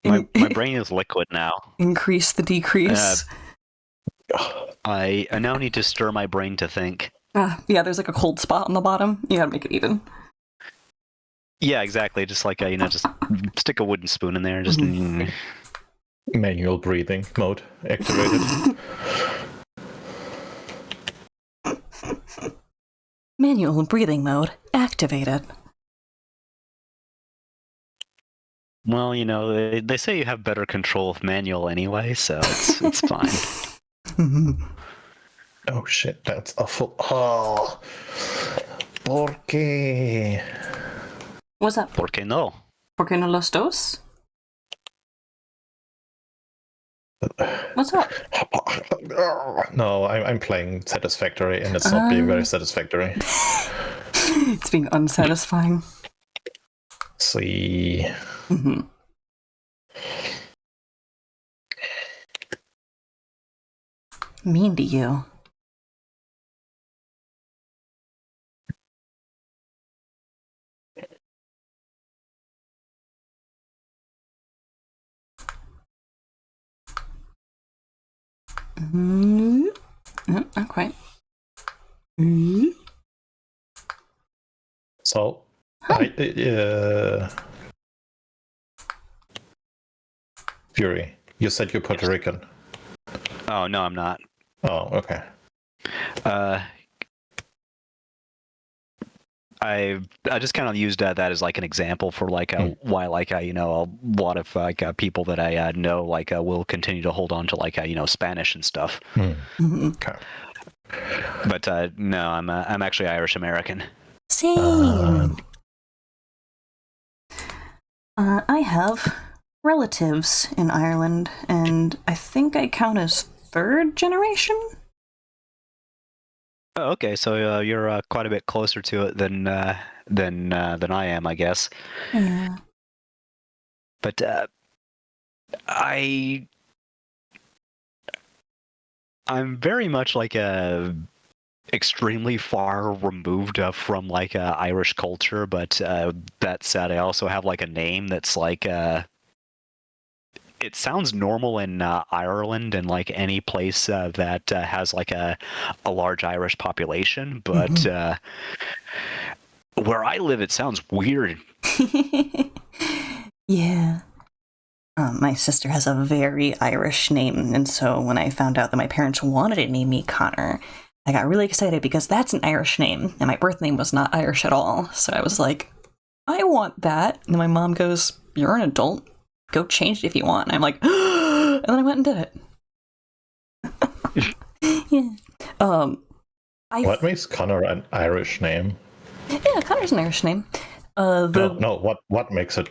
My brain is liquid now. Increase the decrease. I now need to stir my brain to think. Yeah, there's like a cold spot on the bottom. You gotta make it even. Yeah, exactly. Just like just stick a wooden spoon in there. Just Manual breathing mode activated. Manual breathing mode activated. well, they say you have better control of manual anyway, so it's fine. Oh shit, that's awful. Oh, porque What's that? ¿Por qué no? ¿Por qué no los dos? What's up? No, I'm playing Satisfactory, and it's not being very satisfactory. It's being unsatisfying. See. Mm-hmm. Mean to you. No, not quite. So, Fury, you said you're Puerto Rican. Oh no, I'm not. Oh, okay. I just kind of used that as like an example for like why like a lot of like people that I know like will continue to hold on to like Spanish and stuff. Mm-hmm. Okay. But no, I'm actually Irish American. Same. I have relatives in Ireland, and I think I count as third generation. Oh, okay, so you're quite a bit closer to it than I am, I guess. Yeah. But I'm very much like extremely far removed from like Irish culture. But that said, I also have like a name that's like it sounds normal in Ireland and like any place that has like a large Irish population, but where I live, it sounds weird. Yeah. My sister has a very Irish name, and so when I found out that my parents wanted to name me Connor, I got really excited because that's an Irish name, and my birth name was not Irish at all. So I was like, I want that. And my mom goes, "You're an adult. Go change it if you want." And I'm like, and then I went and did it. Yeah. What makes Connor an Irish name? Yeah, Connor's an Irish name. No. What makes it?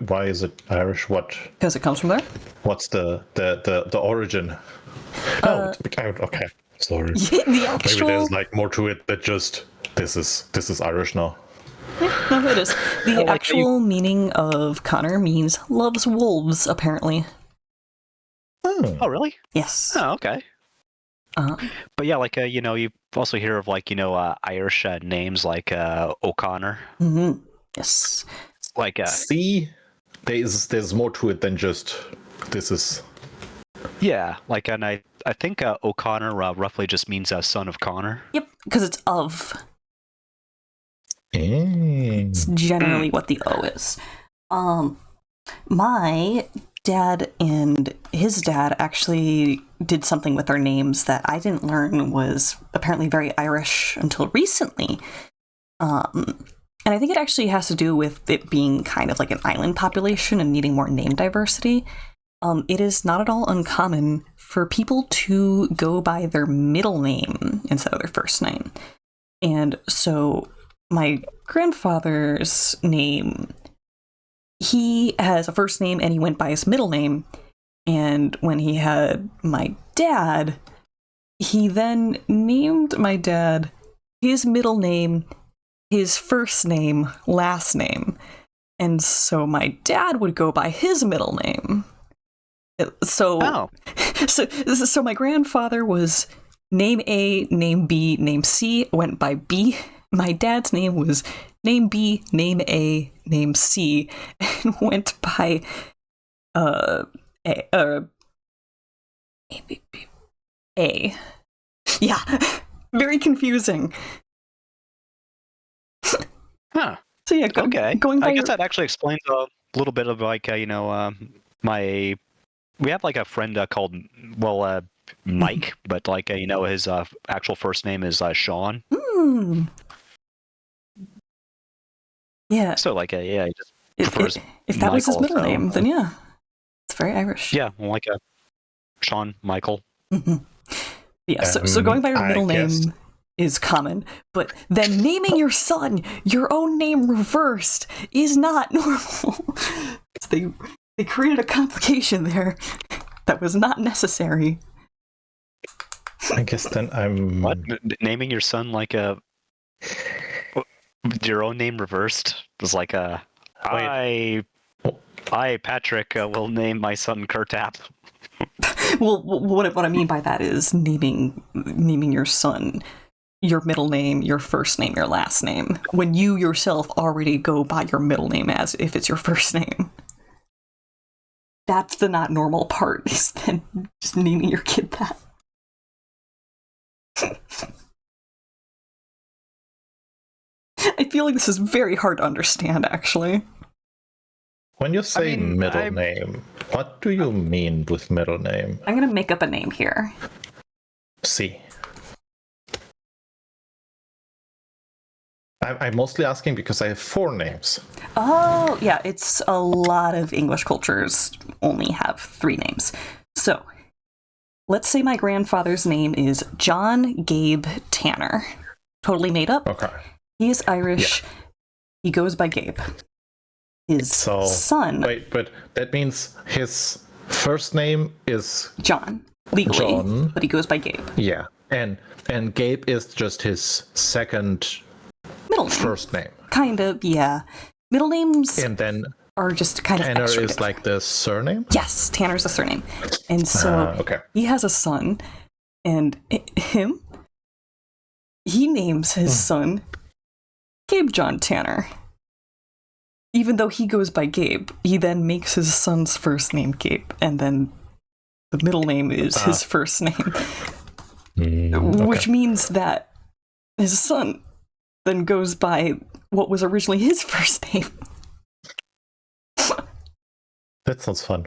Why is it Irish? What? Because it comes from there. What's the origin? Okay. Sorry. The actual. Maybe there's like more to it that just this is Irish now. No, it is. The actual meaning of Connor means loves wolves, apparently. Oh, really? Yes. Oh, okay. But yeah, like you also hear of like Irish names like O'Connor. Mm-hmm. Yes. Like See, there's more to it than just this is. Yeah, like and I think O'Connor roughly just means son of Connor. Yep, because it's of. Mm. It's generally what the O is. My dad and his dad actually did something with their names that I didn't learn was apparently very Irish until recently. And I think it actually has to do with it being kind of like an island population and needing more name diversity. It is not at all uncommon for people to go by their middle name instead of their first name. And so my grandfather's name, he has a first name and he went by his middle name. And when he had my dad, he then named my dad his middle name, his first name, last name. And so my dad would go by his middle name. So my grandfather was name A, name B, name C, went by B. My dad's name was name B, name A, name C, and went by A. Yeah, very confusing. Huh. So yeah, Okay. Going by I guess that actually explains a little bit of like we have like a friend called Mike, but like his actual first name is Sean. Mm. Yeah. So like yeah, he just prefers if that was his Michael, middle name, then yeah, it's very Irish. Yeah, like Sean Michael. Mm-hmm. Yeah. So going by your middle name is common, but then naming your son your own name reversed is not normal. So they created a complication there that was not necessary. I guess then I'm. What? Naming your son like a your own name reversed was like a Wait. I Patrick will name my son Kurtap. Well, what I mean by that is naming your son your middle name, your first name, your last name, when you yourself already go by your middle name as if it's your first name. That's the not normal part, is then just naming your kid that. I feel like this is very hard to understand, actually. When you say mean, middle name, what do you mean with middle name? I'm gonna make up a name here. See. I'm mostly asking because I have 4 names. Oh, yeah, it's a lot of English cultures only have 3 names. So, let's say my grandfather's name is John Gabe Tanner. Totally made up. Okay. He is Irish. Yeah. He goes by Gabe. His son... Wait, but that means his first name is... John, legally. John. But he goes by Gabe. Yeah, and Gabe is just his second... middle name. First name. Kind of, yeah. Middle names and then are just kind of Tanner extra is different. like the surname? Yes, Tanner's the surname. And so okay. He has a son, and he names his son Gabe John Tanner. Even though he goes by Gabe, he then makes his son's first name Gabe, and then the middle name is his first name. Which means that his son then goes by what was originally his first name. That sounds fun.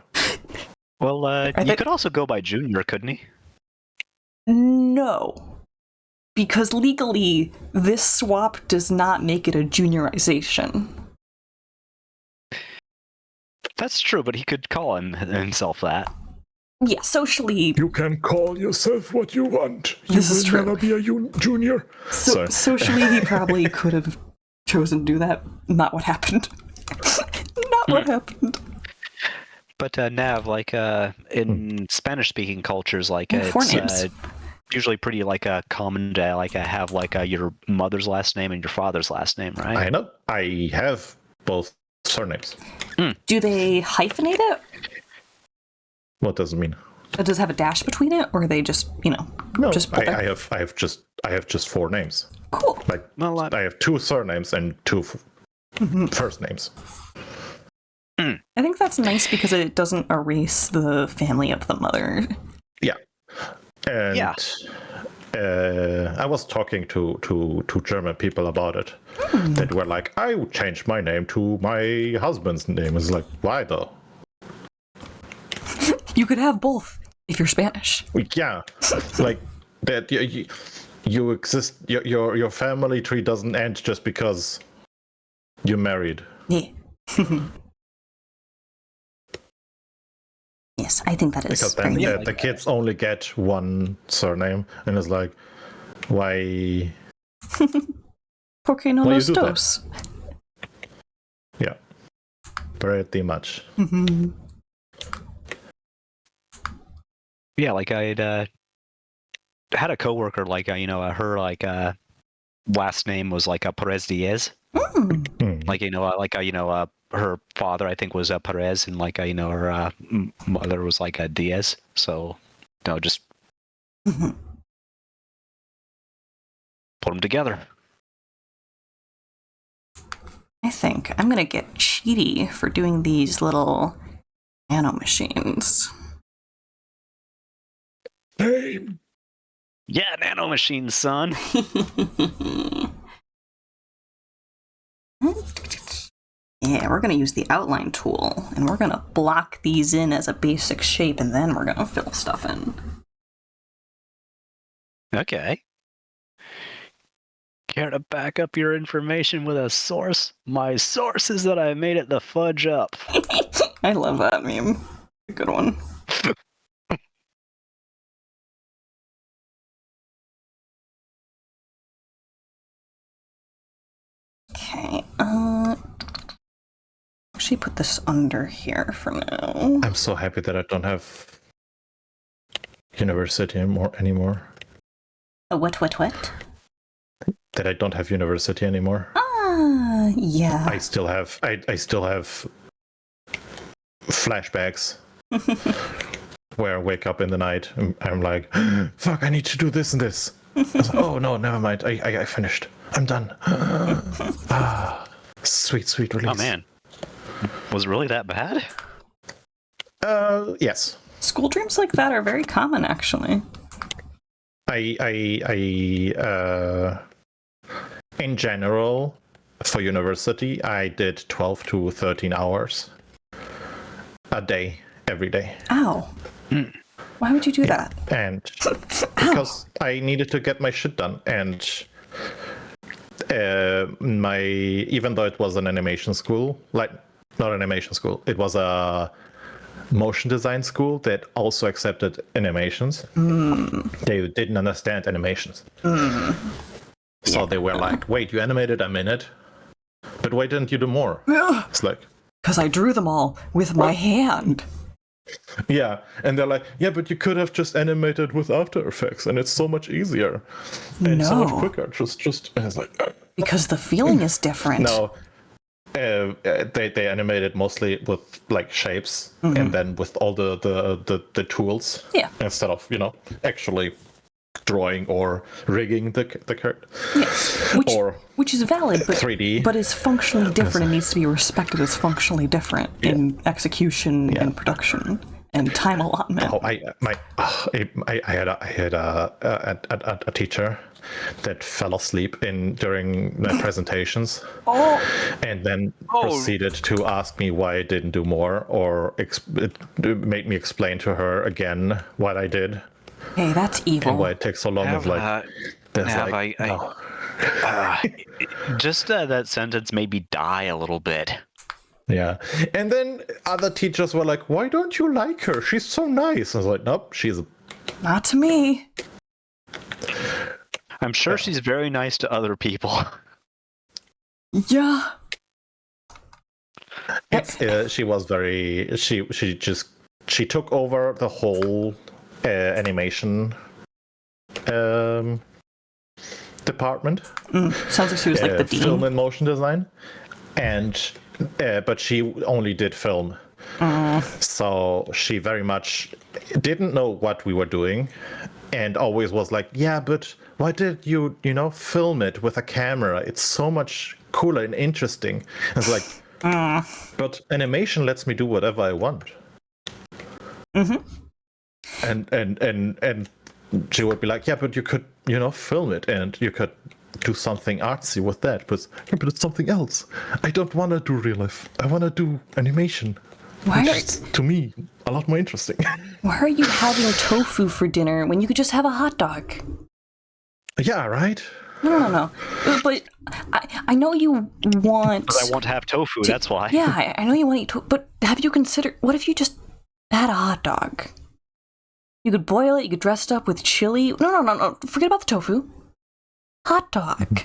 Well, you could also go by Junior, couldn't he? No. Because legally, this swap does not make it a juniorization. That's true, but he could call himself that. Yeah, socially... You can call yourself what you want. This is true. You will never be a junior. Socially, he probably could have chosen to do that. Not what happened. Not what happened. But Nav, like in Spanish-speaking cultures, like it's usually pretty like common to like have like your mother's last name and your father's last name, right? I know. I have both surnames. Do they hyphenate it? What does it mean? Does it have a dash between it, or are they just no? Just I have just 4 names. Cool. Like I have 2 surnames and 2 first names. I think that's nice because it doesn't erase the family of the mother. Yeah. And I was talking to German people about it. That were like, I would change my name to my husband's name. It's like, why though? You could have both if you're Spanish. Yeah, like that. You exist. Your family tree doesn't end just because you're married. Yeah. Yes, I think that is because then the kids only get 1 surname, and it's like, why? Porque no los dos? Yeah, pretty much. Yeah, like I had a coworker like her like last name was like Perez Diaz. Like her father I think was Perez, and like her mother was like Diaz. So just put them together. I think I'm gonna get cheaty for doing these little nano machines. Name. Yeah, nano machines, son. Yeah, we're gonna use the outline tool, and we're gonna block these in as a basic shape, and then we're gonna fill stuff in. Okay. Care to back up your information with a source? My source is that I made it the fudge up. I love that meme. A good one. Okay. Actually, put this under here for now. I'm so happy that I don't have university anymore. What? That I don't have university anymore. Yeah. I still have flashbacks where I wake up in the night and I'm like, fuck, I need to do this and this. I was like, oh no, never mind. I finished. I'm done. Sweet release. Oh man, was it really that bad? Yes. School dreams like that are very common, actually. In general, for university, I did 12 to 13 hours a day, every day. Ow. Why would you do that? And because I needed to get my shit done, and even though it was an animation school, like not an animation school, it was a motion design school that also accepted animations. They didn't understand animations. So they were like, wait, you animated a minute, but why didn't you do more? It's like, Because I drew them all with my hand. yeah, and they're like, yeah, but you could have just animated with After Effects, and it's so much easier and so much No. quicker. Just, and it's like, Because the feeling is different. no. They animated mostly with like shapes and then with all the tools. Yeah. Instead of actually drawing or rigging the character. Yeah. Which is valid, but 3D. but is functionally different and needs to be respected as functionally different in execution and production and time allotment. Oh, I had a teacher that fell asleep during my presentations, and then proceeded to ask me why I didn't do more, or make me explain to her again what I did Hey, that's evil. and why it takes so long. Just that sentence made me die a little bit. Yeah, and then other teachers were like, "Why don't you like her? She's so nice." I was like, "Nope, she's a." Not to me. I'm sure she's very nice to other people. Yeah. She was very. She took over the whole animation department. Sounds like she was like the dean. Film and motion design, and but she only did film. So she very much didn't know what we were doing, and always was like, "Yeah, but why did you film it with a camera? It's so much cooler and interesting." And it's like, but animation lets me do whatever I want. And she would be like, "Yeah, but you could film it and you could do something artsy with that." But it's something else. I don't want to do real life. I want to do animation. Why Which is, to me, a lot more interesting. Why are you having tofu for dinner when you could just have a hot dog? Yeah, right? No. But I know you want... But I want to have tofu, that's why. Yeah, I know you want to eat tofu, but have you considered... What if you just had a hot dog? You could boil it, you could dress it up with chili... No. Forget about the tofu. Hot dog.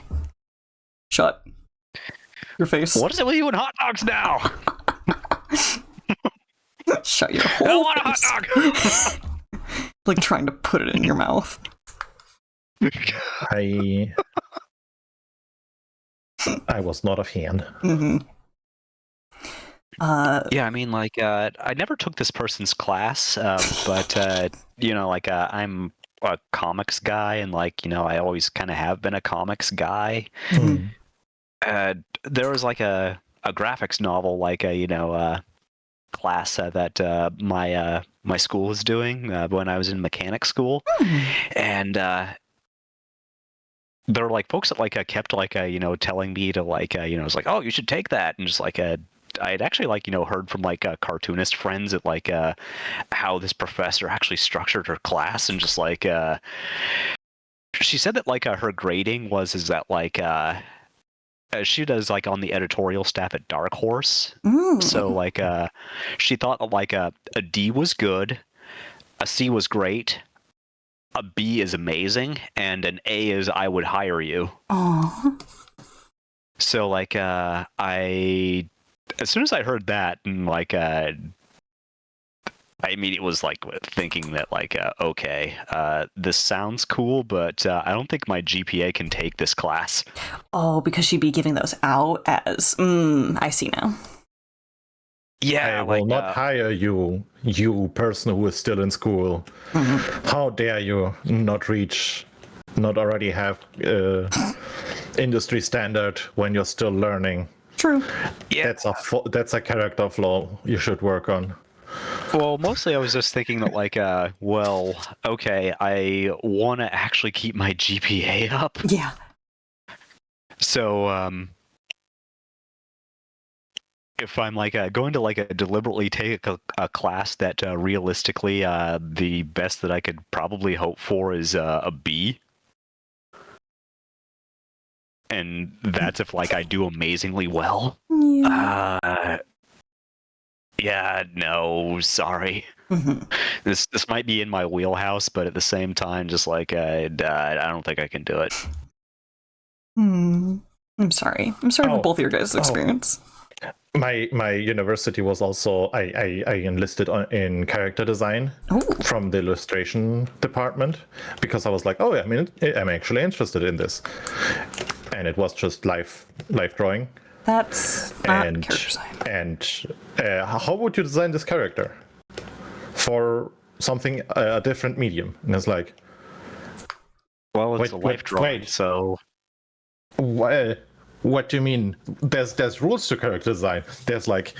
Shut your face. What is it with you and hot dogs now? Shut your I whole don't want a hot face. dog! Like trying to put it in your mouth. I was not a fan. Yeah, I mean, like, I never took this person's class, but, I'm a comics guy, and, I always kind of have been a comics guy. There was, a graphics novel, class that my school was doing when I was in mechanic school. And there were, folks that, kept, telling me to, it's like, oh, you should take that, and just, I had actually heard from cartoonist friends at how this professor actually structured her class, and just she said that her grading is that she does on the editorial staff at Dark Horse. So she thought that a D was good, a C was great, a B is amazing, and an A is I would hire you. Aww. So like I as soon as I heard that and like I immediately was like thinking that like okay, this sounds cool, but I don't think my GPA can take this class. Oh, because she'd be giving those out as I see now. Yeah, I will not hire you, you person who is still in school. How dare you not already have industry standard when you're still learning? True. Yeah. That's a character flaw you should work on. Well, mostly I was just thinking that like well, okay, I want to actually keep my GPA up. Yeah. So if I'm like going to like deliberately take a class that realistically the best that I could probably hope for is a B, and that's if like I do amazingly well. Yeah. Yeah, no, sorry. This might be in my wheelhouse, but at the same time, just like I don't think I can do it. I'm sorry. I'm sorry for both of your guys' experience. My university was also I enlisted in character design from the illustration department because I was like, oh, I mean, I'm actually interested in this, and it was just live drawing. That's not character design. And how would you design this character for something a different medium? And it's like, well, it's a life drawing, so. What do you mean? There's rules to character design. There's like,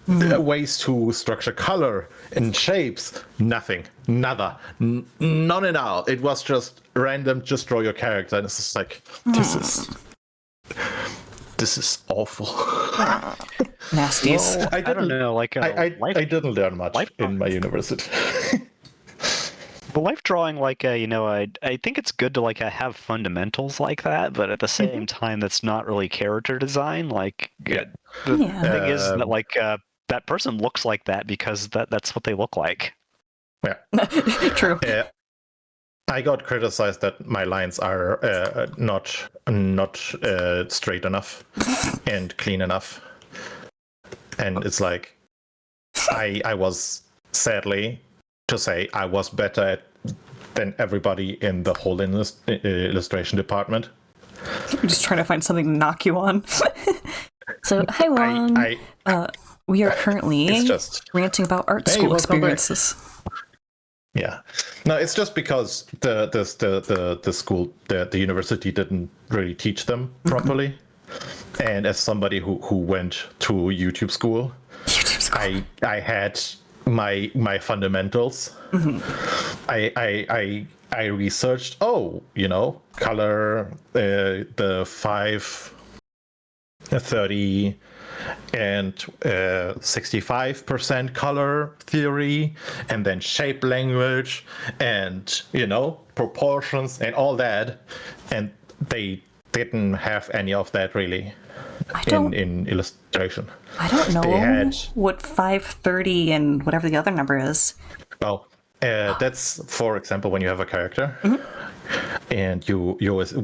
ways to structure color and shapes. Nothing. Nada. None at all. It was just random. Just draw your character, and it's just like this is awful. Nasties. Well, I don't know. Like I didn't learn much in my university. But life drawing, like I think it's good to like have fundamentals like that, but at the same time, that's not really character design. Like the thing is that like that person looks like that because that's what they look like. Yeah, true. I got criticized that my lines are not straight enough and clean enough, and it's like I was sadly to say I was better than everybody in the whole illustration department. I'm just trying to find something to knock you on. So, hi Juan. We are currently ranting about art school experiences. Yeah, no, it's just because the school, the university didn't really teach them properly, and as somebody who went to YouTube school, I had my fundamentals. I researched color, the 5, 30 and 65% color theory, and then shape language and proportions and all that, and they didn't have any of that really in illustration. I don't know they had, what 530 and whatever the other number is. Well, that's, for example, when you have a character and you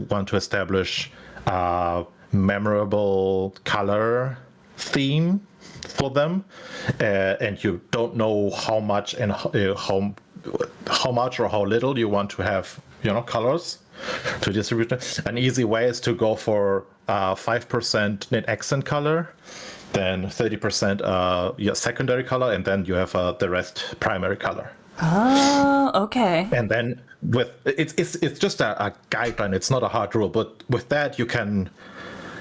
want to establish a memorable color theme for them, and you don't know how much and how much or how little you want to have colors to distribute. An easy way is to go for 5% net accent color, then 30% secondary color, and then you have the rest primary color. Oh, okay. And then it's just a guideline. It's not a hard rule, but with that you can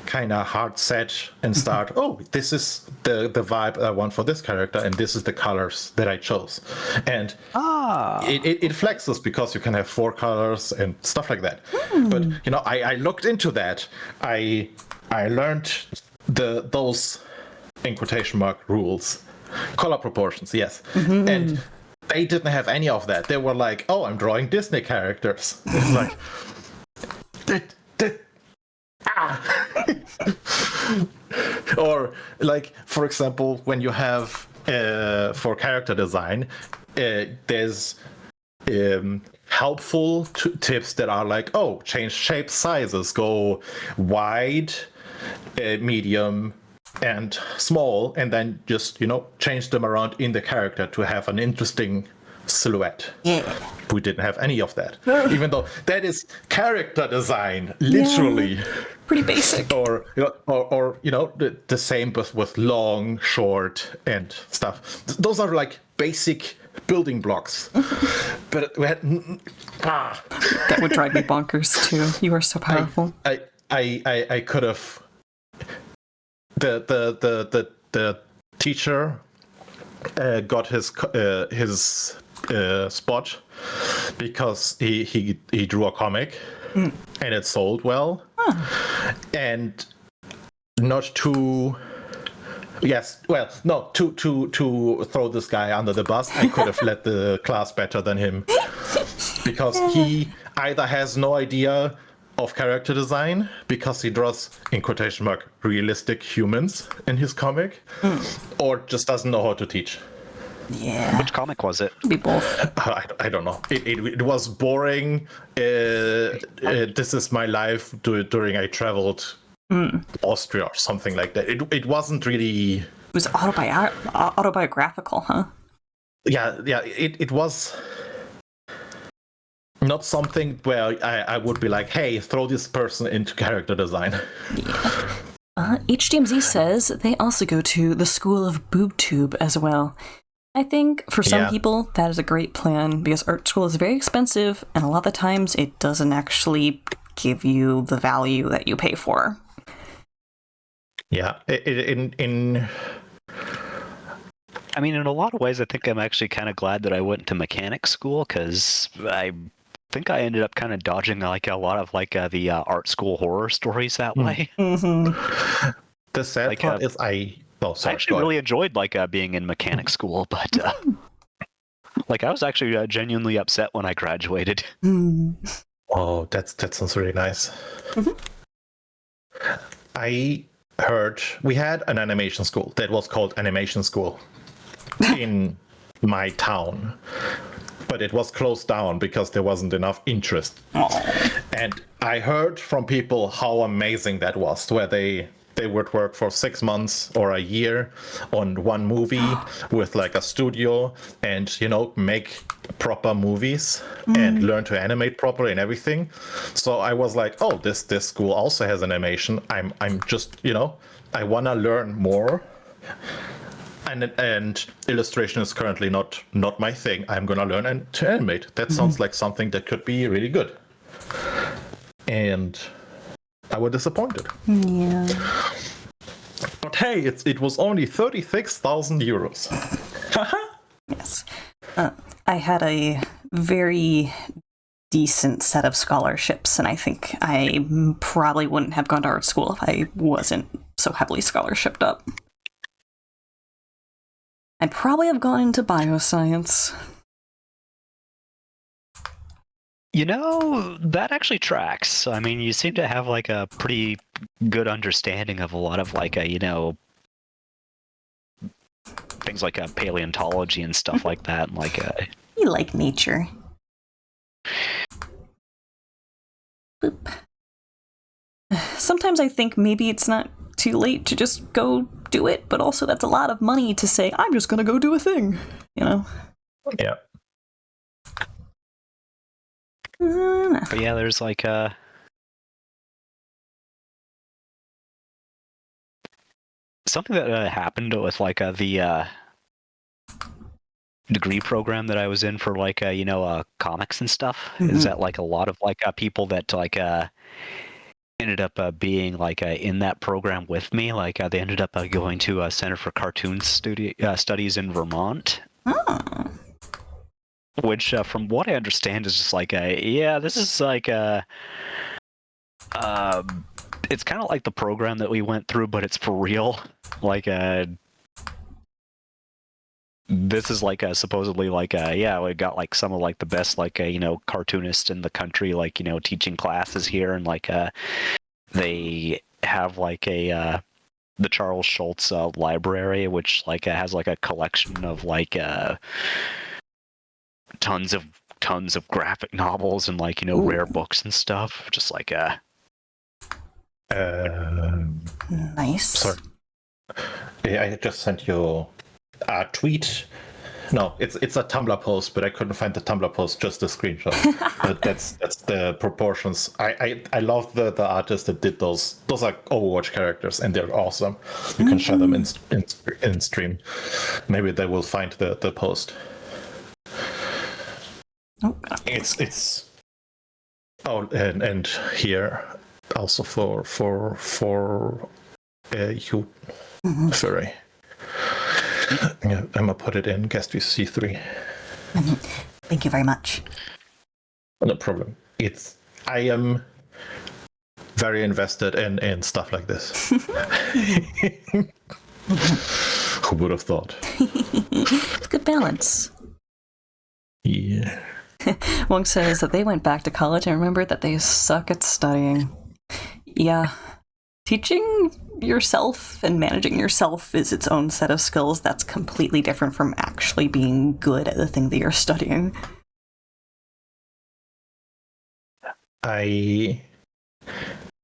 kind of hard set and start. This is the vibe I want for this character, and this is the colors that I chose. And it flexes because you can have 4 colors and stuff like that. But I looked into that. I learned those in quotation mark rules, color proportions. Yes, and they didn't have any of that. They were like, I'm drawing Disney characters. It's like or like, for example, when you have for character design, there's helpful tips that are like, change shape sizes, go wide medium, and small, and then just change them around in the character to have an interesting silhouette. Yeah. We didn't have any of that, even though that is character design, literally. Yeah. Pretty basic. Or the same with long, short, and stuff. Those are like basic building blocks. But we had That would drive me bonkers too. You are so powerful. I could have the teacher got his spot because he drew a comic and it sold well. And not to to throw this guy under the bus, I could have led the class better than him, because he either has no idea of character design because he draws, in quotation mark, realistic humans in his comic, or just doesn't know how to teach. Yeah. Which comic was it? Be both. I don't know. It was boring. This is my life during I traveled Austria or something like that. It wasn't really. It was autobiographical, huh? Yeah. It was not something where I would be like, hey, throw this person into character design. Yeah. HDMZ says they also go to the School of BoobTube as well. I think for some people that is a great plan, because art school is very expensive and a lot of the times it doesn't actually give you the value that you pay for. Yeah, I mean, in a lot of ways, I think I'm actually kind of glad that I went to mechanic school, because I think I ended up kind of dodging like a lot of like the art school horror stories that way. Mm-hmm. The sad part is I actually really enjoyed like being in mechanic school, but like I was actually genuinely upset when I graduated. Oh, that sounds really nice. I heard we had an animation school that was called Animation School in my town, but it was closed down because there wasn't enough interest. And I heard from people how amazing that was, where they would work for 6 months or a year on one movie with like a studio and make proper movies and learn to animate properly and everything. So I was like, oh, this school also has animation. I'm just I want to learn more. And illustration is currently not my thing. I'm gonna learn to animate. That sounds like something that could be really good. And I was disappointed. Yeah. But hey, it was only 36,000 euros. Yes. I had a very decent set of scholarships, and I think I probably wouldn't have gone to art school if I wasn't so heavily scholarshiped up. I'd probably have gone into bioscience. That actually tracks. I mean, you seem to have like a pretty good understanding of a lot of like things like paleontology and stuff like that. And like You like nature. Boop. Sometimes I think maybe it's not too late to just go do it, but also that's a lot of money to say, I'm just gonna go do a thing, Yeah. But yeah, there's like something that happened with like the degree program that I was in for like comics and stuff. Is that like a lot of like people that like ended up being like in that program with me. Like they ended up going to a Center for Cartoon Studies in Vermont. Oh. Which, from what I understand, is just like this is like it's kind of like the program that we went through, but it's for real. Like this is like supposedly like we got like some of like the best like cartoonists in the country, like teaching classes here, and like they have like the Charles Schultz library, which like has like a collection of like tons of graphic novels and like rare books and stuff. Just like Nice. Sorry. I just sent you a tweet. No, it's a Tumblr post, but I couldn't find the Tumblr post, just the screenshot. But that's the proportions. I love the artist that did those. Those are Overwatch characters, and they're awesome. You can share them in stream. Maybe they will find the post. Oh, It's oh, and here also for you, Furry. Yeah, I'm gonna put it in guest with C3. Thank you very much. No problem. I am very invested in stuff like this. Who would have thought? It's good balance. Yeah. Wong says that they went back to college and remembered that they suck at studying. Yeah. Teaching yourself and managing yourself is its own set of skills that's completely different from actually being good at the thing that you're studying. I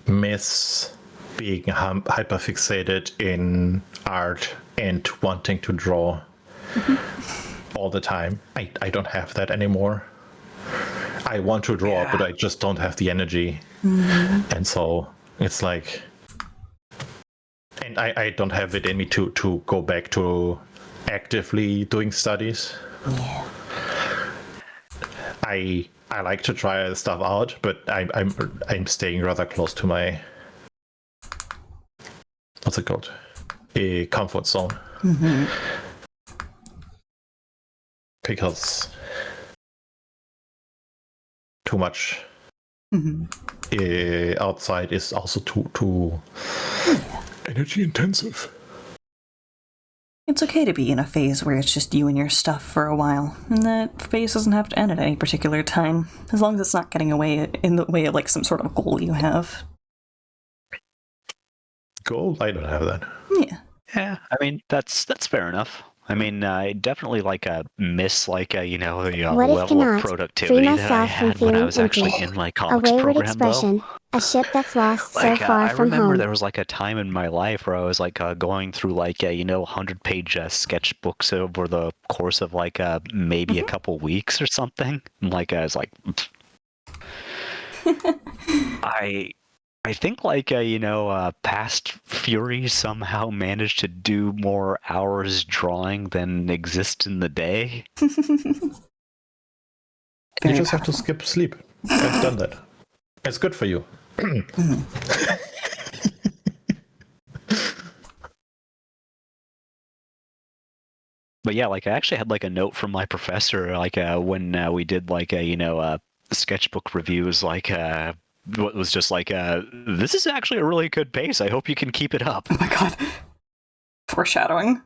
miss being hyperfixated in art and wanting to draw all the time. I don't have that anymore. I want to draw, but I just don't have the energy. And so it's like... And I don't have it in me to go back to actively doing studies. Yeah. I like to try stuff out, but I'm staying rather close to my, what's it called, a comfort zone. Because too much outside is also too Energy intensive. It's okay to be in a phase where it's just you and your stuff for a while, and that phase doesn't have to end at any particular time, as long as it's not getting away in the way of like some sort of goal you have. goal. I don't have that. Yeah. Yeah, I mean that's fair enough. I mean, I definitely miss the What if level cannot? of productivity Free that I myself from had when I feeling was actually empty. in my A comics wayward program, expression. though. A ship that's lost so far I from remember home. there was a time in my life where I was going through 100-page sketchbooks over the course of maybe a couple weeks or something. And, I was like, I think Past Fury somehow managed to do more hours drawing than exist in the day. You just have to skip sleep. I've done that. It's good for you. But yeah, I actually had a note from my professor when we did sketchbook reviews what was just this is actually a really good pace. I hope you can keep it up. Oh my god. Foreshadowing.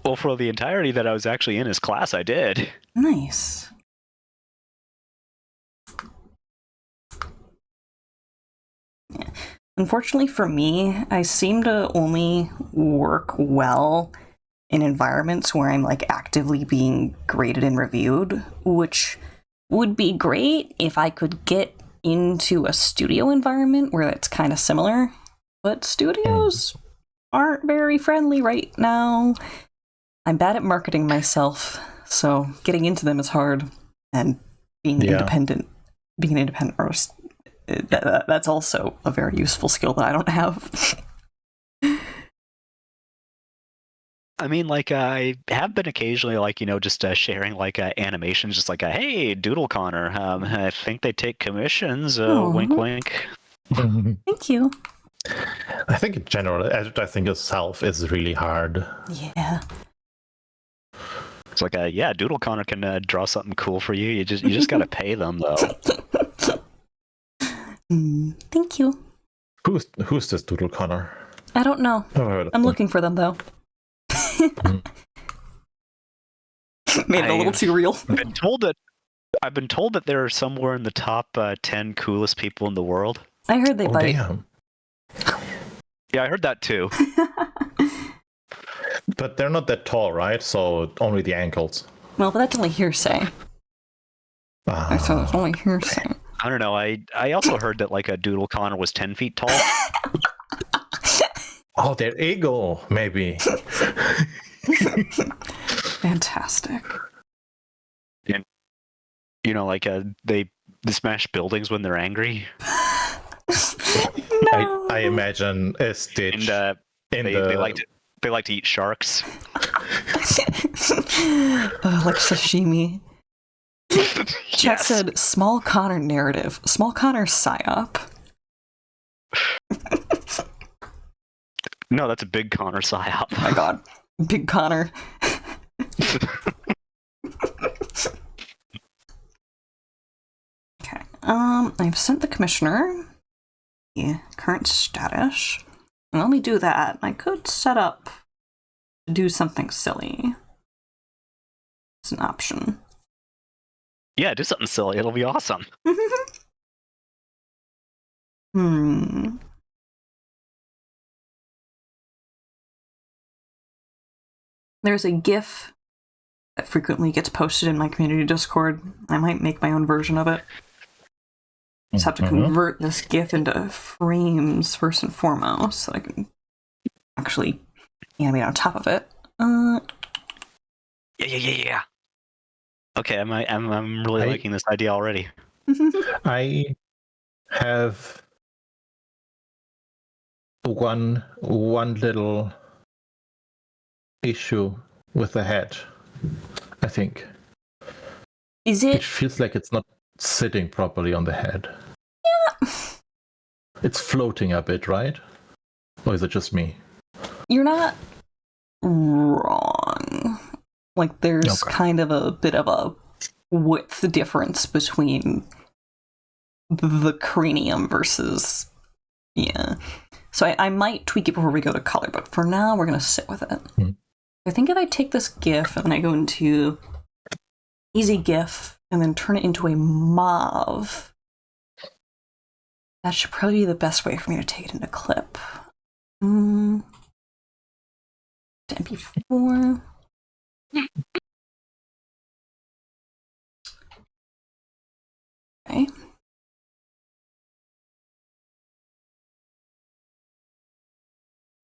Well, for the entirety that I was actually in his class, I did. Nice. Yeah. Unfortunately for me, I seem to only work well in environments where I'm actively being graded and reviewed, which would be great if I could get into a studio environment where it's kind of similar, but studios aren't very friendly right now. I'm bad at marketing myself, so getting into them is hard, and being an independent artist, that's also a very useful skill that I don't have. I mean, I have been occasionally, just sharing, animations, just hey, Doodle Connor, I think they take commissions, wink, wink. Thank you. I think in general, advertising itself is really hard. Yeah. It's yeah, Doodle Connor can draw something cool for you. You just gotta pay them, though. Thank you. Who's this Doodle Connor? I don't know. I'm looking for them, though. Made it a little too real. I've been told that they're somewhere in the top 10 coolest people in the world. I heard they bite. Damn. Yeah, I heard that too. But they're not that tall, right? So only the ankles. Well, but that's only hearsay. So it's only hearsay. I don't know. I also heard that a Doodle Connor was 10 feet tall. Oh, their ego, maybe. Fantastic. You know, like they smash buildings when they're angry, No. I imagine a Stitch and in they like to eat sharks. Like sashimi. Chat Yes. said small Connor narrative. Small Connor psyop. No, that's a big Connor psyop. Oh my god. Big Connor. Okay. I've sent the commissioner the current status. And let me do that. I could set up to do something silly. It's an option. Yeah, do something silly. It'll be awesome. There's a GIF that frequently gets posted in my community Discord. I might make my own version of it. Just have to convert this GIF into frames first and foremost, so I can actually animate on top of it. Yeah. Okay, I'm really liking this idea already. I have one little issue with the head, I think. Is It it? feels like it's not sitting properly on the head. Yeah. It's floating a bit, right? Or is it just me? You're not wrong. Like, there's Okay. kind of a bit of a width difference between the cranium versus... Yeah. So I might tweak it before we go to color, but for now, we're going to sit with it. I think if I take this GIF and then I go into Easy GIF and then turn it into a mauve, that should probably be the best way for me to take it into clip. To MP4. Okay.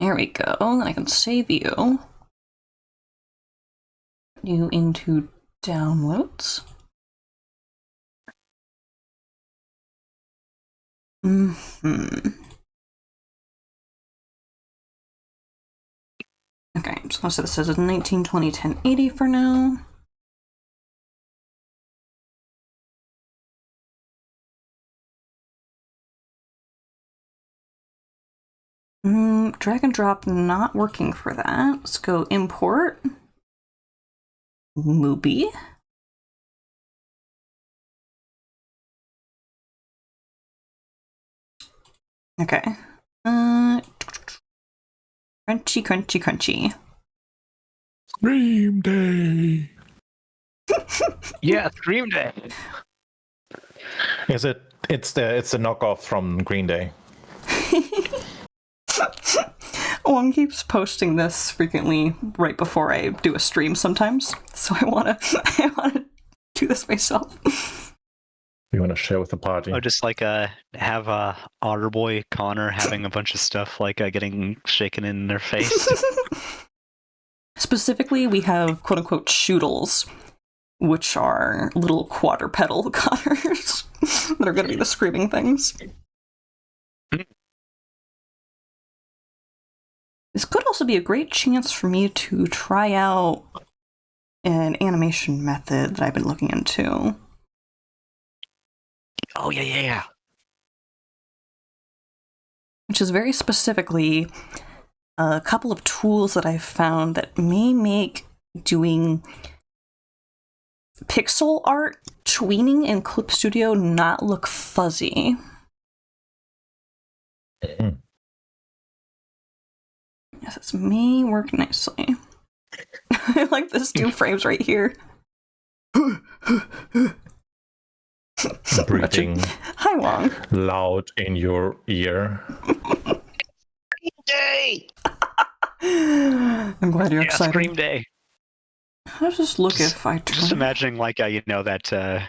There we go. And I can save you. You into downloads. Okay, I'm just gonna set this as 1920 1080 for now. Drag and drop not working for that. Let's go import. Mubi. Okay. Crunchy. Dream Day. Yeah, Scream Day. Is it? It's the knockoff from Green Day. One keeps posting this frequently right before I do a stream sometimes, so I wanna do this myself. You want to share with the party? Oh, just like have Otterboy Connor having a bunch of stuff like getting shaken in their face. Specifically, we have quote unquote shoodles, which are little quadrupedal Connors that are going to be the screaming things. This could also be a great chance for me to try out an animation method that I've been looking into. Oh, yeah. Which is very specifically a couple of tools that I've found that may make doing pixel art tweening in Clip Studio not look fuzzy. Yes, this may work nicely. I like this 2 frames right here. Breathing Hi, Wong. loud in your ear. Day. I'm glad you're excited. Scream Day. How does this look if I turn? Just imagining like that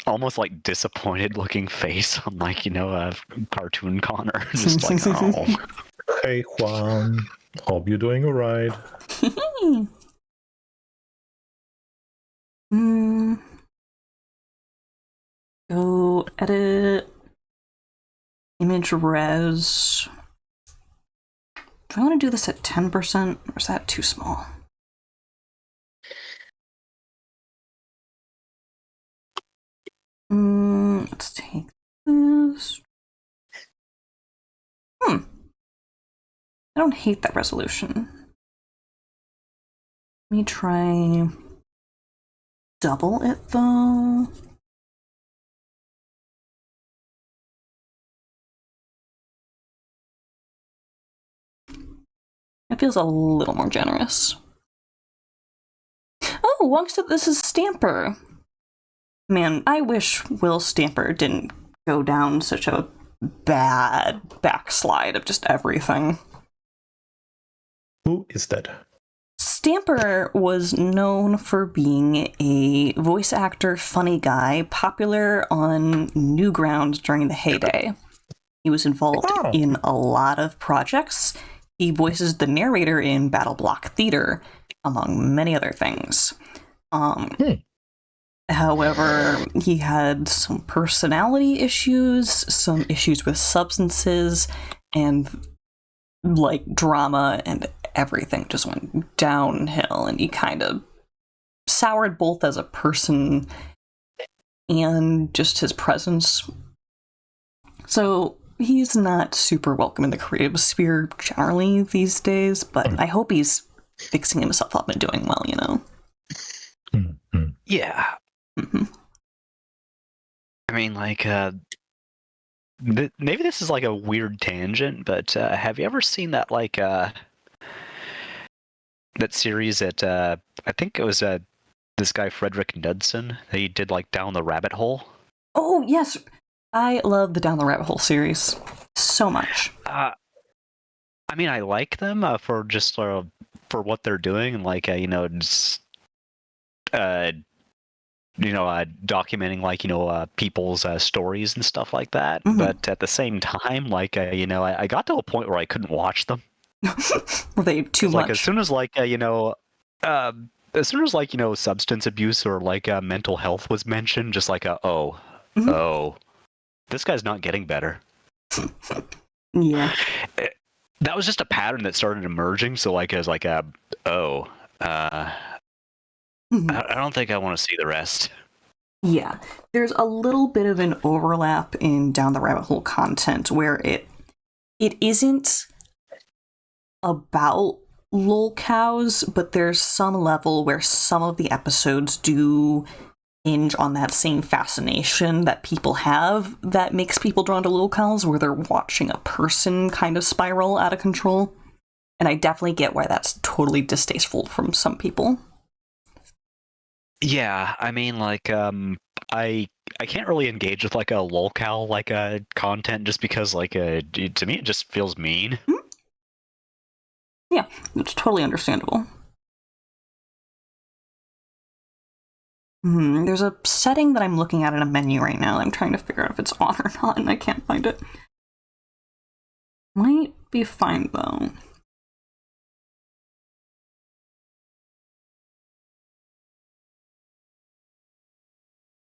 almost like disappointed looking face on like a cartoon Connor, just like oh. Hey Juan, hope you're doing alright. Go edit image res. Do I want to do this at 10% or is that too small? Let's take this. I don't hate that resolution. Let me try double it though. It feels a little more generous. Oh, Wong said this is Stamper. Man, I wish Will Stamper didn't go down such a bad backslide of just everything. Who is that? Stamper was known for being a voice actor, funny guy, popular on Newgrounds during the heyday. He was involved in a lot of projects. He voices the narrator in Battle Block Theater, among many other things. However, he had some personality issues, some issues with substances, and like drama, and everything just went downhill, and he kind of soured both as a person and just his presence. So he's not super welcome in the creative sphere generally these days, but I hope he's fixing himself up and doing well, you know? Yeah. Mm-hmm. I mean, like, maybe this is like a weird tangent, but have you ever seen that, like, that series that, I think it was this guy, Frederick Knudsen, he did, like, Down the Rabbit Hole? Oh, yes! I love the Down the Rabbit Hole series so much. I mean, I like them for just for what they're doing, and, like, just, documenting, like, people's stories and stuff like that. Mm-hmm. But at the same time, like, I got to a point where I couldn't watch them. Were they too much? Like, as soon as, like, substance abuse or, like, mental health was mentioned, just like, this guy's not getting better. Yeah. That was just a pattern that started emerging. So, like, as like I don't think I want to see the rest. Yeah, there's a little bit of an overlap in Down the Rabbit Hole content where it isn't about lolcows, but there's some level where some of the episodes do hinge on that same fascination that people have that makes people drawn to lolcows, where they're watching a person kind of spiral out of control. And I definitely get why that's totally distasteful from some people. Yeah, I mean, like, I can't really engage with, like, a lolcow, like, content just because, like, to me it just feels mean. Mm-hmm. Yeah, it's totally understandable. There's a setting that I'm looking at in a menu right now. I'm trying to figure out if it's on or not, and I can't find it. Might be fine, though.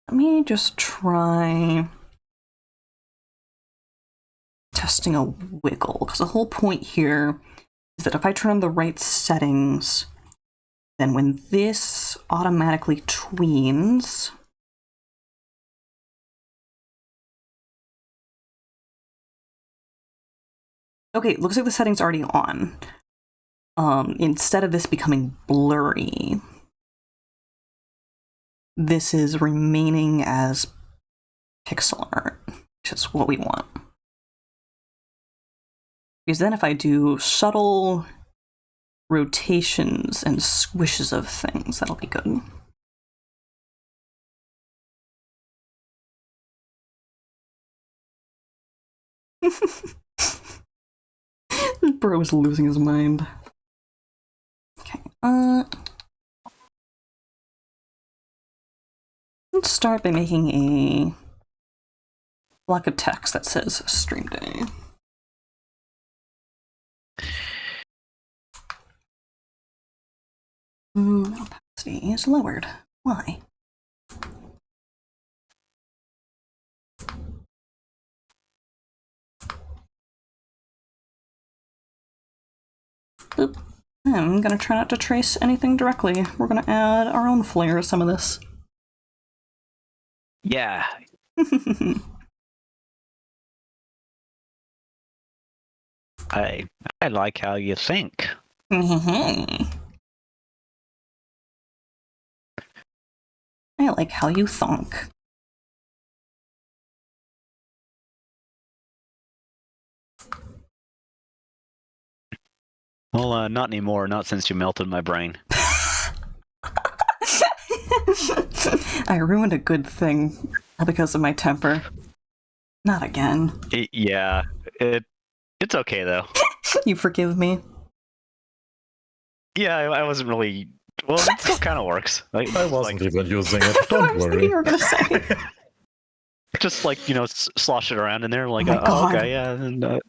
Let me just try testing a wiggle, because the whole point here is that if I turn on the right settings, then when this automatically tweens, okay, looks like the setting's already on. Instead of this becoming blurry, this is remaining as pixel art, which is what we want. Because then if I do subtle rotations and squishes of things, that'll be good. Bro is losing his mind. Okay, let's start by making a block of text that says Stream Day. Opacity is lowered. Why? Boop. I'm gonna try not to trace anything directly. We're gonna add our own flair to some of this. Yeah. I like how you think. I like how you thunk. Well, not anymore. Not since you melted my brain. I ruined a good thing all because of my temper. Not again. Yeah. It's okay though. You forgive me? Yeah, I wasn't really. Well, it still kind of works. Like, I wasn't even using it. I Don't was thinking worry. you were gonna say. just like slosh it around in there, like, Oh my God. okay, yeah. And,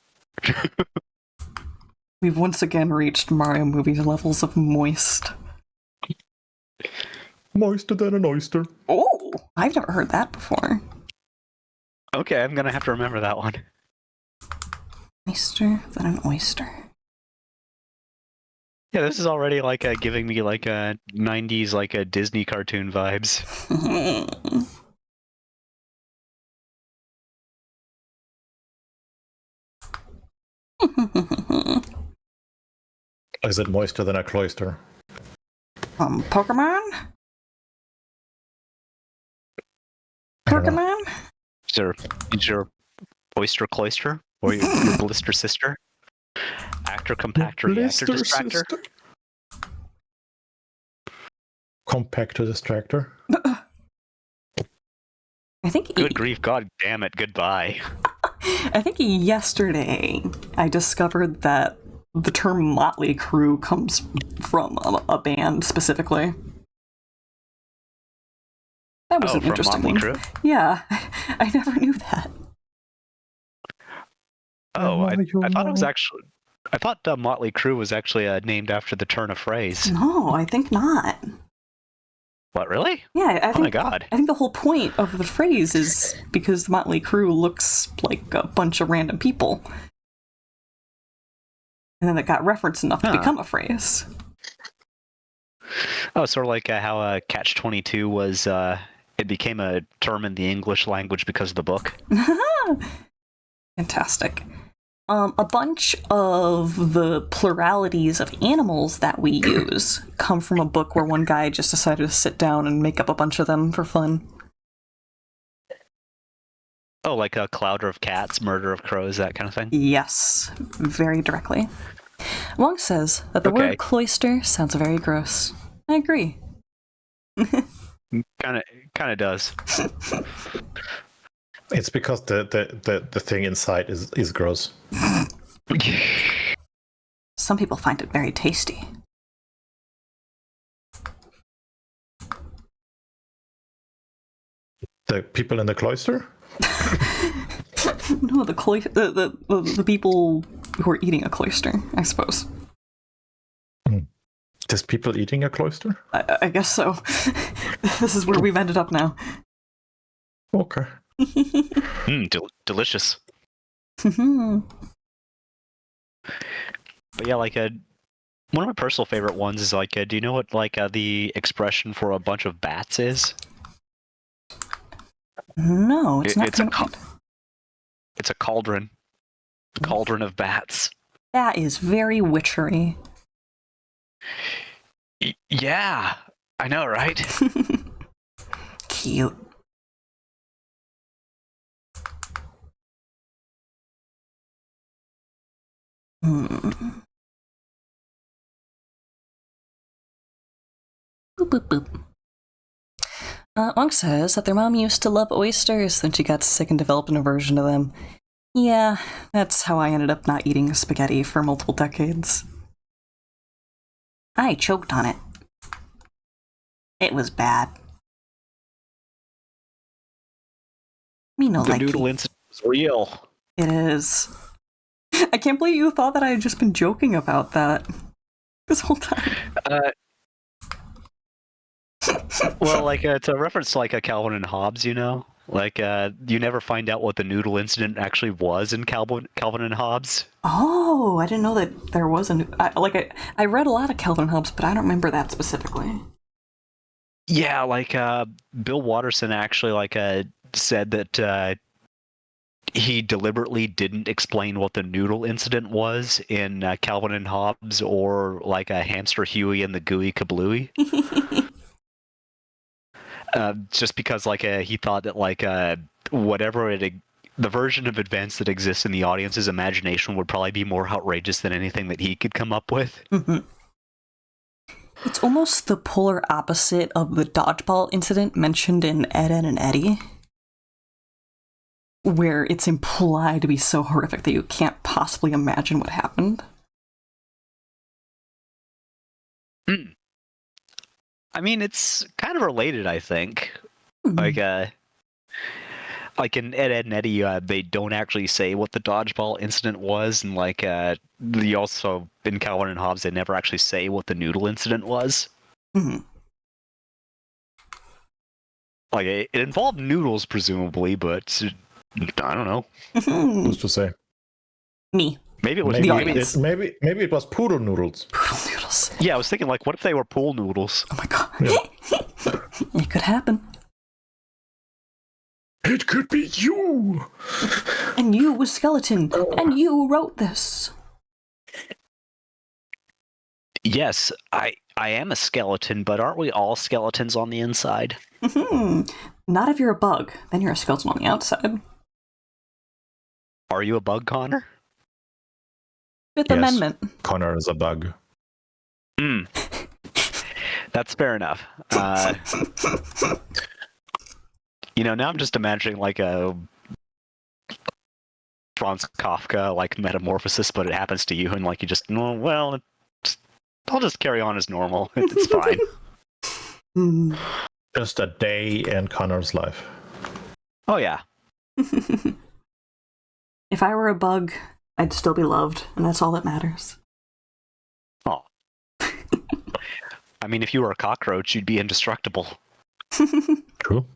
We've once again reached Mario movie levels of moist. Moister than an oyster. Oh, I've never heard that before. okay, I'm gonna have to remember that one. Moister than an oyster. Yeah, this is already like giving me like a 90s like a Disney cartoon vibes. Is it moister than a cloister? Pokemon? Pokemon? Is your oyster cloister or your blister sister? Actor compactor, reactor distractor. Sister. Compactor distractor. I think Good grief, god damn it, goodbye. I think yesterday I discovered that the term Motley Crue comes from a band specifically. That was an from interesting Motley one. Crue? Yeah, I never knew that. Oh, I thought it was actually. I thought Motley Crue was actually named after the turn of phrase. No, I think not. What, really? Yeah, I Oh think. my god. I think the whole point of the phrase is because the Motley Crue looks like a bunch of random people, and then it got referenced enough to become a phrase. Oh, sort of like how Catch-22 was. It became a term in the English language because of the book. Fantastic. A bunch of the pluralities of animals that we use come from a book where one guy just decided to sit down and make up a bunch of them for fun. Oh, like a clouder of cats, murder of crows, that kind of thing? Yes, very directly. Wong says that the word cloister sounds very gross. I agree. Kind of does. It's because the thing inside is gross. Some people find it very tasty. The people in the cloister? No, the people who are eating a cloister, I suppose. There's people eating a cloister? I guess so. This is where we've ended up now. Okay. Delicious. But yeah, like one of my personal favorite ones is like, do you know what like the expression for a bunch of bats is? No, it's not. It's a cauldron. Cauldron of bats. That is very witchery. Yeah, I know, right? Cute. Boop, boop, boop. Wong says that their mom used to love oysters, then she got sick and developed an aversion to them. Yeah, that's how I ended up not eating spaghetti for multiple decades. I choked on it. It was bad. Me no The like noodle incident was real. It is. I can't believe you thought that I had just been joking about that this whole time. Well, like it's a reference to like a Calvin and Hobbes, you know. Like you never find out what the noodle incident actually was in Calvin and Hobbes. Oh, I didn't know that there was I read a lot of Calvin and Hobbes, but I don't remember that specifically. Yeah, like Bill Watterson actually like said that he deliberately didn't explain what the noodle incident was in Calvin and Hobbes or like a Hamster Huey and the Gooey Kablooey. Just because like he thought that like the version of events that exists in the audience's imagination would probably be more outrageous than anything that he could come up with. Mm-hmm. It's almost the polar opposite of the dodgeball incident mentioned in Ed, Edd and Eddy, where it's implied to be so horrific that you can't possibly imagine what happened. I mean, it's kind of related, I think. Mm-hmm. Like in Ed, Edd and Eddy, they don't actually say what the dodgeball incident was, and like they also in Calvin and Hobbes, they never actually say what the noodle incident was. Mm-hmm. Like it involved noodles, presumably, but I don't know. Who's to say? Me. Maybe it was Maybe it was poodle noodles. Poodle noodles. Yeah, I was thinking like, what if they were pool noodles? Oh my god. Yeah. It could happen. It could be you. And you was skeleton, and you wrote this. Yes, I am a skeleton, but aren't we all skeletons on the inside? Not if you're a bug, then you're a skeleton on the outside. Are you a bug, Connor? Fifth Yes. Amendment. Connor is a bug. That's fair enough. Now I'm just imagining like a Franz Kafka like metamorphosis, but it happens to you, and like you just I'll just carry on as normal. It's fine. Just a day in Connor's life. Oh yeah. If I were a bug, I'd still be loved, and that's all that matters. Oh. I mean, if you were a cockroach, you'd be indestructible. True.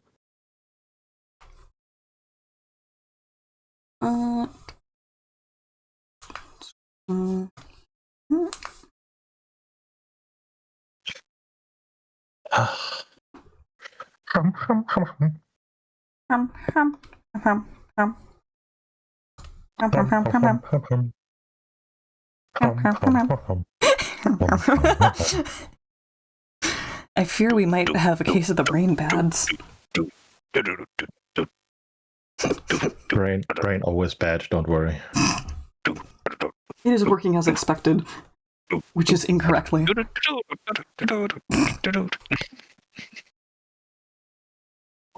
I fear we might have a case of the brain bads. Brain always bad, don't worry. It is working as expected, which is incorrectly.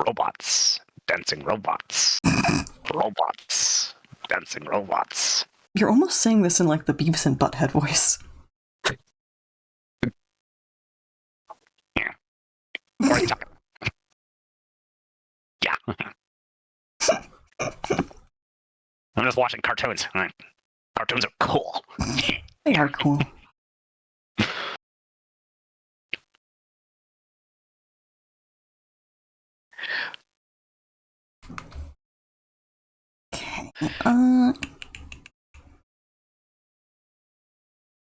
Robots. Dancing robots. Robots. Dancing robots. You're almost saying this in like the Beavis and Butthead voice. Yeah. What are you talking about? Yeah. I'm just watching cartoons. Cartoons are cool. They are cool. Okay.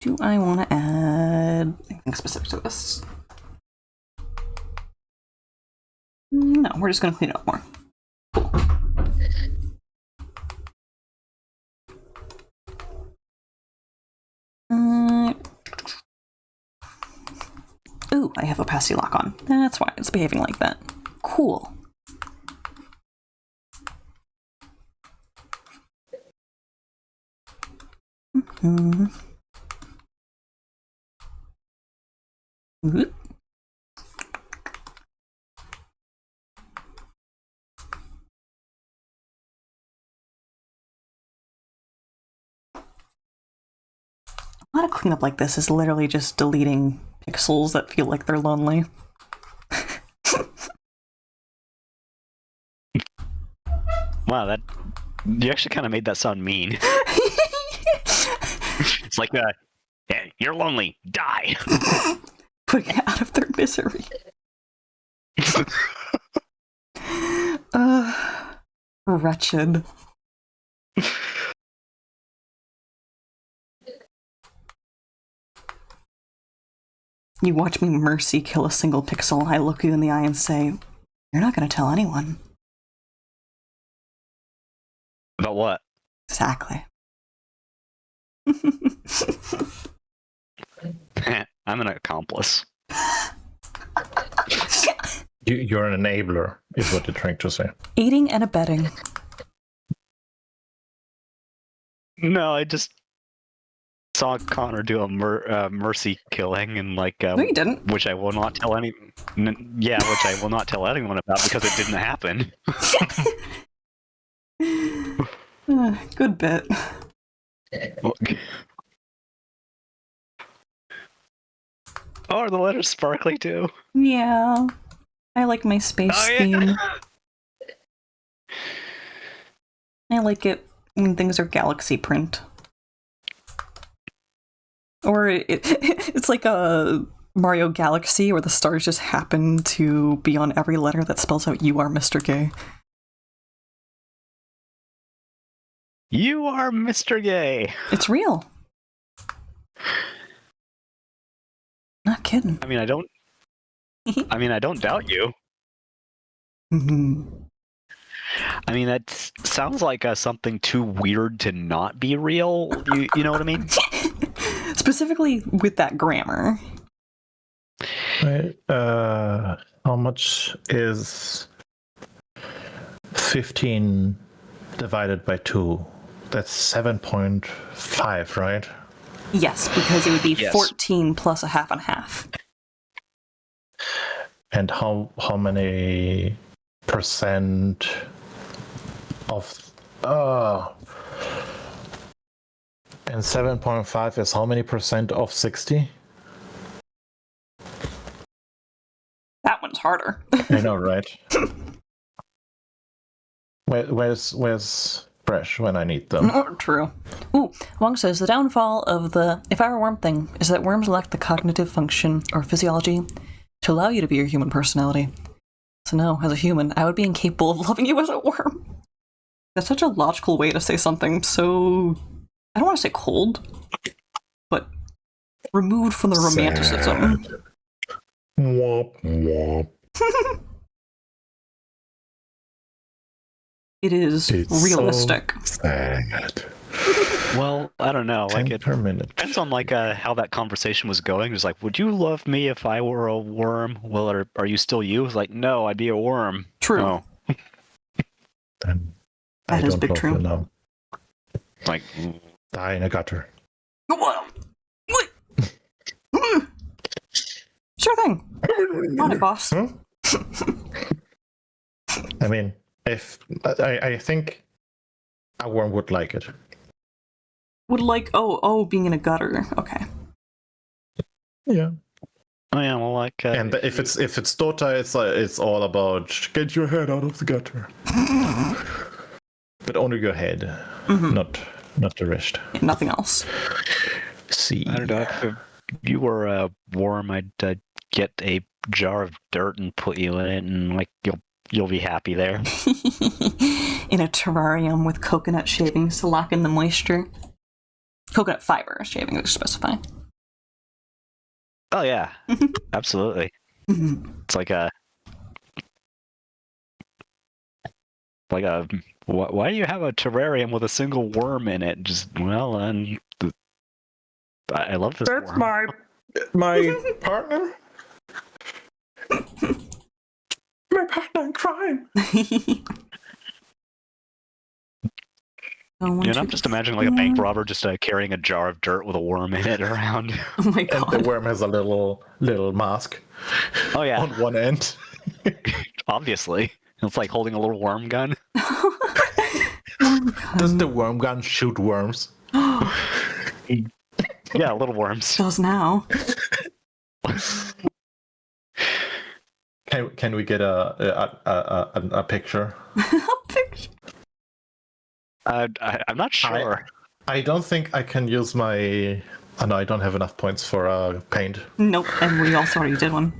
Do I want to add anything specific to this? No, we're just going to clean it up more. Ooh, I have opacity lock on. That's why it's behaving like that. Cool. Oop. A lot of cleanup like this is literally just deleting pixels that feel like they're lonely. Wow, you actually kind of made that sound mean. It's like, yeah, you're lonely, die. Putting it out of their misery. Wretched. You watch me mercy kill a single pixel, I look you in the eye and say, you're not going to tell anyone. About what? Exactly. I'm an accomplice. You're an enabler, is what you're trying to say. Aiding and abetting. No, I just saw Connor do a mercy killing, and like, No, you didn't. which I will not tell which I will not tell anyone about because it didn't happen. Good bit. Oh, are the letters sparkly too? Yeah. I like my space theme. I like it when things are galaxy print. Or it's like a Mario Galaxy where the stars just happen to be on every letter that spells out "You are Mr. Gay." You are Mr. Gay. It's real. Not kidding. I mean, I don't doubt you. Mhm. I mean, that sounds like something too weird to not be real. You know what I mean? Specifically with that grammar. Right. How much is 15 divided by 2? That's 7.5, right? Yes, because it would be Yes. 14 plus a half and half. And how many percent of and 7.5 is how many percent of 60? That one's harder. I know, right? Where's Fresh when I need them? True. Ooh, Wong says the downfall of the if I were a worm thing is that worms lack the cognitive function or physiology to allow you to be your human personality. So no, as a human, I would be incapable of loving you as a worm. That's such a logical way to say something so, I don't want to say cold, but removed from the romanticism. Womp womp. It is It's realistic. So sad. Well, I don't know. Like 10 it per minute. depends on like how that conversation was going. It's like, would you love me if I were a worm? Well, are you still you? It's like, no, I'd be a worm. True. Oh, Then That I is don't big love true. you now. like Die in a gutter. Sure thing. On it, boss. Huh? I mean, if I think a worm would like it. Would like being in a gutter. Okay. Yeah. oh yeah, well, like And if it's Dota, it's all about get your head out of the gutter. But only your head, not the rest. Nothing else. See. I don't know. If you were a worm, I'd get a jar of dirt and put you in it, and like you'll be happy there. In a terrarium with coconut shavings to lock in the moisture. Coconut fiber shavings, to specify. Oh yeah, absolutely. It's like a why do you have a terrarium with a single worm in it? Just well, and I love this. That's worm. my partner. My partner in crime. Oh, I'm just imagining like a bank robber just carrying a jar of dirt with a worm in it around. Oh my And the god. worm has a little mask Oh yeah, on one end. obviously. It's like holding a little worm gun. Does the worm gun shoot worms? Yeah, little worms. Does now. Can we get a picture? Picture. I'm not sure. I don't think I can use my. Oh no, I don't have enough points for paint. Nope, and we also already did one.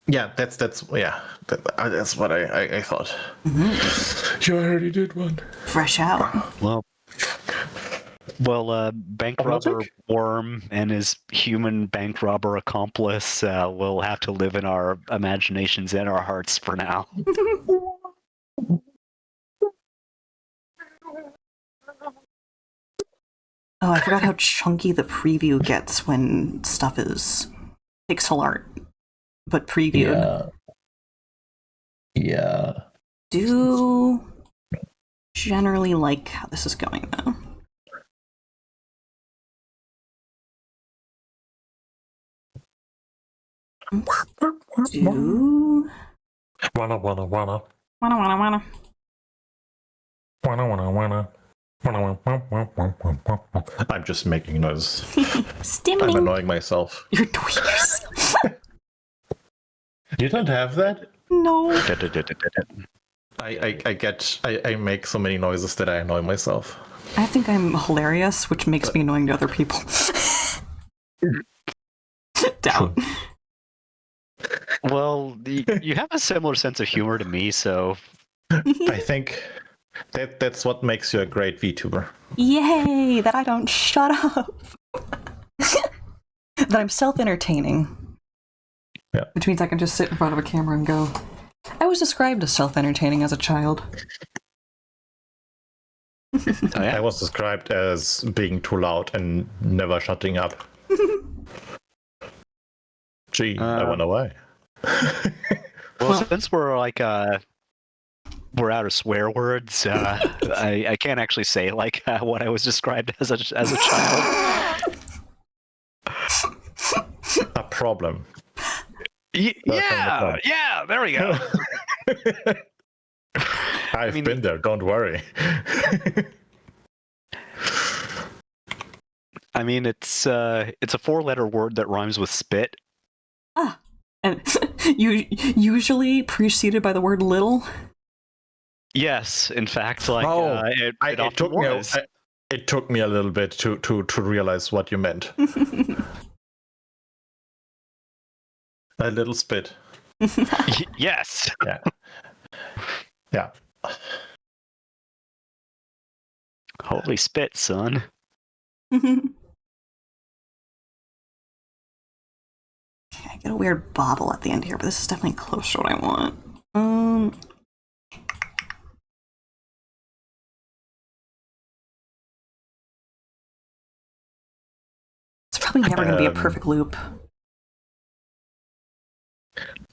Yeah, that's what I thought. You already did one. Fresh out. Well, bank robber Automatic? Worm and his human bank robber accomplice will have to live in our imaginations and our hearts for now. Oh, I forgot how chunky the preview gets when stuff is pixel art, but previewed. Yeah. Do generally like how this is going, though. Do... Wanna. Wanna. I'm just making noise. I'm Stimming. annoying myself. You're doing yourself. You don't have that? No. I make so many noises that I annoy myself. I think I'm hilarious, which makes me annoying to other people. Doubt. Well, you have a similar sense of humor to me, so I think that's what makes you a great VTuber. Yay! That I don't shut up. That I'm self-entertaining. Yeah. Which means I can just sit in front of a camera and go, I was described as self-entertaining as a child. I was described as being too loud and never shutting up. Gee, I went away. well, since we're like we're out of swear words, I can't actually say like what I was described as a child. A problem. Yeah, there we go. I've been there, don't worry. I mean, it's a 4-letter word that rhymes with spit. Ah, and usually preceded by the word little. Yes, in fact, like it often was. It took me a little bit to realize what you meant. A little spit. Yes. Yeah. Yeah. Holy spit, son. Okay, I get a weird bobble at the end here, but this is definitely close to what I want. It's probably never going to be a perfect loop.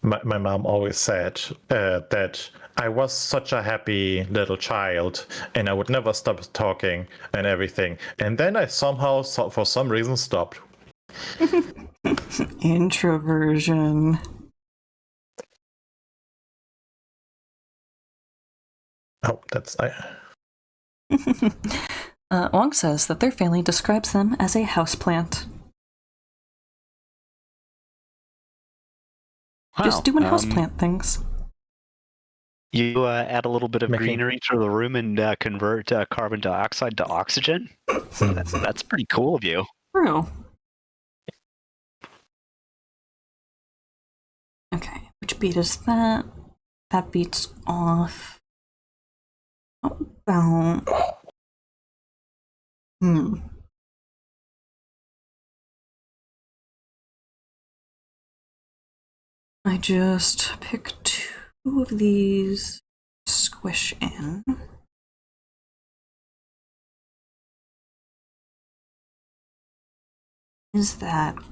My mom always said that I was such a happy little child and I would never stop talking and everything. And then I somehow, for some reason, stopped. Introversion. Oh, that's... Wong says that their family describes them as a houseplant. Wow. Just doing houseplant things. You add a little bit of greenery to the room and convert carbon dioxide to oxygen? That's pretty cool of you. True. Okay, which beat is that? That beats off. How about... I just pick 2 of these, squish in. Is that good?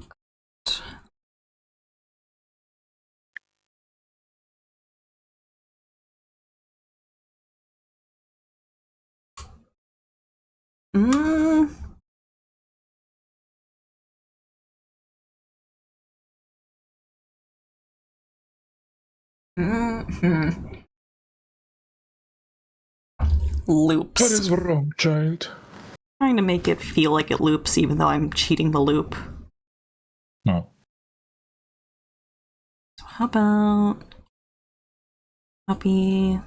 Loops. What is wrong, child? Trying to make it feel like it loops even though I'm cheating the loop. No. So how about copy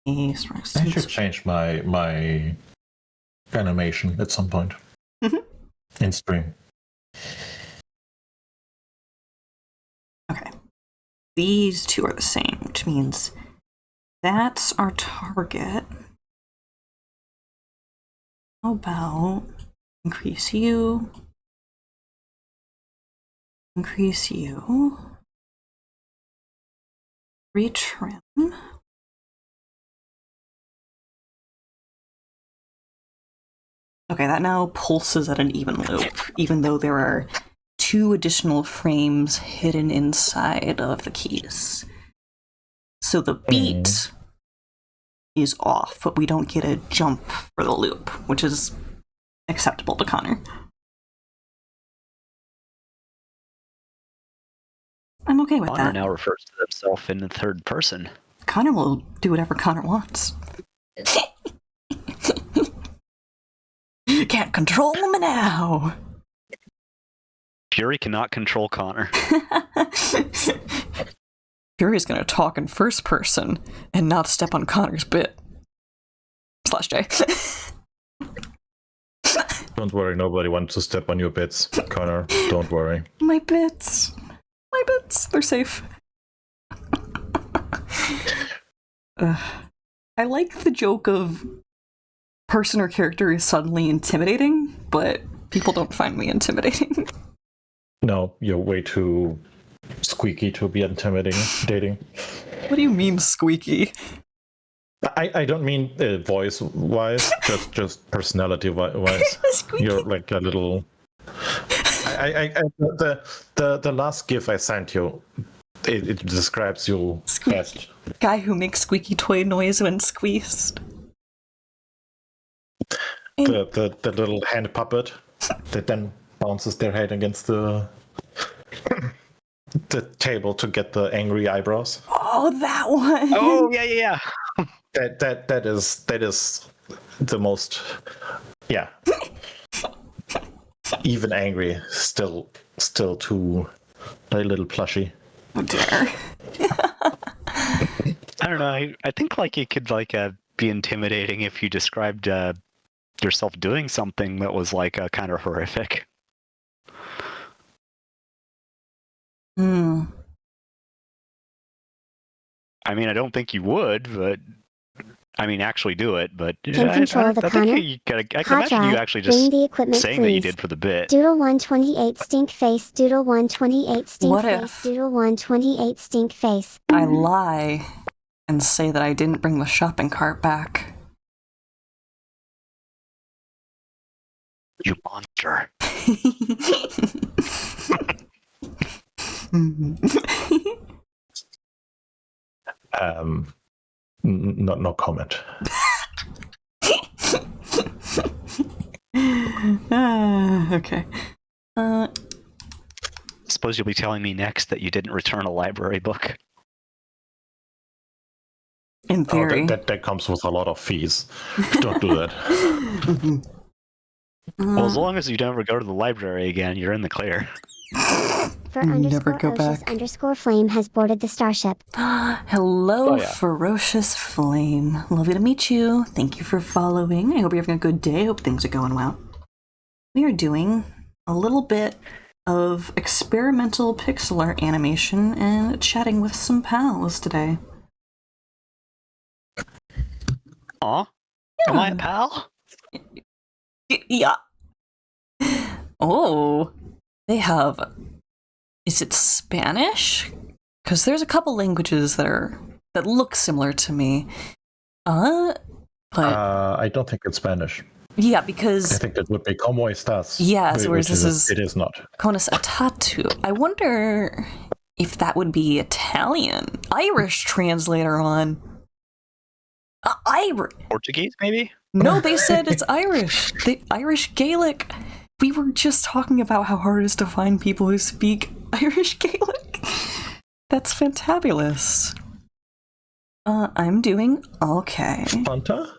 paste? I should change my animation at some point in stream. these two are the same, which means that's our target. How about increase you, retrim. Okay, that now pulses at an even loop, even though there are 2 additional frames hidden inside of the keys. So the beat is off, but we don't get a jump for the loop, which is acceptable to Connor. I'm okay with Connor that. now refers to himself in the third person. Connor will do whatever Connor wants. Can't control him now. Fury cannot control Connor. Fury's gonna talk in first person and not step on Connor's bit. /J. Don't worry, nobody wants to step on your bits, Connor. Don't worry. My bits. They're safe. I like the joke of person or character is suddenly intimidating, but people don't find me intimidating. No, you're way too squeaky to be intimidating. What do you mean squeaky? I don't mean voice-wise, just personality-wise. Squeaky. You're like a little... The last GIF I sent you, it describes you best. Guy who makes squeaky toy noise when squeezed. The little hand puppet that then bounces their head against the table to get the angry eyebrows. Oh, that one. Oh yeah. That is the most, yeah. Even angry, still too a little plushy. Oh dear. I don't know. I think like it could like be intimidating if you described yourself doing something that was like kind of horrific. Hmm. I mean, I don't think you would, but I mean, actually do it. But Can control the Connor. I can imagine you actually just Bring the equipment, saying that you please. did for the bit. Doodle 128 stink face. Doodle 128 stink What face. if- Doodle 128 stink face. I lie and say that I didn't bring the shopping cart back. You monster. No comment. Okay. Suppose you'll be telling me next that you didn't return a library book. In theory. That comes with a lot of fees. Don't do that. Well, as long as you don't ever go to the library again, you're in the clear. For Never underscore go Oceus back. underscore flame has boarded the starship. Hello, Oh, yeah. Ferocious Flame. Lovely to meet you. Thank you for following. I hope you're having a good day. I hope things are going well. We are doing a little bit of experimental pixel art animation and chatting with some pals today. Aw? Am I a pal? Yeah. Oh, they have. Is it Spanish? Because there's a couple languages that look similar to me. But I don't think it's Spanish. yeah, I because think that would be "Cómo estás?" Yeah, so whereas which this is- it is not. Conas a tattoo. I wonder if that would be Italian. Irish translator on. Irish. Portuguese, maybe? No, they said it's Irish. The Irish Gaelic. We were just talking about how hard it is to find people who speak Irish Gaelic. That's fantabulous. I'm doing okay. Fanta?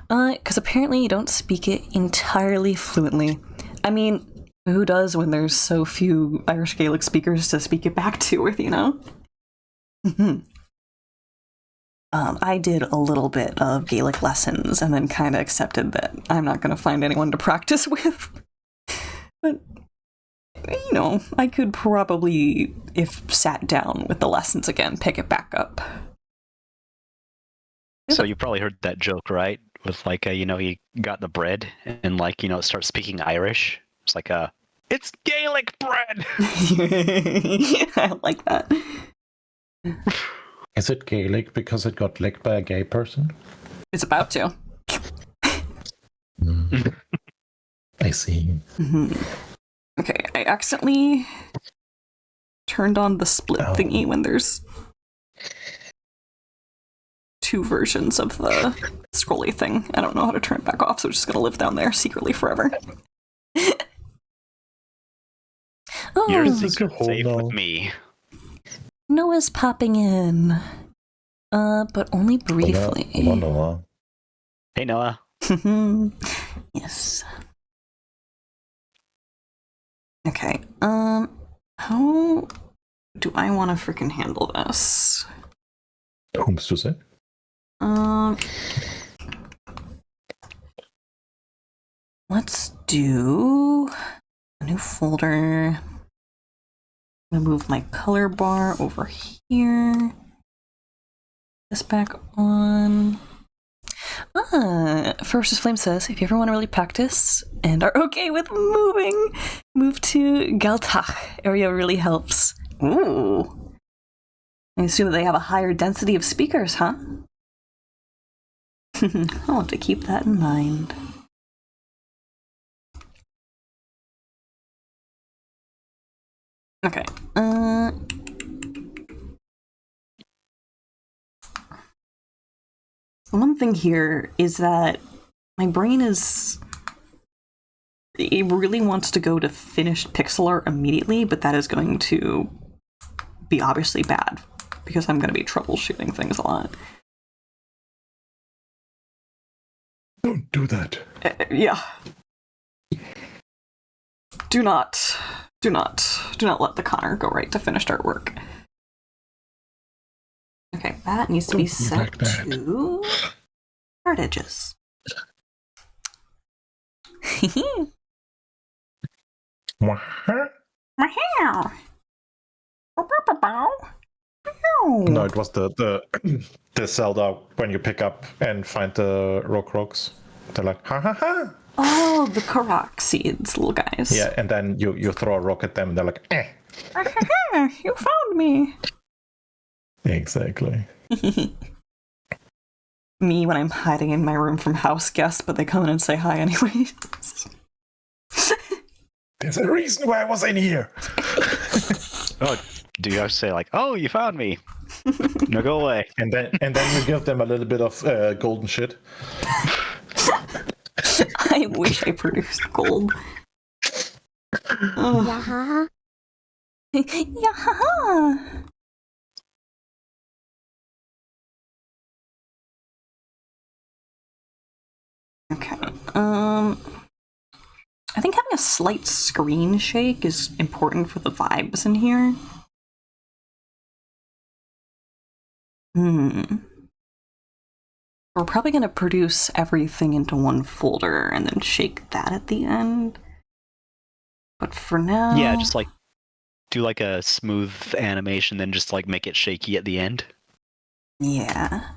Because apparently you don't speak it entirely fluently. I mean, who does when there's so few Irish Gaelic speakers to speak it back to with, you know? I did a little bit of Gaelic lessons and then kind of accepted that I'm not going to find anyone to practice with. But you know, I could probably, if sat down with the lessons again, pick it back up. So you probably heard that joke, right? With like, you know, he got the bread and like, you know, start speaking Irish. It's like it's Gaelic bread. I like that. Is it Gaelic because it got licked by a gay person? It's about to. I see. Okay, I accidentally turned on the split thingy when there's two versions of the scrolly thing. I don't know how to turn it back off, so I'm just gonna live down there secretly forever. Your Oh, secret's safe with me. Noah's popping in. But only briefly. Noah. Hey, Noah. Yes. Okay, how do I want to freaking handle this? Whom's to say? Let's do a new folder. I'm gonna move my color bar over here. This back on. Ferocious Flame says, if you ever want to really practice and are okay with moving, move to Galtach. Area really helps. Ooh. I assume they have a higher density of speakers, huh? I'll have to keep that in mind. Okay. One thing here is that my brain is... It really wants to go to finished pixel art immediately, but that is going to be obviously bad, because I'm going to be troubleshooting things a lot. Don't do that. Yeah. Do not let the Connor go right to finished artwork. Okay, that needs to be set like that. to hard edges. No, it was the the Zelda when you pick up and find the rock rocks. They're like, ha ha ha. Oh, the Korok seeds, little guys. Yeah, and then you throw a rock at them and they're like, eh. You found me. Exactly. Me when I'm hiding in my room from house guests, but they come in and say hi anyway. There's a reason why I was in here. Oh, do you have to say like, oh, you found me? No, go away. And then you give them a little bit of golden shit. I wish I produced gold. Oh. Yahaha. Yeah. Okay. I think having a slight screen shake is important for the vibes in here. We're probably going to produce everything into one folder and then shake that at the end. But for now... Yeah, just like do like a smooth animation, then just like make it shaky at the end. Yeah.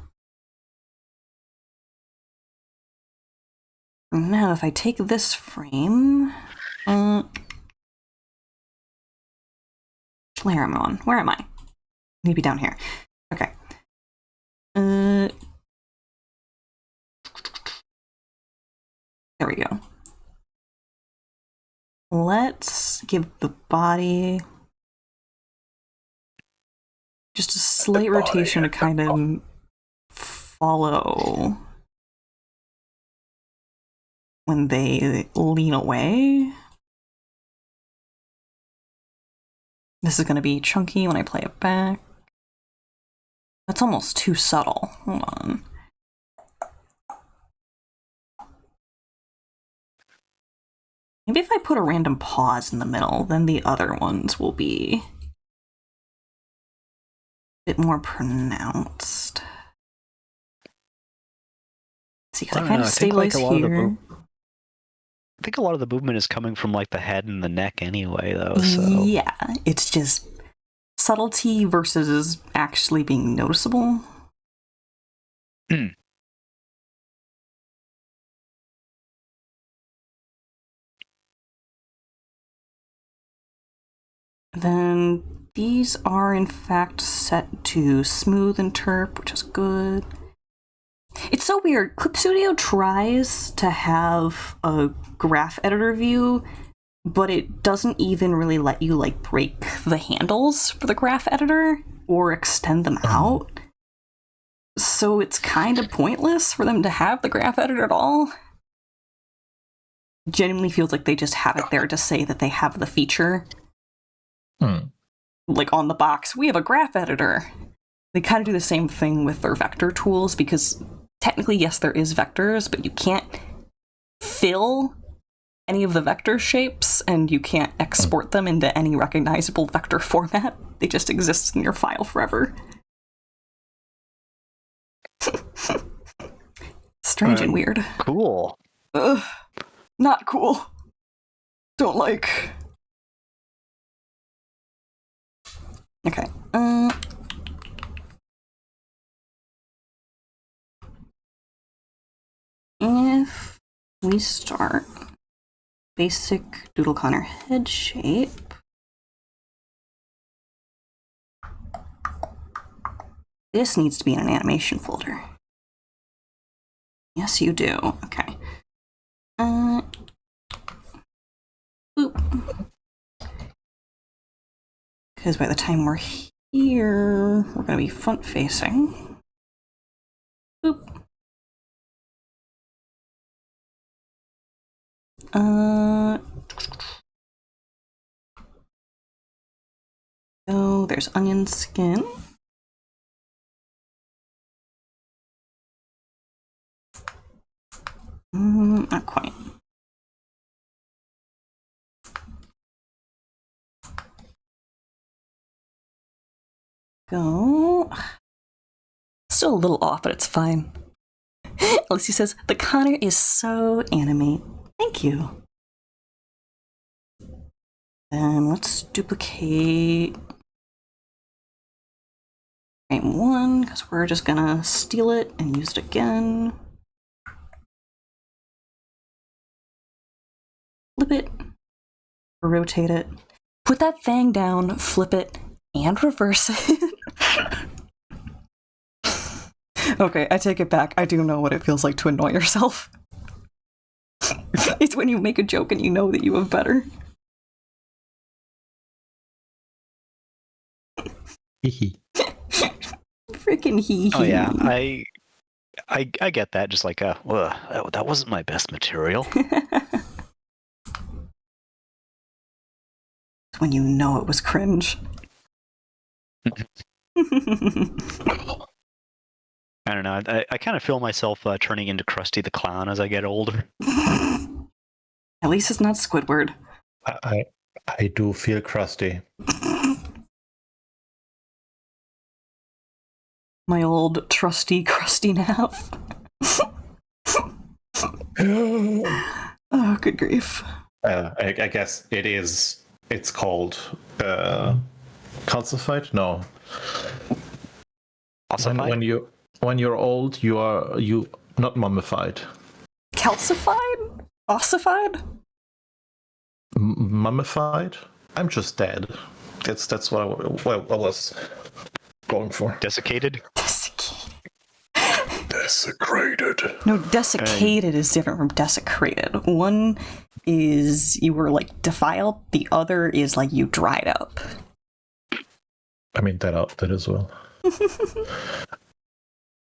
Now, if I take this frame... Where am I on? Where am I? Maybe down here. Okay. There we go. Let's give the body just a slight rotation to kind of follow when they lean away. This is going to be chunky when I play it back. That's almost too subtle. Hold on. Maybe if I put a random pause in the middle, then the other ones will be a bit more pronounced. See, because I kind of stabilize here. think a lot of the movement is coming from like the head and the neck anyway, though. So Yeah, it's just subtlety versus actually being noticeable. Then these are in fact set to smooth interp, which is good. It's so weird. Clip Studio tries to have a graph editor view, but it doesn't even really let you like break the handles for the graph editor or extend them out. So it's kind of pointless for them to have the graph editor at all. Genuinely feels like they just have it there to say that they have the feature. Like on the box, we have a graph editor. They kind of do the same thing with their vector tools because technically, yes, there is vectors, but you can't fill any of the vector shapes and you can't export them into any recognizable vector format. They just exist in your file forever. Strange and weird. cool. Ugh, not cool. Don't like. Okay. If we start basic Doodle Connor head shape, this needs to be in an animation folder. Yes, you do. Okay. Boop. Because by the time we're here, we're going to be front facing. Boop. So there's onion skin. Not quite. Go. Still a little off, but it's fine. Lucy says, the Connor is so anime. Thank you. Then let's duplicate frame 1, because we're just gonna steal it and use it again. Flip it, rotate it, put that thing down, flip it, and reverse it. Okay, I take it back. I do know what it feels like to annoy yourself. It's when you make a joke and you know that you have better. Freaking hee. Oh yeah, I get that. Just like, that wasn't my best material. When you know it was cringe. I don't know. I kind of feel myself turning into Krusty the Clown as I get older. At least it's not Squidward. I do feel crusty. My old trusty crusty nap. Oh, good grief. I guess it's called calcified? No. Ossified? When you're old, you not mummified. Calcified? Ossified? Mummified? I'm just dead. That's what I was going for. Desiccated? Desecrated. No, desiccated is different from desecrated. One is you were like defiled, the other is like you dried up. I mean that as well.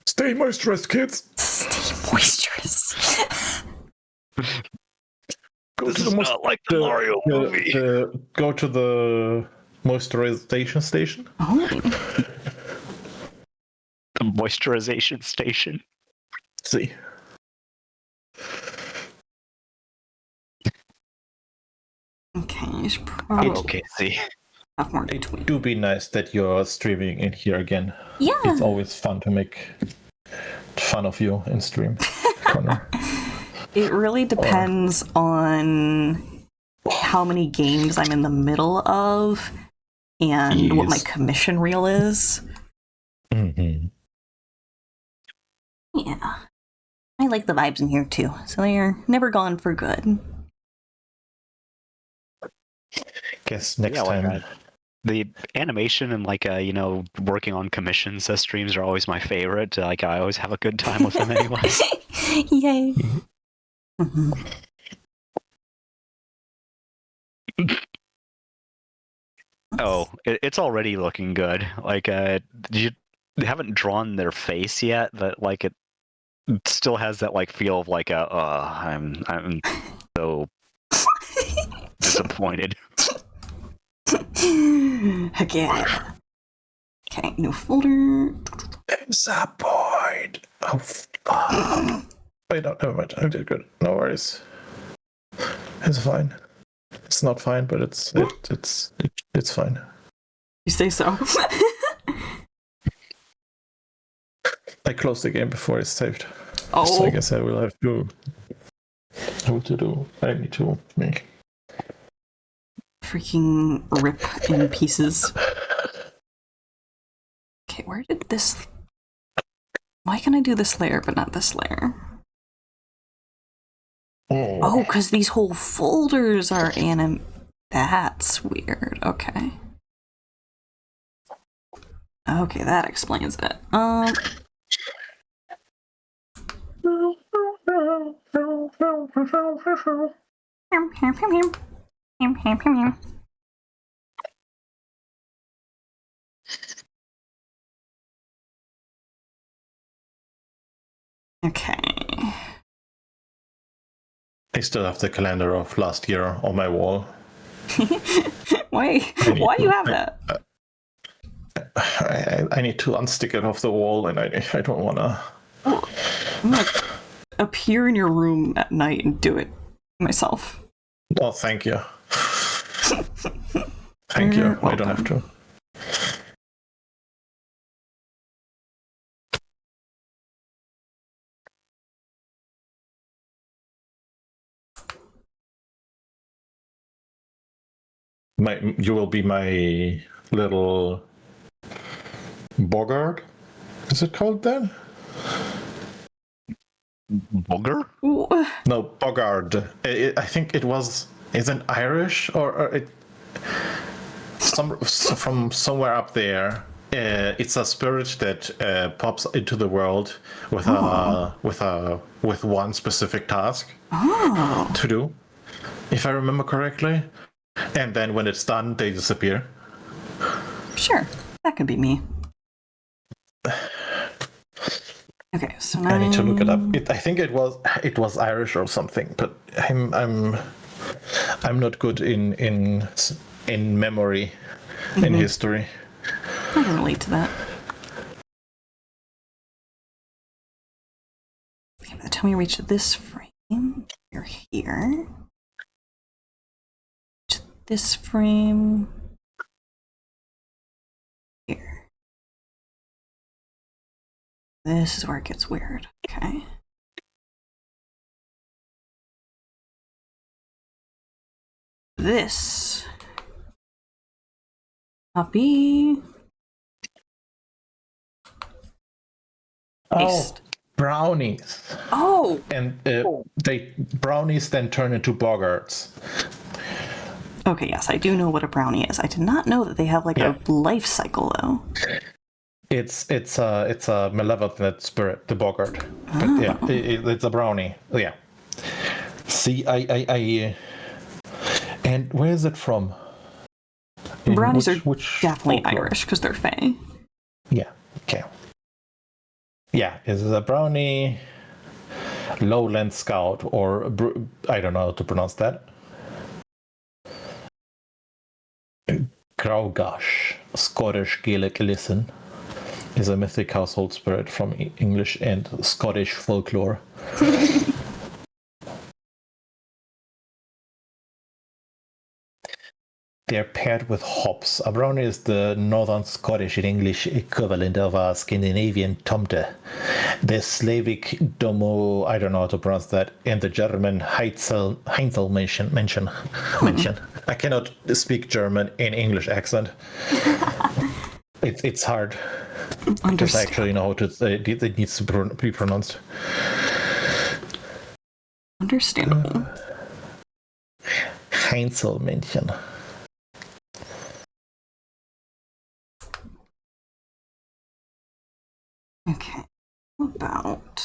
Stay moisturized, kids. Stay moisturous. This is not like the Mario movie. Go to the moisturization station. Oh. The moisturization station. See. Okay, you should probably Okay, see. have more It between. do be nice that you're streaming in here again. Yeah. It's always fun to make fun of you in stream, Connor. It really depends on how many games I'm in the middle of and what my Yes. commission reel is. Mm-hmm. Yeah. I like the vibes in here too, so they're never gone for good. Guess next Yeah, like, time. the animation and working on commissions streams are always my favorite. Like I always have a good time with them anyway. Yay. Mhm. Oh, it's already looking good. Like you haven't drawn their face yet, but like it still has that like feel of like I'm so disappointed. Heck yeah. Okay, new folder. Disappointed. Oh, wait, no, never mind. I did good. No worries. It's fine. It's not fine, but it's fine. You say so. I closed the game before it's saved. Oh. So I guess I will have to. What to do? I need to make. Freaking rip in pieces. Okay, where did this... Why can I do this layer but not this layer? Oh, because these whole folders are That's weird. Okay. Okay, that explains it. Okay. I still have the calendar of last year on my wall. Why do you have that? I need to unstick it off the wall, and I don't want to. I'm gonna appear in your room at night and do it myself. Oh, thank you. Thank you. You're I don't have to. You will be my little Bogart. Is it called that? Booger? Ooh. No, Bogard. I think it was. Isn't Irish or it? From somewhere up there. It's a spirit that pops into the world with with one specific task to do, if I remember correctly. And then when it's done, they disappear. Sure, that could be me. Okay, so now I need to look it up. I think it was Irish or something, but I'm not good in memory, in history. I can relate to that. Okay, by the time we reach this frame, you're here. To this frame. Here. This is where it gets weird. Okay. This. Copy. Paste. Brownies. Oh! And brownies then turn into bogarts. Okay, yes, I do know what a brownie is. I did not know that they have like a life cycle though. It's a malevolent spirit, the bogart. But yeah, it's a brownie. Yeah. See, I and where is it from? Brownies are which definitely folklore? Irish because they're fae. Yeah. Okay. Yeah, is it a brownie? Lowland Scout, or I don't know how to pronounce that. Graugash, Scottish Gaelic listen, is a mythic household spirit from English and Scottish folklore. they're paired with hops. A brownie is the Northern Scottish and English equivalent of a Scandinavian Tomte. The Slavic Domo, I don't know how to pronounce that, and the German Heinzelmännchen. I cannot speak German in English accent. It's hard. Because I actually know how to, it needs to be pronounced. Understandable. Heinzelmännchen. Okay. What about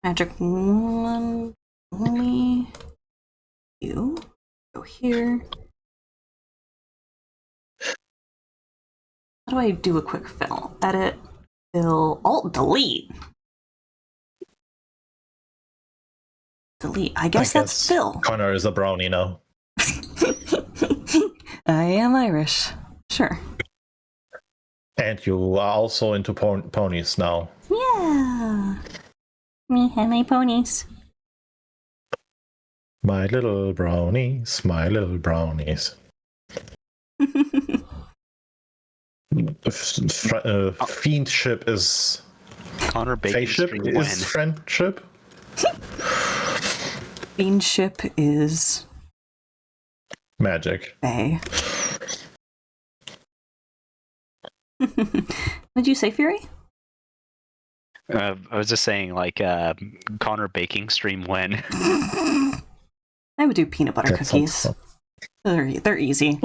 magic one only? You go here. How do I do a quick fill? Edit, fill, alt, delete. Delete. I guess that's fill. Connor is a brownie now. I am Irish. Sure. And you are also into ponies now. Yeah. Me and my ponies. My little brownies, my little brownies. Fiendship is Connor Bacon Fayship stream is when. friendship. Fiendship is Magic. Fae. Did you say Fury? I was just saying, like, Connor baking stream when. I would do peanut butter That sounds cookies. fun. They're easy.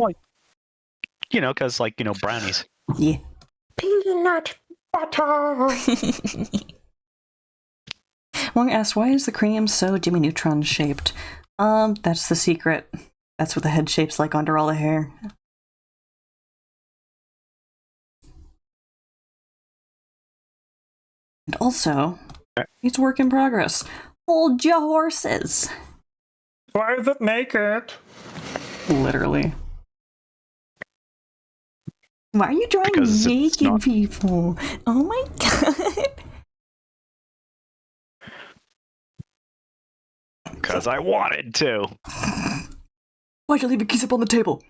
You know, because, like, you know, brownies. Yeah. Peanut butter. Wong asked, why is the cranium so Jimmy Neutron shaped? That's the secret. That's what the head shape's like under all the hair. And also, it's work in progress. Hold your horses. Why is it naked? Literally. Why are you drawing Because it's naked not- people? Oh my god. Because I wanted to. Why'd you leave your keys up on the table?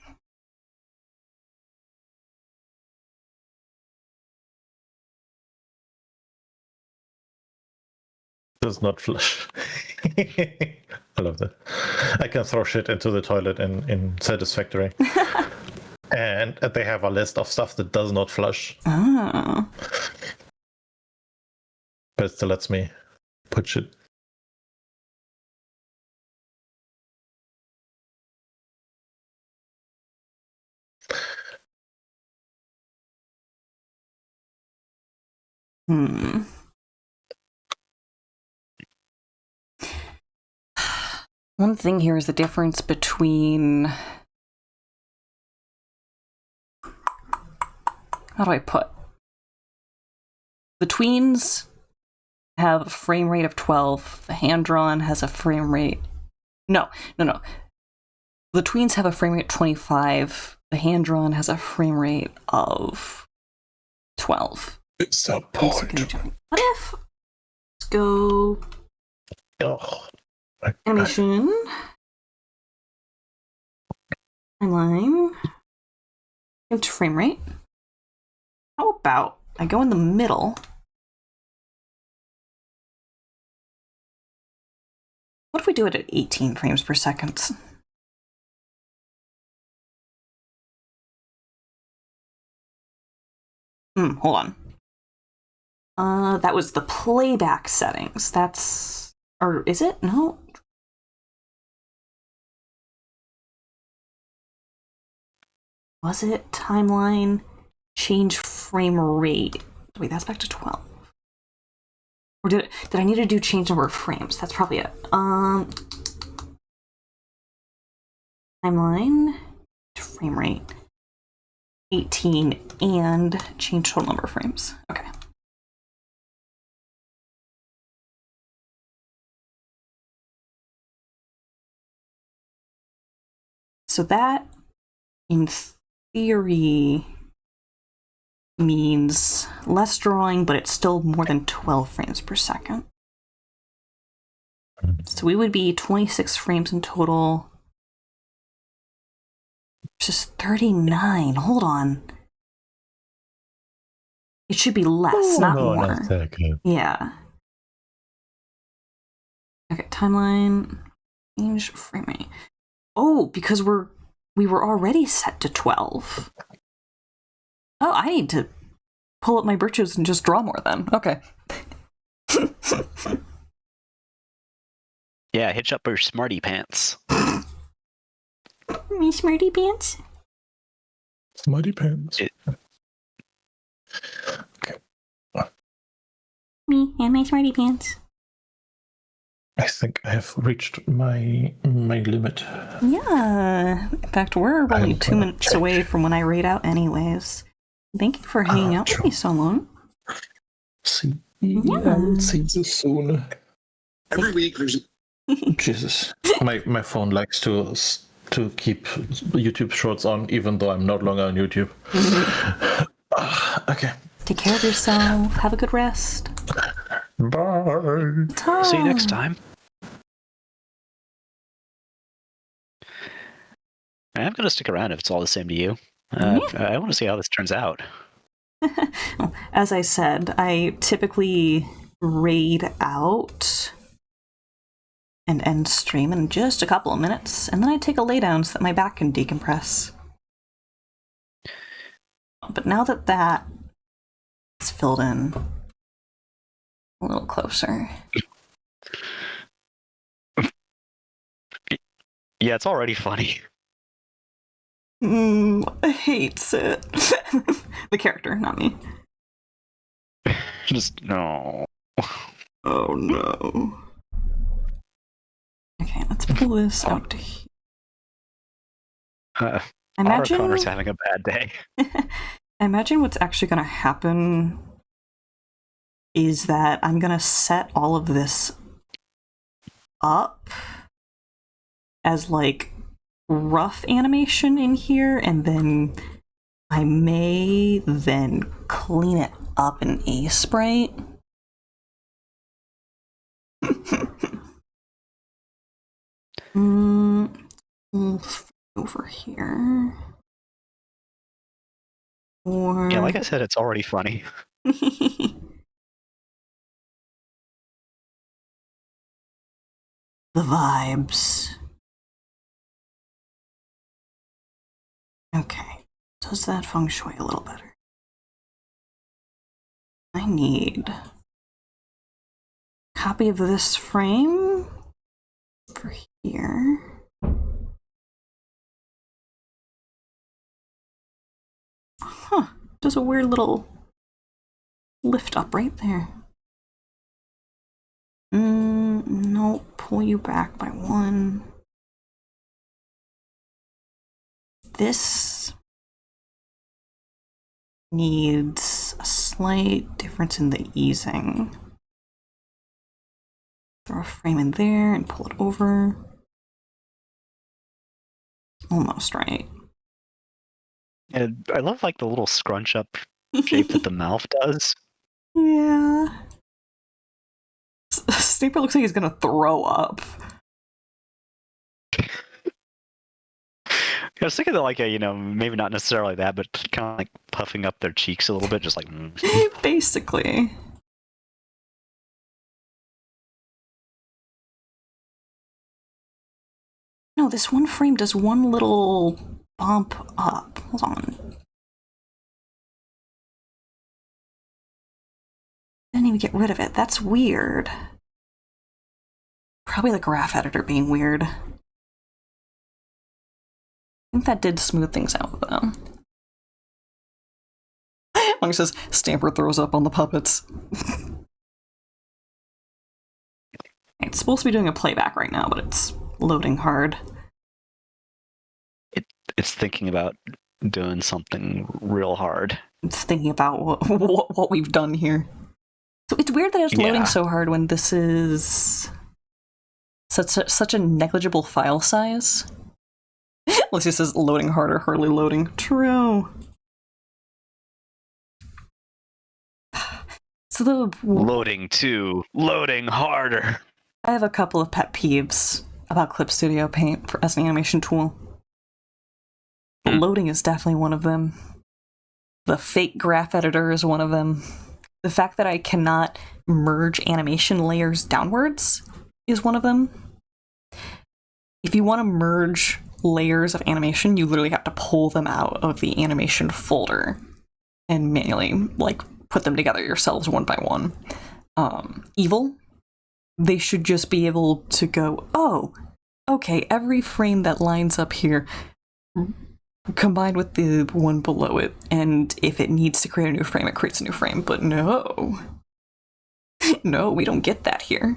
Does not flush. I love that. I can throw shit into the toilet in Satisfactory. And they have a list of stuff that does not flush, Oh. but it still lets me put shit. Hmm. One thing here is the difference between... How do I put? The tweens have a frame rate of 12. The hand-drawn has a frame rate... No. The tweens have a frame rate of 25. The hand-drawn has a frame rate of 12. It's a What point. if... Let's go... Oh, Animation. Timeline. Into frame rate. How about I go in the middle? What if we do it at 18 frames per second? Hold on. That was the playback settings. That's... Or is it? No. Was it timeline? Change frame rate. Wait, that's back to 12. Or did I need to do change number of frames? That's probably it. Timeline to frame rate 18 and change total number of frames. Okay. So that, in theory, means less drawing, but it's still more than 12 frames per second. So we would be 26 frames in total. versus 39. Hold on. It should be less, not no, more. not that good. Yeah. Okay, timeline. Change framing. Oh, because we were already set to 12. Oh, I need to pull up my britches and just draw more then. Okay. Yeah, hitch up your smarty pants. Me smarty pants? Smutty pants. Me and my smarty pants. I think I have reached my limit. Yeah. In fact, we're only I'm 2 gonna minutes check. away from when I raid out anyways. Thank you for hanging out with me so long. See, Yeah. see you soon. Every week there's Jesus, my phone likes to keep YouTube Shorts on, even though I'm no longer on YouTube. Okay. Take care of yourself. Have a good rest. Bye. See you next time. I'm gonna stick around if it's all the same to you. I want to see how this turns out. As I said, I typically raid out and end stream in just a couple of minutes, and then I take a laydown so that my back can decompress. But now that that is filled in a little closer. Yeah, it's already funny. Hates it. The character, not me. Just no. Oh no. Okay, let's pull this out to here. I imagine Connor's having a bad day. I imagine what's actually going to happen is that I'm going to set all of this up as like rough animation in here, and then I may then clean it up in Aseprite. Over here. Or Yeah, like I said, it's already funny. the vibes. Okay, does that feng shui a little better? I need a copy of this frame for here. Huh, does a weird little lift up right there. No, pull you back by one. This needs a slight difference in the easing. Throw a frame in there and pull it over. Almost right. And I love like the little scrunch up shape that the mouth does. Yeah. Sniper looks like he's gonna throw up. I was thinking that like maybe not necessarily that, but kind of like puffing up their cheeks a little bit, just like. Basically. No, this one frame does one little bump up. Hold on. Didn't even get rid of it. That's weird. Probably the graph editor being weird. I think that did smooth things out though. Long says Stamper throws up on the puppets. It's supposed to be doing a playback right now, but it's loading hard. It's thinking about doing something real hard. It's thinking about what we've done here. So it's weird that it's loading so hard when this is such a negligible file size. Lucy says loading harder, hardly loading. True. So loading harder. I have a couple of pet peeves about Clip Studio Paint as an animation tool. Loading is definitely one of them. The fake graph editor is one of them. The fact that I cannot merge animation layers downwards is one of them. If you want to merge layers of animation, you literally have to pull them out of the animation folder and manually, like, put them together yourselves one by one. Evil, they should just be able to go, oh, okay, every frame that lines up here combined with the one below it, and if it needs to create a new frame, it creates a new frame. But no. No, we don't get that here.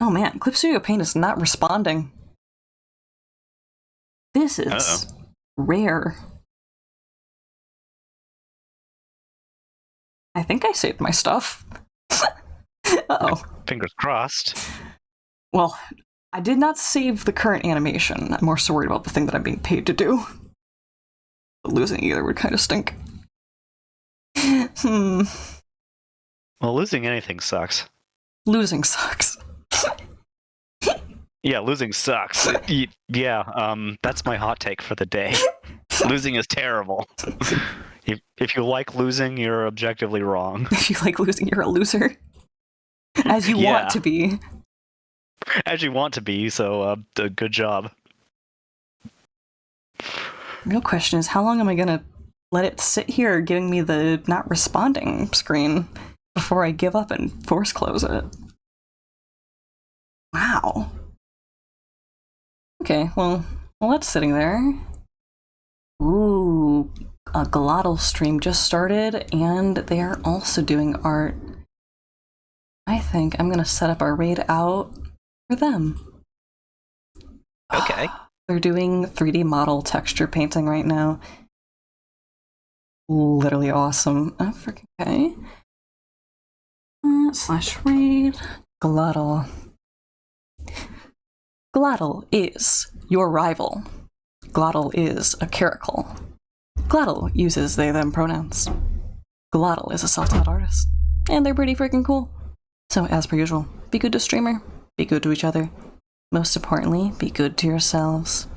Oh man, Clip Studio Paint is not responding. This is rare. I think I saved my stuff. Uh-oh. Fingers crossed. Well, I did not save the current animation. I'm more so worried about the thing that I'm being paid to do. But losing either would kind of stink. Well, losing anything sucks. Losing sucks. Yeah, losing sucks. That's my hot take for the day. Losing is terrible. If you like losing, you're objectively wrong. If you like losing, you're a loser. As you want to be. As you want to be, so good job. Real question is, how long am I gonna let it sit here giving me the not responding screen before I give up and force close it? Wow. Okay, well, that's sitting there. Ooh, a Glottal stream just started, and they are also doing art. I think I'm gonna set up our raid out for them. Okay. They're doing 3D model texture painting right now. Literally awesome. Oh, freaking okay. /raid Glottal. Glottal is your rival. Glottal is a caracal. Glottal uses they them pronouns. Glottal is a self-taught artist. And they're pretty freaking cool. So as per usual, be good to streamer, be good to each other. Most importantly, be good to yourselves.